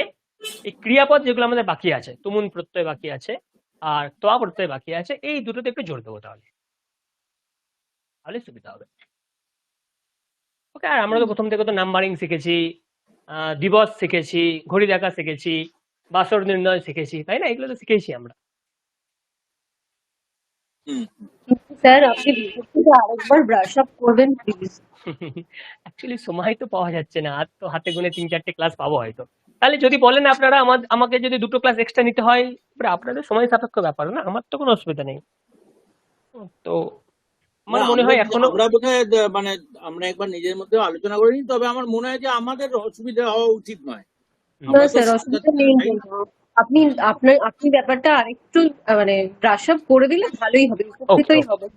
এই ক্রিয়াপদ যেগুলো আমাদের বাকি আছে, তুমুন প্রত্যয় বাকি আছে আর তোয়া প্রত্যয় বাকি আছে, এই দুটোতে একটু জোর দেবো, তাহলে তাহলে সুবিধা হবে। ওকে, আর আমরা তো প্রথম থেকে তো নাম্বারিং শিখেছি, দিবস শিখেছি, ঘড়ি দেখা শিখেছি, বাসর নির্ণয় শিখেছি, তাই না? এগুলো তো শিখেছি আমরা। স্যার আপনি বিভক্তিটা আরেকবার ব্রাশ আপ করবেন প্লিজ। অ্যাকচুয়ালি সময় তো পাওয়া যাচ্ছে না, আর তো হাতে গুনে 3-4টে ক্লাস পাবো হয়তো। তাহলে যদি বলেন আপনারা আমাকে যদি 2টো ক্লাস এক্সট্রা নিতে হয়, এবার আপনাদের সময় সাপেক্ষ ব্যাপার, না আমার তো কোনো অসুবিধা নেই। তো আমার না, মনে হয় এখনো আমরা বোধহয় মানে আমরা একবার নিজের মধ্যে আলোচনা করিনি, তবে আমার মনে হয় যে আমাদের অসুবিধা হওয়া উচিত নয়। না আমরা তো স্যার, অসুবিধা নেই তাই না? কোনো। আপনি আপনি ব্যাপারটা আরেকটু মানে ব্রাশ আপ করে দিলে ভালোই হবে, ওকে উপকৃতই ওকে হবে।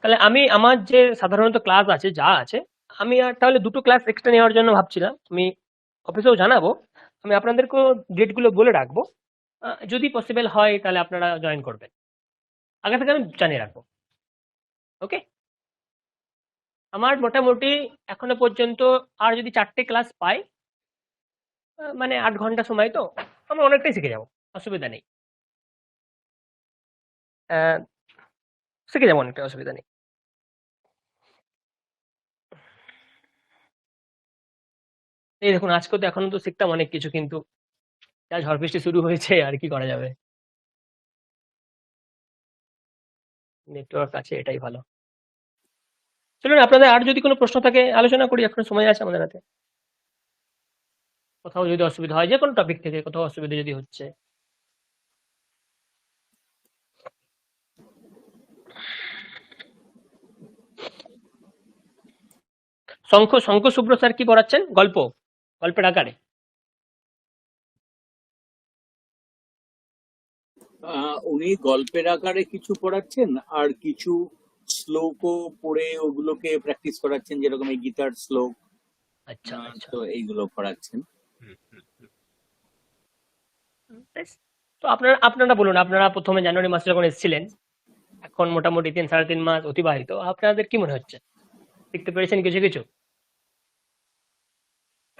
তাহলে আমি আমার যে সাধারণত ক্লাস আছে যা আছে আমি আর তাহলে দুটো ক্লাস এক্সট্রা নেওয়ার জন্য ভাবছিলাম। আমি অফিসেও জানাবো, আমি আপনাদেরকেও ডেটগুলো বলে রাখবো। যদি পসিবল হয় তাহলে আপনারা জয়েন করবেন, আগে থেকে আমি জানিয়ে রাখবো। ওকে, আমার মোটামুটি এখনো পর্যন্ত আর যদি 4টে ক্লাস পাই, মানে 8 ঘন্টা সময়, তো আমরা অনেকটাই শিখে যাবো, অসুবিধা নেই। আহ, শিখে যাবো অনেকটা, অসুবিধা নেই। এই দেখুন, আজকে তো এখনো তো শিখতাম অনেক কিছু, কিন্তু যা ঝড় বৃষ্টি শুরু হয়েছে আর কি করা যাবে। নেটওয়ার্ক আছে, এটাই ভালো। চলুন, আপনাদের আর যদি কোনো প্রশ্ন থাকে আলোচনা করি, এখন সময় আছে আমাদের হাতে। কোথাও যদি অসুবিধা হয়, যে কোনো টপিক থেকে কোথাও অসুবিধা যদি হচ্ছে। শঙ্খ শুভ্র স্যার কি পড়াচ্ছেন? গল্পের আকারে? উনি গল্পের আকারে কিছু পড়াচ্ছেন, আর কিছু শ্লোকও পড়ে ওগুলোকে প্র্যাকটিস করাচ্ছেন, যেরকম এই গীতার শ্লোক। আচ্ছা আচ্ছা। তো এইগুলো পড়াচ্ছেন। বেশ। তো আপনারা বলুন, আপনারা প্রথমে জানুয়ারি মাসে যখন এসেছিলেন, এখন মোটামুটি 3-3.5 মাস অতিবাহিত, আপনাদের কি মনে হচ্ছে? শিখতে পেরেছেন কিছু কিছু?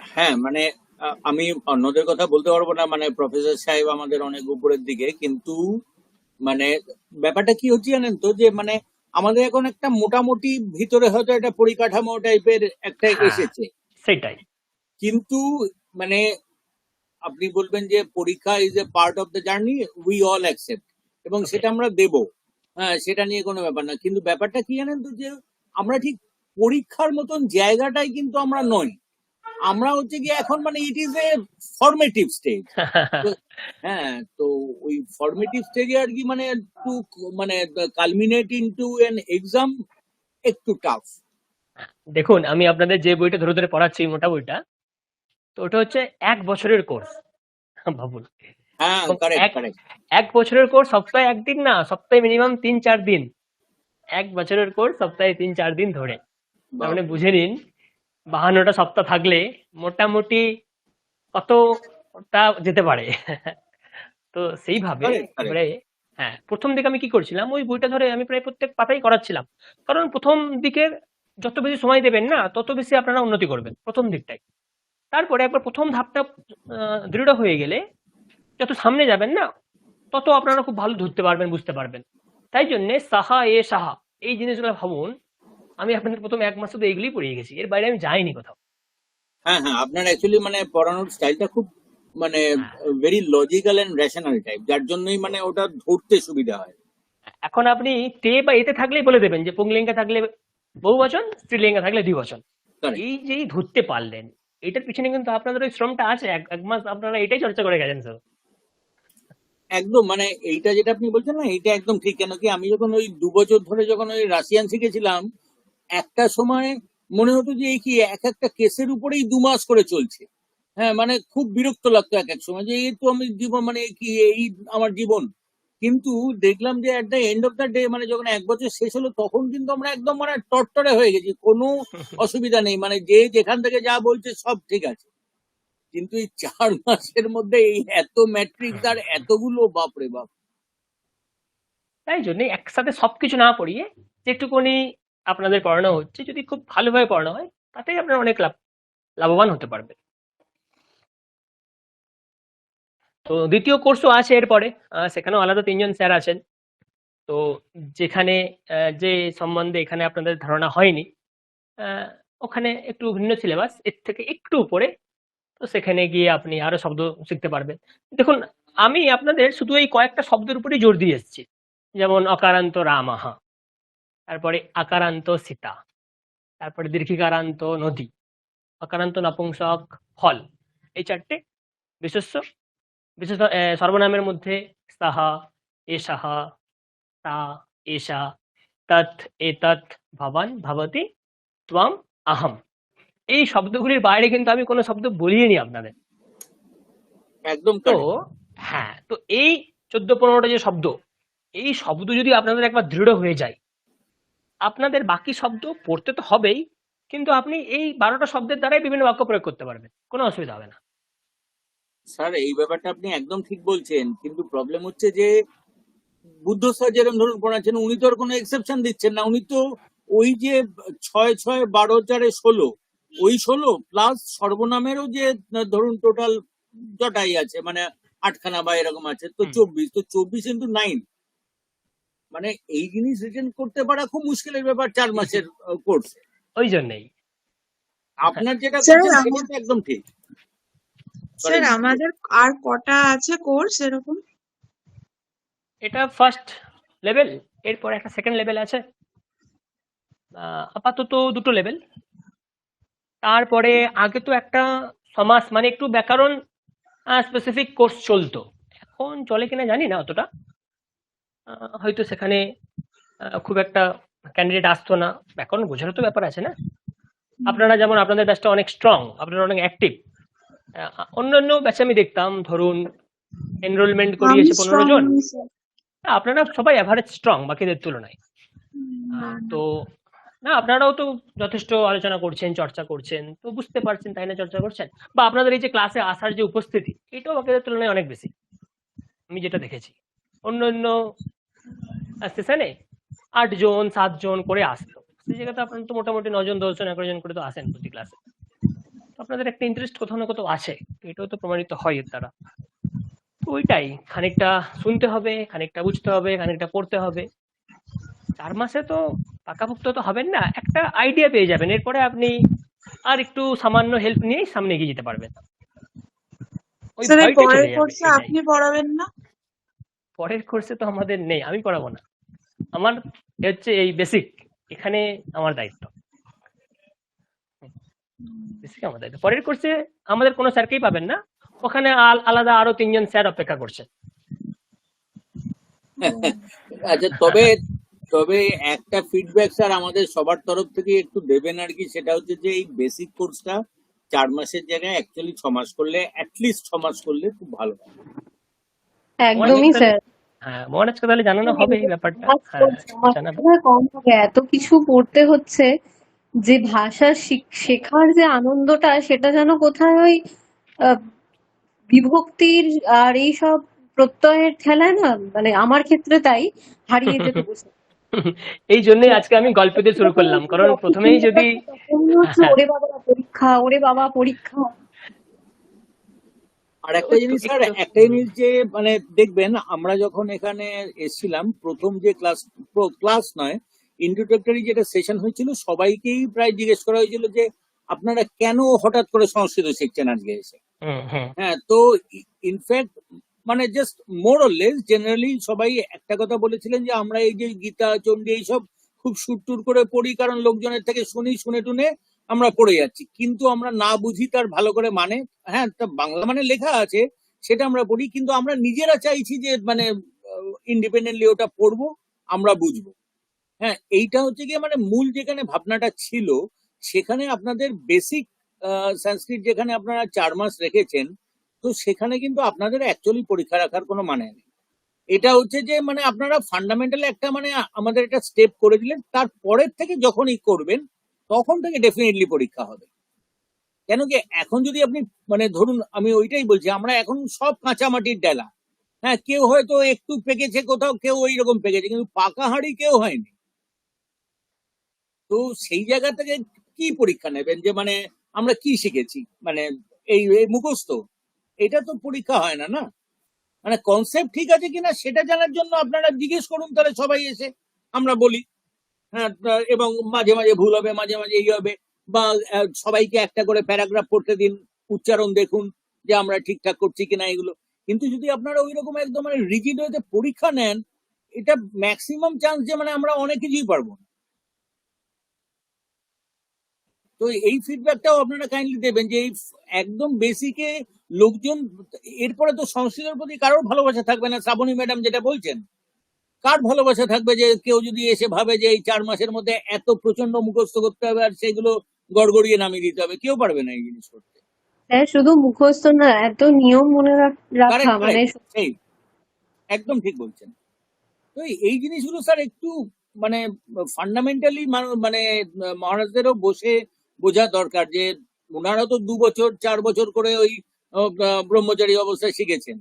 হ্যাঁ, মানে আমি অন্যদের কথা বলতে পারবো না, মানে প্রফেসর সাহেব আমাদের অনেক উপরের দিকে, কিন্তু মানে ব্যাপারটা কি হচ্ছে জানেন তো, যে মানে আমাদের এখন একটা মোটামুটি ভিতরে হয়তো একটা পরিকাঠামো টাইপের একটা হ্যাঁ, এসেছে, সেটাই। কিন্তু মানে আপনি বলবেন যে পরীক্ষা is a part of the journey, we all accept, এবং ওকে। সেটা আমরা দেব। হ্যাঁ, সেটা নিয়ে কোনো ব্যাপার না, কিন্তু ব্যাপারটা কি জানেন তো, যে আমরা ঠিক পরীক্ষার মতন জায়গাটাই কিন্তু আমরা নই। আমরা হচ্ছে কি এখন, মানে it is a formative stage. হ্যাঁ, তো ওই ফর্মেটিভ স্টেজে আর কি, মানে টু মানে কালমিনেট ইনটু এন এক্সাম একটু টাফ। দেখুন, আমি আপনাদের যে বইটা ধরে ধরে পড়াচ্ছি, মোটা বইটা, তো ওটা হচ্ছে 1 বছরের কোর্স। ভাবুন। হ্যাঁ, এবং কারেক্ট এক কারেক্ট। 1 বছরের কোর্স সপ্তাহে 1 দিন না, সপ্তাহে মিনিমাম 3-4 দিন। 1 বছরের কোর্স সপ্তাহে 3-4 দিন ধরে। তার মানে বুঝে নিন, 52টা সপ্তাহ থাকলে মোটামুটি কতটা যেতে পারে। তো সেইভাবে কারেক্ট কারেক্ট। এবারে, হ্যাঁ, প্রথম দিকে আমি কি করছিলাম, ওই বইটা ধরে আমি প্রায় প্রত্যেক পাতাই করাচ্ছিলাম। কারণ প্রথম দিকে যত বেশি সময় দেবেন না, তত বেশি আপনারা উন্নতি করবেন প্রথম দিকটাই। তারপরে একবার প্রথম ধাপটা দৃঢ় হয়ে গেলে, যত সামনে যাবেন না, তত আপনারা খুব ভালো ধরতে পারবেন, বুঝতে পারবেন। তাই জন্যে সাহা এই জিনিসগুলো ভাবুন। আমি আপনাদের প্রথম 1 মাস শুধু এইগুলোই পড়িয়ে গেছি, এর বাইরে আমি যাইনি কোথাও। হ্যাঁ হ্যাঁ, আপনার অ্যাকচুয়ালি মানে পড়ানোর স্টাইলটা খুব মানে হ্যাঁ, very logical and rational type, যার জন্যই মানে ওটা ধরতে সুবিধা হয়। এখন আপনি তে বা এতে থাকলেই বলে দেবেন যে পুংলিঙ্গে থাকলে বহুবচন, স্ত্রীলিঙ্গে থাকলে দ্বিবচন। কারেক্ট। এই যে ধরতে পারলেন, এটার পিছনে কিন্তু আপনাদের ওই শ্রমটা আছে। এক মাস আপনারা এটাই চর্চা করে গেছেন স্যার। একদম, মানে এইটা যেটা আপনি বলছেন না, এটা একদম ঠিক। কেন কি, আমি যখন ওই 2 বছর ধরে যখন ওই রাশিয়ান শিখেছিলাম, একটা সময় মনে হতো যে এই কি এক একটা কেসের উপরেই 2 মাস করে চলছে। হ্যাঁ, মানে খুব বিরক্ত লাগতো এক এক সময়, যে এই তো আমি জীবন, মানে কি এই আমার জীবন। কিন্তু দেখলাম যে at the end of the day, মানে যখন 1 বছর শেষ হলো, তখন কিন্তু আমরা একদম মানে টরটরে হয়ে গেছি, কোনো অসুবিধা নেই, মানে যে যেখান থেকে যা বলছে সব ঠিক আছে। কিন্তু এই 4 মাসের মধ্যে এই এত ম্যাট্রিক্স আর এতগুলো, বাপরে বাপ। তাই জন্য একসাথে সবকিছু না পড়িয়ে, যেটুকুনি আপনাদের পড়ানো হচ্ছে, যদি খুব ভালোভাবে পড়ানো হয়, তাতেই আপনারা অনেক লাভবান হতে পারবেন। তো দ্বিতীয় কোর্সও আছে এরপরে, সেখানেও আলাদা 3জন স্যার আছেন। তো যেখানে যে সম্বন্ধে এখানে আপনাদের ধারণা হয়নি, আহ, ওখানে একটু ভিন্ন সিলেবাস, এর থেকে একটু উপরে। তো সেখানে গিয়ে আপনি আরো শব্দ শিখতে পারবেন। দেখুন, আমি আপনাদের শুধু এই কয়েকটা শব্দের উপরেই জোর দিয়ে এসেছি, যেমন অকারান্ত রামাহা, তারপরে আকারান্ত সীতা, তারপরে দীর্ঘিকারান্ত নদী, অকারান্ত নপুংসক ফল। এই 4টে বিশেষ্য। বিশেষ সর্বনামের মধ্যে সাহা, এসাহা, তা, এষা, তৎ, এতৎ, ভবান, ভবতি, ত্বম, আহম। এই শব্দগুলির বাইরে কিন্তু আমি কোনো শব্দ বলিনি আপনাদের। একদম তো কারেক্ট। হ্যাঁ, তো এই 14-15টা যে শব্দ, এই শব্দ যদি আপনাদের একবার দৃঢ় হয়ে যায়, আপনাদের বাকি শব্দ পড়তে তো হবেই, কিন্তু আপনি এই 12টা শব্দের দ্বারাই বিভিন্ন বাক্য প্রয়োগ করতে পারবেন, কোনো অসুবিধা হবে না। স্যার এই ব্যাপারটা আপনি একদম ঠিক বলছেন, কিন্তু প্রবলেম হচ্ছে যে বুদ্ধ স্যার যেরকম ধরুন পড়াচ্ছেন, উনি তো আর কোনো এক্সেপশন দিচ্ছেন না। উনি তো ওই যে 6 6 12 4 16, ওই 16 প্লাস সর্বনামেরও যে ধরুন টোটাল যটাই আছে, মানে 8খানা বা এরকম আছে, তো 24, তো 24 × 9, মানে এই জিনিস রিটেন করতে পারা খুব মুশকিলের ব্যাপার 4 মাসের কোর্স। ওই জন্যই আপনার যেটা স্যার করছেন সেটা তো একদম ঠিক। স্যার আমাদের আর কটা আছে কোর্স এরকম? এটা ফার্স্ট লেভেল, এরপর একটা সেকেন্ড লেভেল আছে, আপাতত 2টো লেভেল। তারপরে আগে তো একটা সমাস মানে একটু ব্যাকরণ স্পেসিফিক কোর্স চলতো, এখন চলে কিনা জানি না অতটা। হয়তো সেখানে খুব একটা ক্যান্ডিডেট আসতো না, ব্যাকরণ বোঝারও তো ব্যাপার আছে না। আপনারা যেমন আপনাদের ব্যাচটা অনেক স্ট্রং, আপনারা অনেক অ্যাক্টিভ। অন্যান্য ব্যাচে আমি দেখতাম ধরুন এনরোলমেন্ট আমি করিয়েছে 15 স্ট্রং জন, নই স্যার। আপনারা সবাই অ্যাভারেজ স্ট্রং বাকিদের তুলনায়। না, তো না, আপনারাও তো যথেষ্ট আলোচনা করছেন, চর্চা করছেন, তো বুঝতে পারছেন তাই না, চর্চা করছেন, বা আপনাদের এই যে ক্লাসে আসার যে উপস্থিতি, এটাও বাকিদের তুলনায় অনেক বেশি আমি যেটা দেখেছি। অন্য অন্য সেশনে 8 জন 7 জন করে আসতো, সেই জায়গাতে আপনারা তো মোটামুটি 9 জন 10 জন 11 জন করে তো আসেন প্রতি ক্লাসে। তো আপনাদের একটা ইন্টারেস্ট কোথাও না কোথাও আছে, তো এটাও তো প্রমাণিত হয় এর দ্বারা। তো ওইটাই, খানিকটা শুনতে হবে, খানিকটা বুঝতে হবে, খানিকটা পড়তে হবে। 4 মাসে তো পাকাপোক্ত তো হবেন না, একটা আইডিয়া পেয়ে যাবেন, এরপরে আপনি আর একটু সামান্য হেল্প নিয়েই সামনে এগিয়ে যেতে পারবেন। ওই স্যার এই ভয়টা পরের চলে যাবে, কোর্সে এটাই। আপনি পড়াবেন না? পরের কোর্সে তো আমাদের নেই, আমি পড়াবো না, আমার হচ্ছে এই বেসিক, এখানে আমার দায়িত্ব, বেসিক আমার দায়িত্ব। পরের কোর্সে আমাদের কোনো স্যারকেই পাবেন না, ওখানে আলাদা আরো 3 জন স্যার অপেক্ষা করছে। আচ্ছা, তবে তবে একটা ফিডব্যাক স্যার আমাদের সবার তরফ থেকে একটু দেবেন আর কি, সেটা হচ্ছে যে এই বেসিক কোর্সটা 4 মাসের জায়গায় অ্যাকচুয়ালি 6 মাস করলে, অ্যাটলিস্ট 6 মাস করলে খুব ভালো হয়। একদমই স্যার। হ্যাঁ, মহারাজকে তাহলে জানানো হবে এই ব্যাপারটা। হ্যাঁ, জানাবো। কম হবে, এত কিছু পড়তে হচ্ছে যে ভাষা শেখার যে আনন্দটা, সেটা যেন কোথায় ওই আহ, বিভক্তির আর এইসব প্রত্যয়ের খেলায় না, মানে আমার ক্ষেত্রে তাই হারিয়ে যেতে বসে। এই জন্যই আজকে আমি গল্প দিয়ে শুরু করলাম, কারণ প্রথমেই যদি ওরে বাবা পরীক্ষা, ওরে বাবা পরীক্ষা। আর একটা জিনিস স্যার, একটা জিনিস যে মানে দেখবেন, আমরা যখন এখানে এসেছিলাম প্রথম যে ক্লাস নয়, ইন্ট্রোডাক্টরি যেটা সেশন হয়েছিল, সবাইকেই প্রায় জিজ্ঞেস করা হয়েছিল যে আপনারা কেন হঠাৎ করে সংস্কৃত শিখছেন আজকে এসে। হ্যাঁ, তো ইনফ্যাক্ট মানে just more or less generally সবাই একটা কথা বলেছিলেন যে আমরা এই যে গীতা চণ্ডী এইসব খুব সুরটুর করে পড়ি, কারণ লোকজনের থেকে শুনে টুনে আমরা পড়ে যাচ্ছি, কিন্তু আমরা না বুঝি তার ভালো করে মানে। হ্যাঁ, তা বাংলা মানে লেখা আছে সেটা আমরা পড়ি, কিন্তু আমরা নিজেরা চাইছি যে মানে ইন্ডিপেন্ডেন্টলি ওটা পড়বো, আমরা বুঝবো। হ্যাঁ, এইটা হচ্ছে গিয়ে মানে মূল যেখানে ভাবনাটা ছিল, সেখানে আপনাদের বেসিক সংস্কৃত যেখানে আপনারা 4 মাস রেখেছেন, তো সেখানে কিন্তু আপনাদের অ্যাকচুয়ালি পরীক্ষা রাখার কোনো মানে নেই। এটা হচ্ছে যে মানে আপনারা ফান্ডামেন্টাল একটা মানে আমাদের একটা স্টেপ করে দিলেন, তারপরের থেকে যখনই করবেন তখন থেকে ডেফিনেটলি পরীক্ষা হবে। কেন কি এখন যদি আপনি মানে ধরুন, আমি ওইটাই বলছি, আমরা এখন সব কাঁচা মাটির ডেলা। হ্যাঁ, কেউ হয়তো একটু পেকেছে কোথাও, কেউ ওই রকম পেকেছে, কিন্তু পাকা হাঁড়ি কেউ হয়নি। তো সেই জায়গা থেকে কি পরীক্ষা নেবেন যে মানে আমরা কি শিখেছি, মানে এই মুখস্থ, এটা তো পরীক্ষা হয় না। না, মানে কনসেপ্ট ঠিক আছে কিনা সেটা জানার জন্য আপনারা জিজ্ঞেস করুন, তাহলে সবাই এসে আমরা বলি। হ্যাঁ, এবং মাঝে মাঝে ভুল হবে, মাঝে মাঝে এই হবে, বা সবাইকে একটা করে প্যারাগ্রাফ পড়তে দিন, উচ্চারণ দেখুন যে আমরা ঠিকঠাক করছি কিনা এগুলো। কিন্তু যদি আপনারা ওই রকম একদম মানে রিজিড হয়ে পরীক্ষা নেন, এটা ম্যাক্সিমাম চান্স যে মানে আমরা অনেক কিছুই পারবো না। তো এই ফিডব্যাকটাও আপনারা কাইন্ডলি দেবেন যে এই একদম বেসিকে লোকজন, এরপরে তো সংস্কৃতের প্রতি কারোর ভালোবাসা থাকবে না। শ্রাবণী ম্যাডাম যেটা বলছেন, কার ভালোবাসা থাকবে যে কেউ যদি এসে ভাবে যে এই 4 মাসের মধ্যে এত প্রচন্ড মুখস্থ করতে হবে আর সেগুলো গড়গড়িয়ে নামিয়ে দিতে হবে? কেউ পারবে না এই জিনিস করতে। স্যার শুধু মুখস্থ না, এত নিয়ম মনে রাখা কারেক্ট মানে কারেক্ট সেই একদম ঠিক বলছেন। তো এই জিনিসগুলো স্যার একটু মানে ফান্ডামেন্টালি মানে মহারাজদেরও বসে বোঝা দরকার যে ওনারা তো 2 বছর 4 বছর করে ওই ব্রহ্মচারী অবস্থায় শিখেছেন।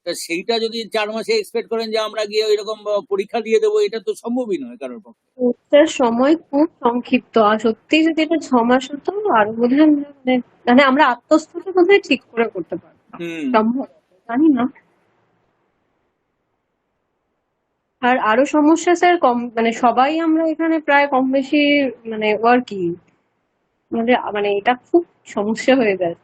তা সেইটা যদি 4 মাসে এক্সপেক্ট করেন যে আমরা গিয়ে ওইরকম পরীক্ষা দিয়ে দেবো, এটা তো সম্ভবই নয় কারোর পক্ষে। কোর্সটার সময় খুব সংক্ষিপ্ত, আর সত্যি যদি এটা 6 মাস হতো আরো বোধহয় আমরা মানে আমরা আত্মস্থটা বোধহয় ঠিক করে করতে পারতাম, সম্ভব জানি না। আর আরো সমস্যা স্যার, কম মানে সবাই আমরা এখানে প্রায় কম বেশি মানে ওয়ার্কি, মানে মানে এটা খুব সমস্যা হয়ে যায়।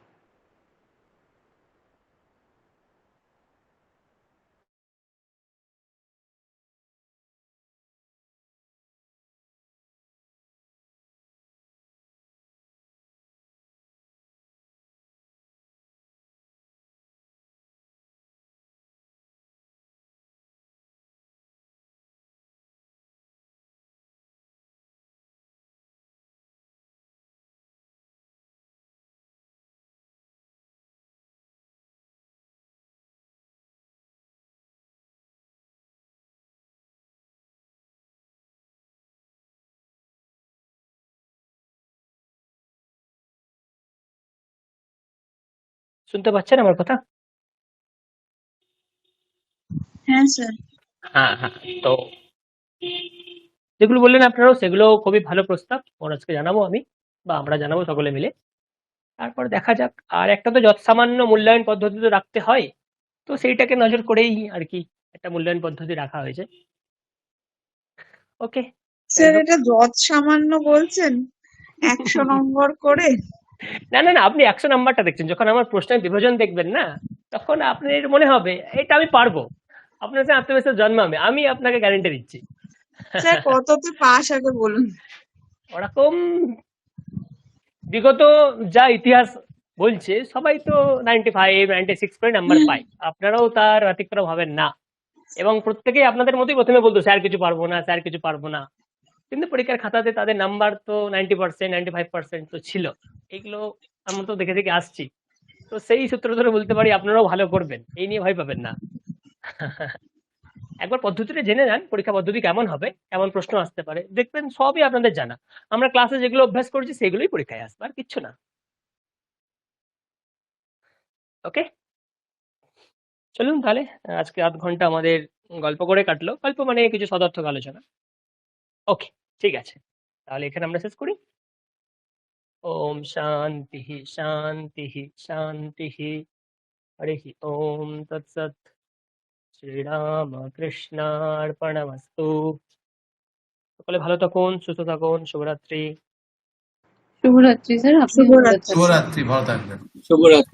শুনতে পাচ্ছেন আমার কথা? হ্যাঁ স্যার। হ্যাঁ হ্যাঁ। তো যেগুলো বললেন আপনারাও, সেগুলো খুবই ভালো প্রস্তাব, মহারাজকে জানাবো আমি, বা আমরা জানাবো সকলে মিলে। তারপর দেখা যাক। আর একটা তো যৎসামান্য মূল্যায়ন পদ্ধতি তো রাখতে হয়, তো সেইটাকে নজর করেই আর কি একটা মূল্যায়ন পদ্ধতি রাখা হয়েছে। ওকে, স্যার এটা যত সামান্য বলছেন, 100 নম্বর করে। না না না, আপনি 100 নাম্বারটা দেখছেন, যখন আমার প্রশ্নের বিভাজন দেখবেন না, তখন আপনার মনে হবে এটা আমি পারবো, আপনার কাছে আত্মবিশ্বাস জন্মাবে, আমি আপনাকে গ্যারান্টি দিচ্ছি। স্যার কততে পাস আগে বলুন। ওরকম বিগত যা ইতিহাস বলছে, সবাই তো 95 96 করে নাম্বার পায়, আপনারাও তার ব্যতিক্রম হবেন না। এবং প্রত্যেকেই আপনাদের মতোই প্রথমে বলতো স্যার কিছু পারবো না, স্যার কিছু পারবো না, কিন্তু পরীক্ষার খাতাতে তাদের নাম্বার তো 90% 95% তো ছিল। এগুলো আমরা তো দেখে দেখে আসছি, তো সেই সূত্র ধরে বলতে পারি আপনারাও ভালো করবেন, এই নিয়ে ভয় পাবেন না। একবার পদ্ধতিটা জেনে নেন, পরীক্ষা পদ্ধতি কেমন হবে, কেমন প্রশ্ন আসতে পারে, দেখবেন সবই আপনাদের জানা। আমরা ক্লাসে যেগুলো অভ্যাস করছি সেগুলোই পরীক্ষায় আসবে, আর কিচ্ছু না। ওকে, চলুন তাহলে। আজকে আধ ঘন্টা আমাদের গল্প করে কাটলো, গল্প মানে কিছু সদর্থক আলোচনা। ওকে, ঠিক আছে, তাহলে এখানে আমরা শেষ করি। ওম শান্তি শান্তি শান্তি। হরি ওম তৎসৎ। শ্রীরামকৃষ্ণার্পণমস্তু। সকলে ভালো থাকুন, সুস্থ থাকুন, শুভরাত্রি। শুভরাত্রি স্যার, আপনি শুভরাত্রি। শুভরাত্রি, ভালো থাকবেন। শুভরাত্রি।